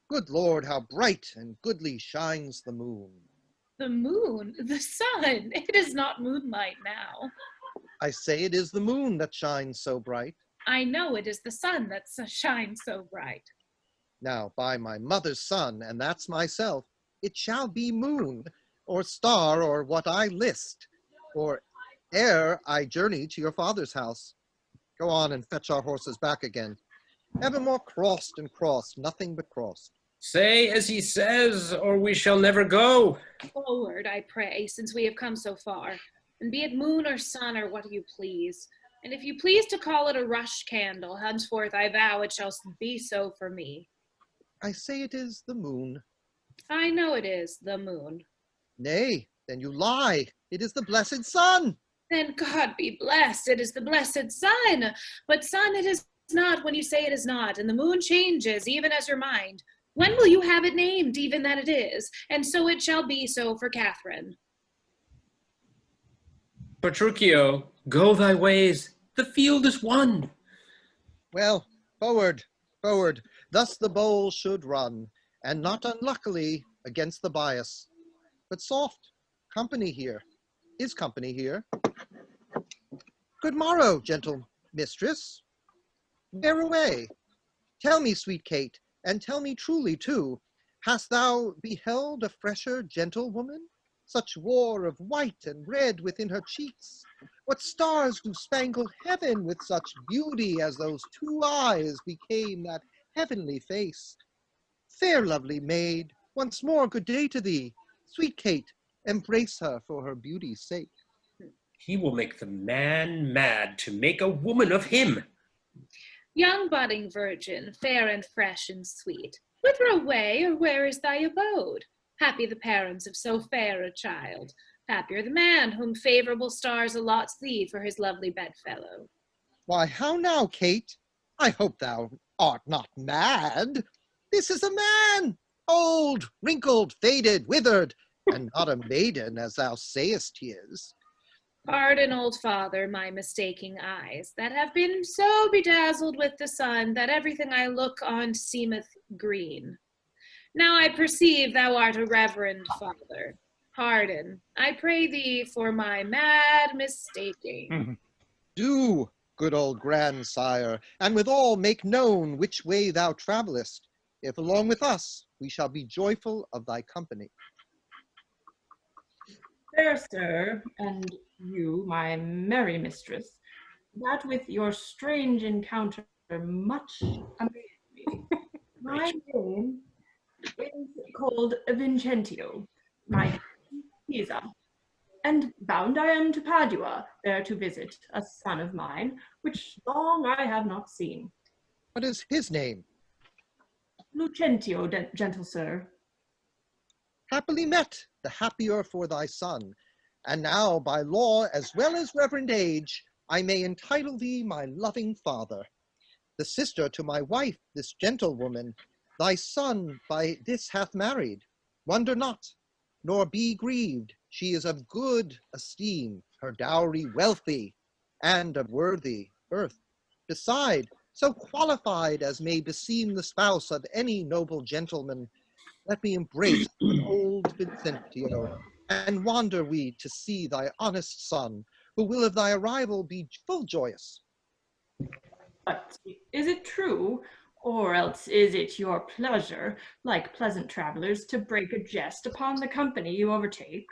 Good Lord, how bright and goodly shines the moon. The moon? The sun? It is not moonlight now. I say it is the moon that shines so bright. I know it is the sun that shines so bright. Now, by my mother's son, and that's myself, it shall be moon, or star, or what I list, or ere I journey to your father's house. Go on and fetch our horses back again. Evermore crossed and crossed, nothing but crossed. Say as he says, or we shall never go. Forward, I pray, since we have come so far, and be it moon or sun or what you please. And if you please to call it a rush candle, henceforth I vow it shall be so for me. I say it is the moon. I know it is the moon. Nay, then you lie. It is the blessed sun. Then God be blessed, it is the blessed sun. But sun it is not when you say it is not, and the moon changes even as your mind. When will you have it named, even that it is? And so it shall be so for Catherine. Petruchio, go thy ways. The field is won. Well, forward, forward. Thus the bowl should run, and not unluckily against the bias. But soft, company here. Is company here? Good morrow, gentle mistress. Bear away. Tell me, sweet Kate, and tell me truly too, hast thou beheld a fresher gentlewoman such war of white and red within her cheeks? What stars do spangle heaven with such beauty as those two eyes became that heavenly face? Fair lovely maid, once more good day to thee. Sweet Kate, embrace her for her beauty's sake. He will make the man mad to make a woman of him. Young budding virgin, fair and fresh and sweet, whither away, or where is thy abode? Happy the parents of so fair a child, happier the man whom favorable stars allots thee for his lovely bedfellow. Why, how now, Kate? I hope thou art not mad. This is a man, old, wrinkled, faded, withered, and not a maiden, as thou sayest he is. Pardon, old father, my mistaking eyes, that have been so bedazzled with the sun that everything I look on seemeth green. Now I perceive thou art a reverend father. Pardon, I pray thee, for my mad mistaking. Do, good old grandsire, and withal make known which way thou travellest, if along with us we shall be joyful of thy company. Fair sir, and you, my merry mistress, that with your strange encounter much amazed me. My name is called Vincentio, my name Pisa, and bound I am to Padua, there to visit a son of mine, which long I have not seen. What is his name? Lucentio, gentle sir. Happily met, the happier for thy son. And now, by law as well as reverend age, I may entitle thee my loving father. The sister to my wife, this gentlewoman, thy son by this hath married. Wonder not, nor be grieved, she is of good esteem, her dowry wealthy, and of worthy birth. Beside, so qualified as may beseem the spouse of any noble gentleman, let me embrace old Vincentio, and wander we to see thy honest son, who will of thy arrival be full joyous. But is it true, or else is it your pleasure, like pleasant travelers, to break a jest upon the company you overtake?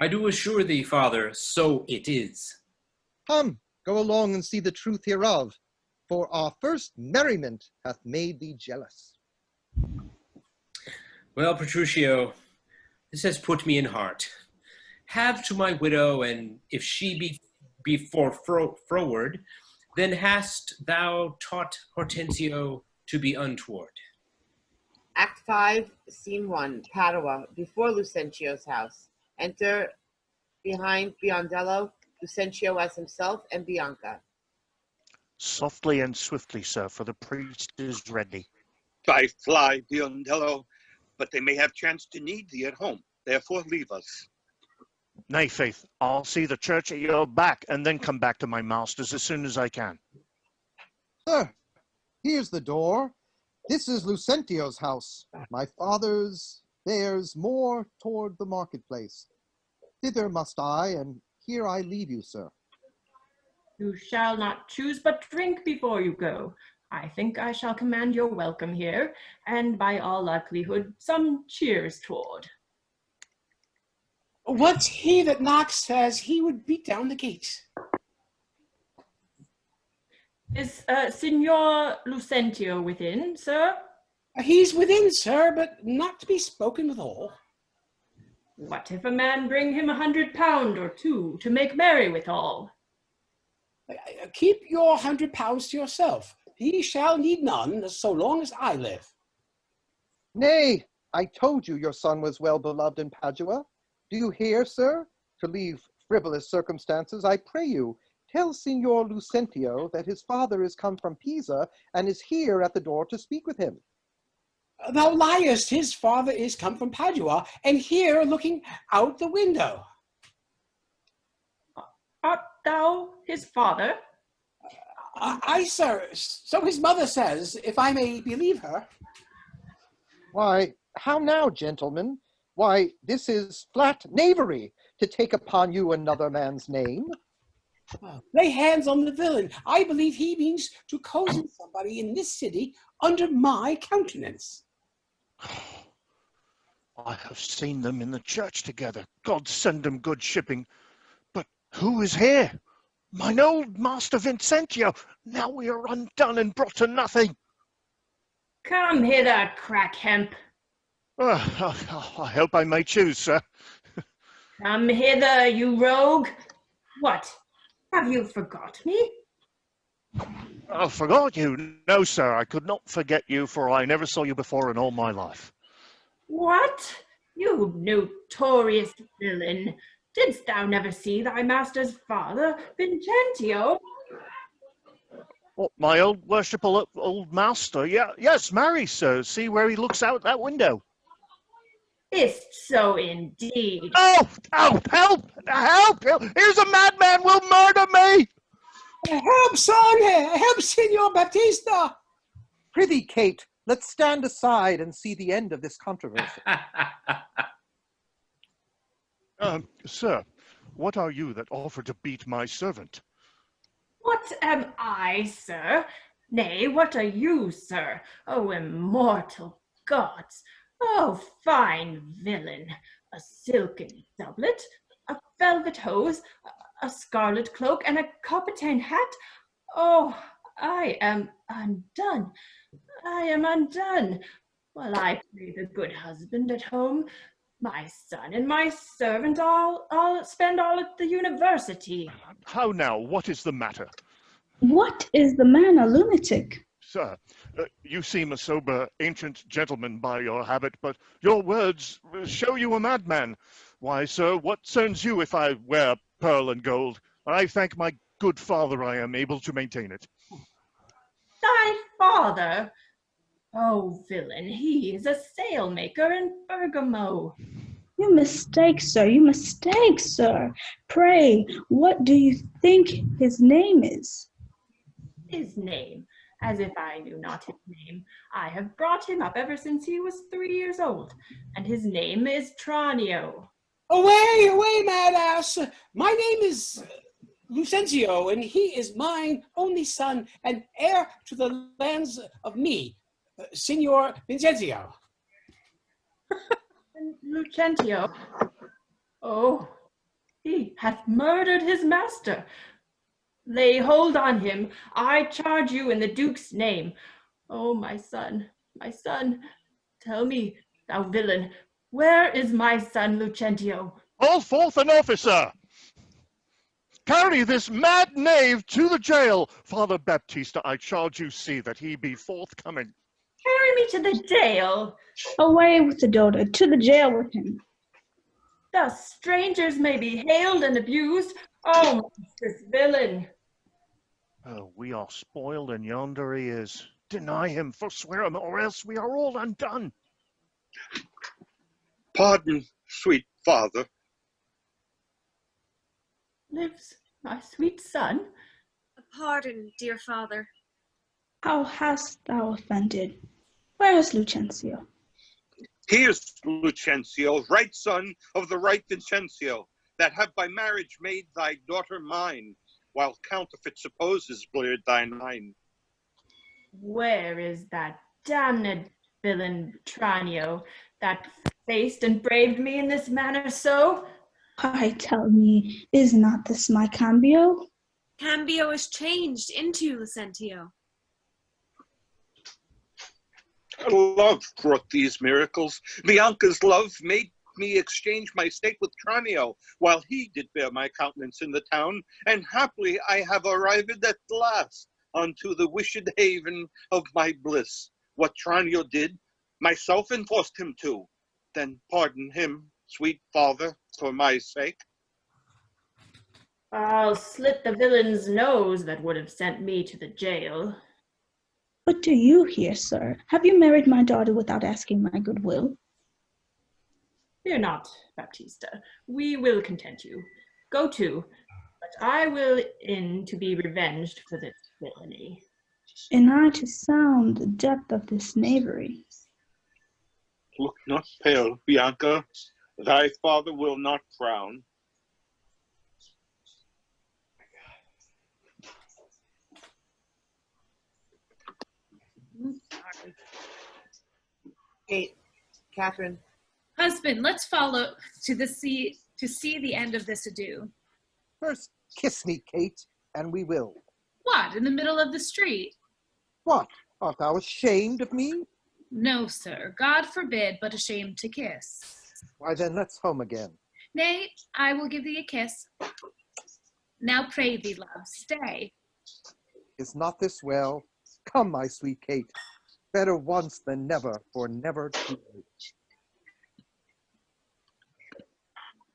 I do assure thee, father, so it is. Come, go along and see the truth hereof, for our first merriment hath made thee jealous. Well, Petruchio, this has put me in heart. Have to my widow, and if she be froward, then hast thou taught Hortensio to be untoward. Act 5, Scene 1, Padua, before Lucentio's house. Enter behind Biondello, Lucentio as himself, and Bianca. Softly and swiftly, sir, for the priest is ready. I fly, Biondello, but they may have chance to need thee at home. Therefore leave us. Nay, faith, I'll see the church at your back, and then come back to my masters as soon as I can. Sir, here's the door. This is Lucentio's house. My father's bears more toward the marketplace. Thither must I, and here I leave you, sir. You shall not choose but drink before you go. I think I shall command your welcome here, and by all likelihood, some cheers toward. What's he that knocks says he would beat down the gate? Is Signor Lucentio within, sir? He's within, sir, but not to be spoken withal. What if a man bring him £100 or two to make merry withal? Keep your £100 to yourself. He shall need none so long as I live. Nay, I told you your son was well beloved in Padua. Do you hear, sir? To leave frivolous circumstances, I pray you, tell Signor Lucentio that his father is come from Pisa and is here at the door to speak with him. Thou liest, his father is come from Padua, and here looking out the window. Art thou his father? Aye, sir, so his mother says, if I may believe her. Why, how now, gentlemen? Why, this is flat knavery, to take upon you another man's name. Lay hands on the villain. I believe he means to cozen somebody in this city under my countenance. I have seen them in the church together. God send them good shipping. But who is here? Mine old master Vincentio. Now we are undone and brought to nothing. Come hither, crack hemp. I hope I may choose, sir. Come hither, you rogue. What? Have you forgot me? I forgot you. No, sir, I could not forget you, for I never saw you before in all my life. What? You notorious villain! Didst thou never see thy master's father, Vincentio? What, my old worshipful old master? Yes, marry, sir. See where he looks out that window. Is't so indeed? Oh, help! Here's a madman will murder me! Help, son! Help, Signor Baptista! Prithee, Kate, let's stand aside and see the end of this controversy. Sir, what are you that offer to beat my servant? What am I, sir? Nay, what are you, sir? O immortal gods! O fine villain! A silken doublet, a velvet hose, a scarlet cloak, and a Capitan hat? Oh, I am undone. I am undone. While I play the good husband at home, my son and my servant all spend all at the university. How now? What is the matter? What is the man a lunatic? Sir, you seem a sober, ancient gentleman by your habit, but your words show you a madman. Why, sir, what concerns you if I wear pearl and gold? I thank my good father I am able to maintain it. Thy father? Oh, villain, he is a sailmaker in Bergamo. You mistake, sir, you mistake, sir. Pray, what do you think his name is? His name? As if I knew not his name. I have brought him up ever since he was 3 years old, and his name is Tranio. Away, away, mad ass! My name is Lucencio, and he is mine only son and heir to the lands of me, Signor Vincentio. And Lucentio? Oh, he hath murdered his master. Lay hold on him. I charge you in the Duke's name. Oh, my son, tell me, thou villain, where is my son Lucentio? Call forth an officer! Carry this mad knave to the jail. Father Baptista, I charge you see that he be forthcoming. Carry me to the jail. Away with the dotard, to the jail with him. Thus strangers may be hailed and abused. Oh, monstrous villain. Oh, we are spoiled, and yonder he is. Deny him, forswear him, or else we are all undone. Pardon, sweet father. Lives my sweet son? Pardon, dear father. How hast thou offended? Where is Lucencio? He is Lucencio, right son of the right Vincentio, that have by marriage made thy daughter mine, while counterfeit supposes bleared thine eye. Where is that damned villain Tranio, that faced and braved me in this manner so? Why, tell me, is not this my Cambio? Cambio is changed into Lucentio. Love wrought these miracles. Bianca's love made me exchange my state with Tranio, while he did bear my countenance in the town, and happily I have arrived at last unto the wished haven of my bliss. What Tranio did, myself enforced him to. Then pardon him, sweet father, for my sake. I'll slit the villain's nose that would have sent me to the jail. What do you here, sir? Have you married my daughter without asking my goodwill? Fear not, Baptista. We will content you. Go to, but I will in to be revenged for this villainy. And I to sound the depth of this knavery. Look not pale, Bianca. Thy father will not frown. Kate, Catherine, Husband, let's follow to see the end of this ado. First, kiss me, Kate, and we will. What, in the middle of the street? What? Art thou ashamed of me? No, sir, God forbid, but ashamed to kiss. Why then, let's home again. Nay, I will give thee a kiss. Now pray thee, love, stay. Is not this well? Come, my sweet Kate. Better once than never, for never too late.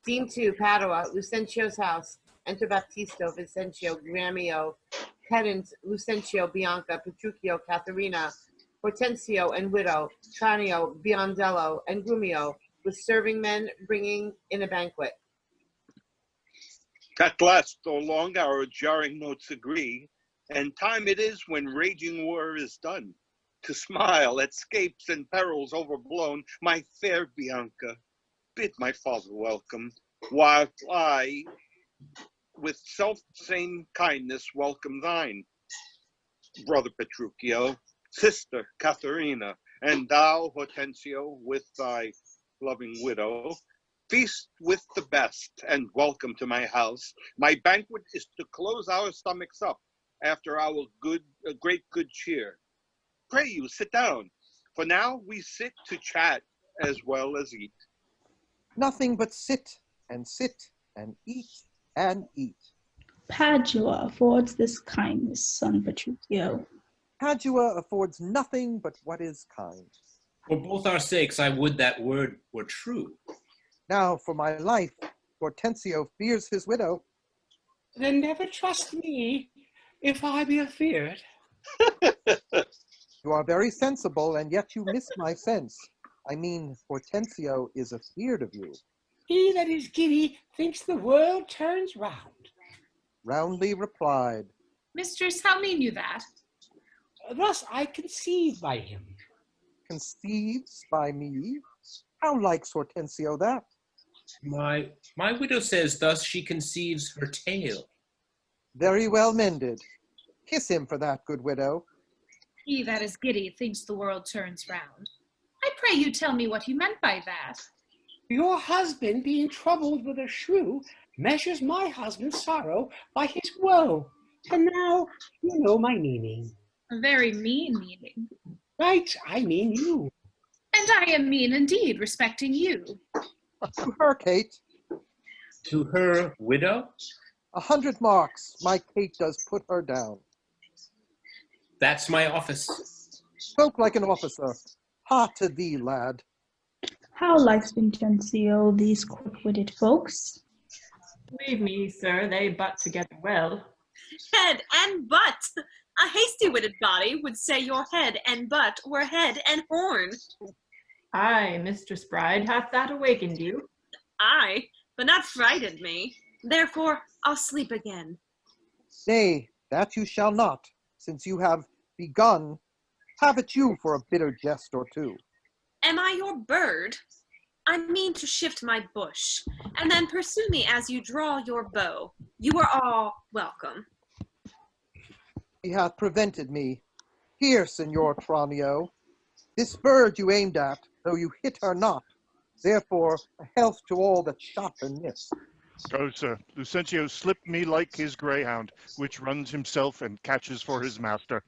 Scene 2, Padua, Lucentio's house. Enter Baptisto, Vicentio, Gramio, Pedant, Lucentio, Bianca, Petruchio, Katharina, Hortensio and widow, Tranio, Biondello, and Grumio, with serving men bringing in a banquet. At last, so long our jarring notes agree, and time it is when raging war is done, to smile at scapes and perils overblown. My fair Bianca, bid my father welcome, while I, with self-same kindness, welcome thine. Brother Petruchio, sister Katharina, and thou, Hortensio, with thy loving widow, feast with the best, and welcome to my house. My banquet is to close our stomachs up after our great good cheer. Pray you, sit down, for now we sit to chat as well as eat. Nothing but sit and eat and eat. Padua affords this kindness, son Petruchio. Padua affords nothing but what is kind. For both our sakes, I would that word were true. Now, for my life, Hortensio fears his widow. Then never trust me, if I be afeard. You are very sensible, and yet you miss my sense. I mean, Hortensio is afeard of you. He that is giddy thinks the world turns round. Roundly replied. Mistress, how mean you that? Thus I conceive by him. Conceives by me? How likes Hortensio that? My widow says thus she conceives her tale. Very well mended. Kiss him for that, good widow. He that is giddy thinks the world turns round. I pray you tell me what you meant by that. Your husband, being troubled with a shrew, measures my husband's sorrow by his woe. And now you know my meaning. A very mean meaning. Right, I mean you. And I am mean indeed, respecting you. To her, Kate. To her widow? 100 marks. My Kate does put her down. That's my office. Spoke like an officer. Ha to thee, lad. How likes Vincencio these quick-witted folks? Believe me, sir, they butt together well. Head and butt. A hasty-witted body would say your head and butt were head and horn. Aye, Mistress Bride, hath that awakened you? Aye, but not frightened me. Therefore, I'll sleep again. Nay, that you shall not, since you have begun. Have it you for a bitter jest or two. Am I your bird? I mean to shift my bush, and then pursue me as you draw your bow. You are all welcome. He hath prevented me. Here, Signor Tranio, this bird you aimed at, though you hit her not. Therefore, a health to all that shot and missed. Oh, sir, Lucentio slipped me like his greyhound, which runs himself and catches for his master.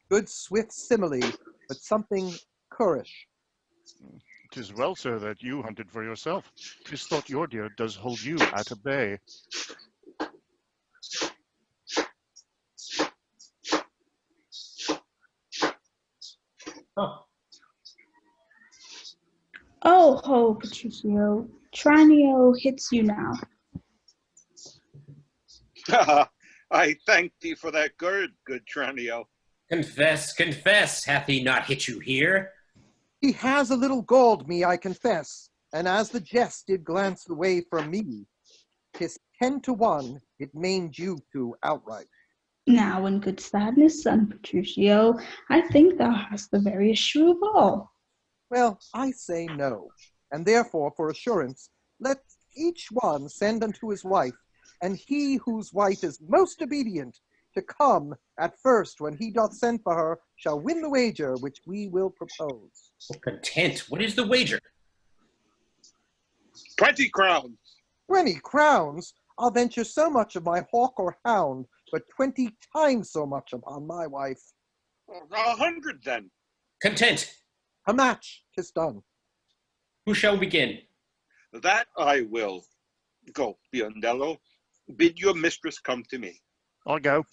Good swift simile, but something currish. 'Tis well, sir, that you hunted for yourself. 'Tis thought your deer does hold you at a bay. Oh ho, Petruchio. Tranio hits you now. I thank thee for that gird, good Tranio. Confess, confess, hath he not hit you here? He has a little galled me, I confess, and as the jest did glance away from me, 'tis 10 to 1, it maimed you to outright. Now, in good sadness, son Petruchio, I think thou hast the veriest shrew of all. Well, I say no, and therefore, for assurance, let each one send unto his wife, and he whose wife is most obedient to come at first when he doth send for her shall win the wager which we will propose. Oh, content. What is the wager? 20 crowns. 20 crowns? I'll venture so much of my hawk or hound, but 20 times so much upon my wife. 100 then. Content. A match, 'tis done. Who shall begin? That I will. Go, Biondello. Bid your mistress come to me. I'll go.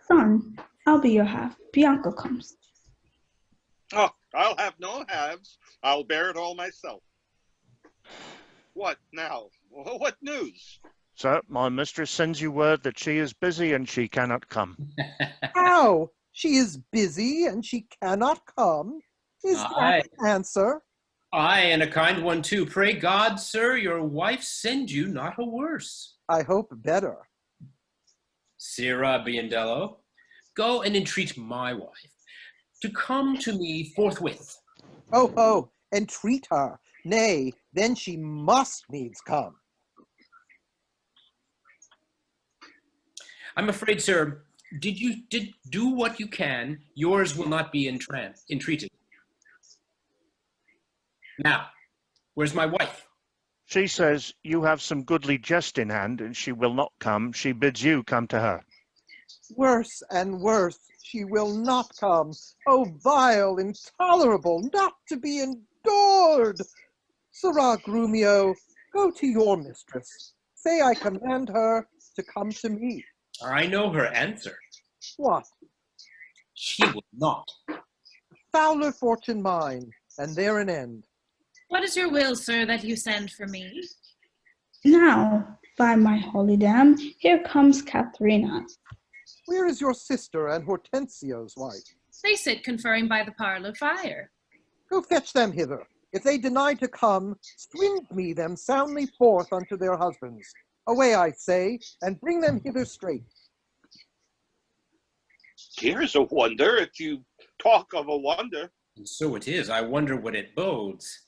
Son, I'll be your half. Bianca comes. Oh, I'll have no halves. I'll bear it all myself. What now? What news? Sir, my mistress sends you word that she is busy and she cannot come. How? She is busy and she cannot come? Is Aye. that the answer? Aye, and a kind one too. Pray God, sir, your wife send you not a worse. I hope better. Sirrah Biondello, go and entreat my wife to come to me forthwith. Oh, entreat her. Nay, then she must needs come. I'm afraid, sir, did do what you can, yours will not be entreated. Now, where's my wife? She says you have some goodly jest in hand and she will not come. She bids you come to her. Worse and worse, she will not come. Oh, vile, intolerable, not to be endured. Sirrah Grumio, go to your mistress. Say I command her to come to me. I know her answer. What? She will not. Fouler fortune mine, and there an end. What is your will, sir, that you send for me? Now, by my holy dam, here comes Katharina. Where is your sister and Hortensio's wife? They sit conferring by the parlor fire. Go fetch them hither. If they deny to come, string me them soundly forth unto their husbands. Away, I say, and bring them hither straight. Here's a wonder, if you talk of a wonder. And so it is. I wonder what it bodes.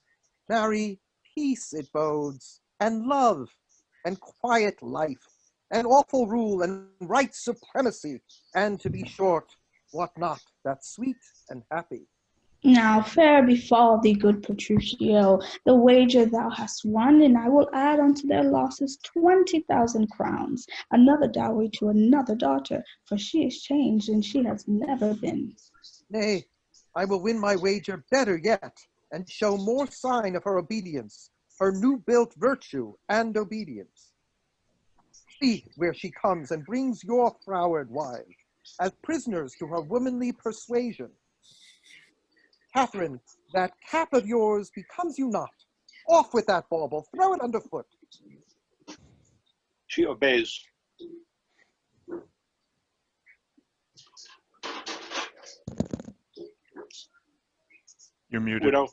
Marry, peace it bodes, and love, and quiet life, and awful rule, and right supremacy, and to be short, what not, that's sweet and happy. Now fair befall thee, good Petruchio, the wager thou hast won, and I will add unto their losses 20,000 crowns, another dowry to another daughter, for she is changed and she has never been. Nay, I will win my wager better yet, and show more sign of her obedience, her new-built virtue and obedience. See where she comes and brings your froward wives, as prisoners to her womanly persuasion. Catherine, that cap of yours becomes you not. Off with that bauble, throw it underfoot. She obeys. You're muted. Widow.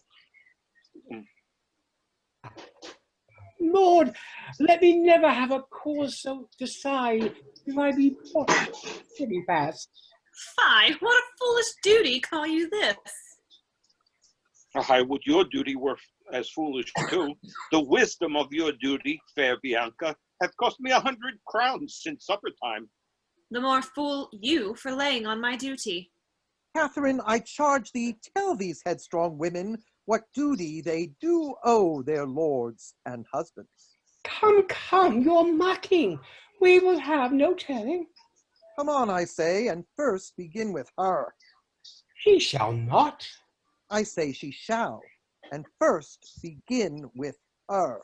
Lord, let me never have a cause so to sigh if I be botched pretty fast. Fie, what a foolish duty call you this? I would your duty were as foolish too. The wisdom of your duty, fair Bianca, hath cost me 100 crowns since supper time. The more fool you for laying on my duty. Catherine, I charge thee, tell these headstrong women what duty they do owe their lords and husbands. Come, you're mocking. We will have no telling. Come on, I say, and first begin with her. She shall not. I say she shall, and first begin with her.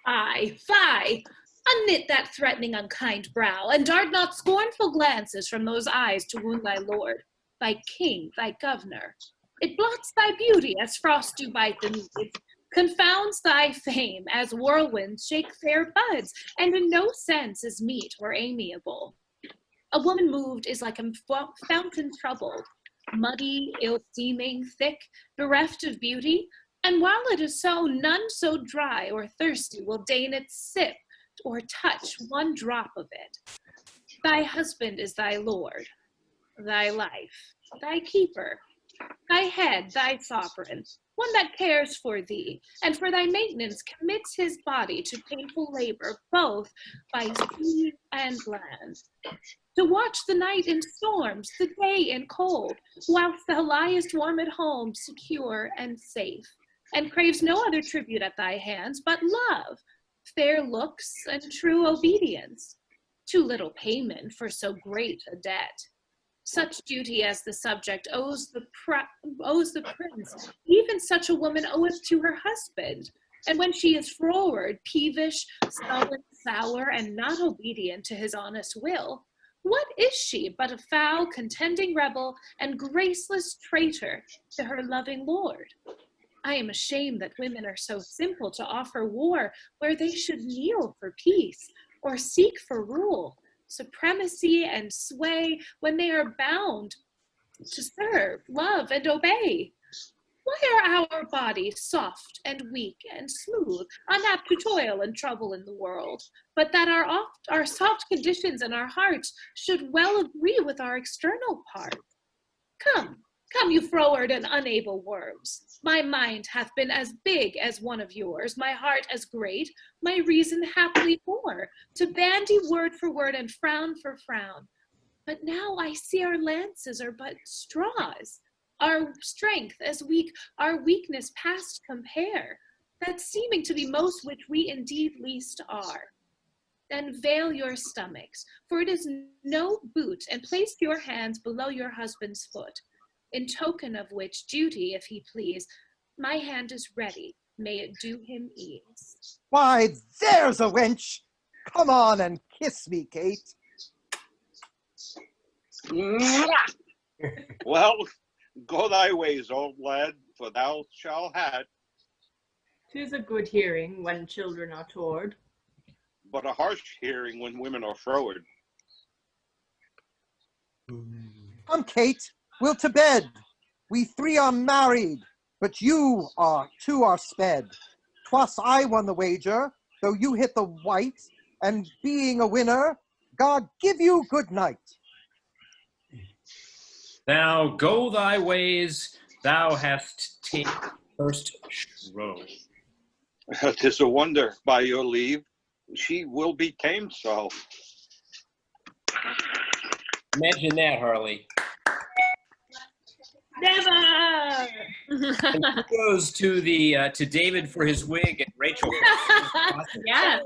Aye, fie! Unknit that threatening unkind brow, and dart not scornful glances from those eyes to wound thy lord, thy king, thy governor. It blots thy beauty as frost do bite the leaves, confounds thy fame as whirlwinds shake fair buds, and in no sense is meet or amiable. A woman moved is like a fountain troubled, muddy, ill-seeming, thick, bereft of beauty, and while it is so, none so dry or thirsty will deign its sip or touch one drop of it. Thy husband is thy lord, thy life, thy keeper, thy head, thy sovereign, one that cares for thee, and for thy maintenance commits his body to painful labor, both by sea and land. To watch the night in storms, the day in cold, whilst thou liest warm at home, secure and safe, and craves no other tribute at thy hands but love, fair looks, and true obedience. Too little payment for so great a debt. Such duty as the subject owes the prince, even such a woman oweth to her husband. And when she is froward, peevish, sullen, sour, and not obedient to his honest will, what is she but a foul, contending rebel and graceless traitor to her loving lord? I am ashamed that women are so simple to offer war where they should kneel for peace or seek for rule, supremacy and sway when they are bound to serve, love, and obey. Why are our bodies soft and weak and smooth, unapt to toil and trouble in the world, but that our soft conditions and our hearts should well agree with our external parts? Come, come, you froward and unable worms. My mind hath been as big as one of yours, my heart as great, my reason haply more, to bandy word for word and frown for frown. But now I see our lances are but straws, our strength as weak, our weakness past compare, that seeming to be most which we indeed least are. Then veil your stomachs, for it is no boot, and place your hands below your husband's foot, in token of which duty, if he please, my hand is ready, may it do him ease. Why, there's a wench! Come on and kiss me, Kate. Well, go thy ways, old lad, for thou shalt have, 'Tis a good hearing when children are toward. but a harsh hearing when women are froward. Come, Kate, we'll to bed. We three are married, but you two are sped. 'Twas I won the wager, though you hit the white, and being a winner, God give you good night. Now go thy ways, thou hast taken first shrew. 'Tis a wonder, by your leave, she will be tamed so. Imagine that, Harley. Never! And he goes to David for his wig and Rachel for Yes.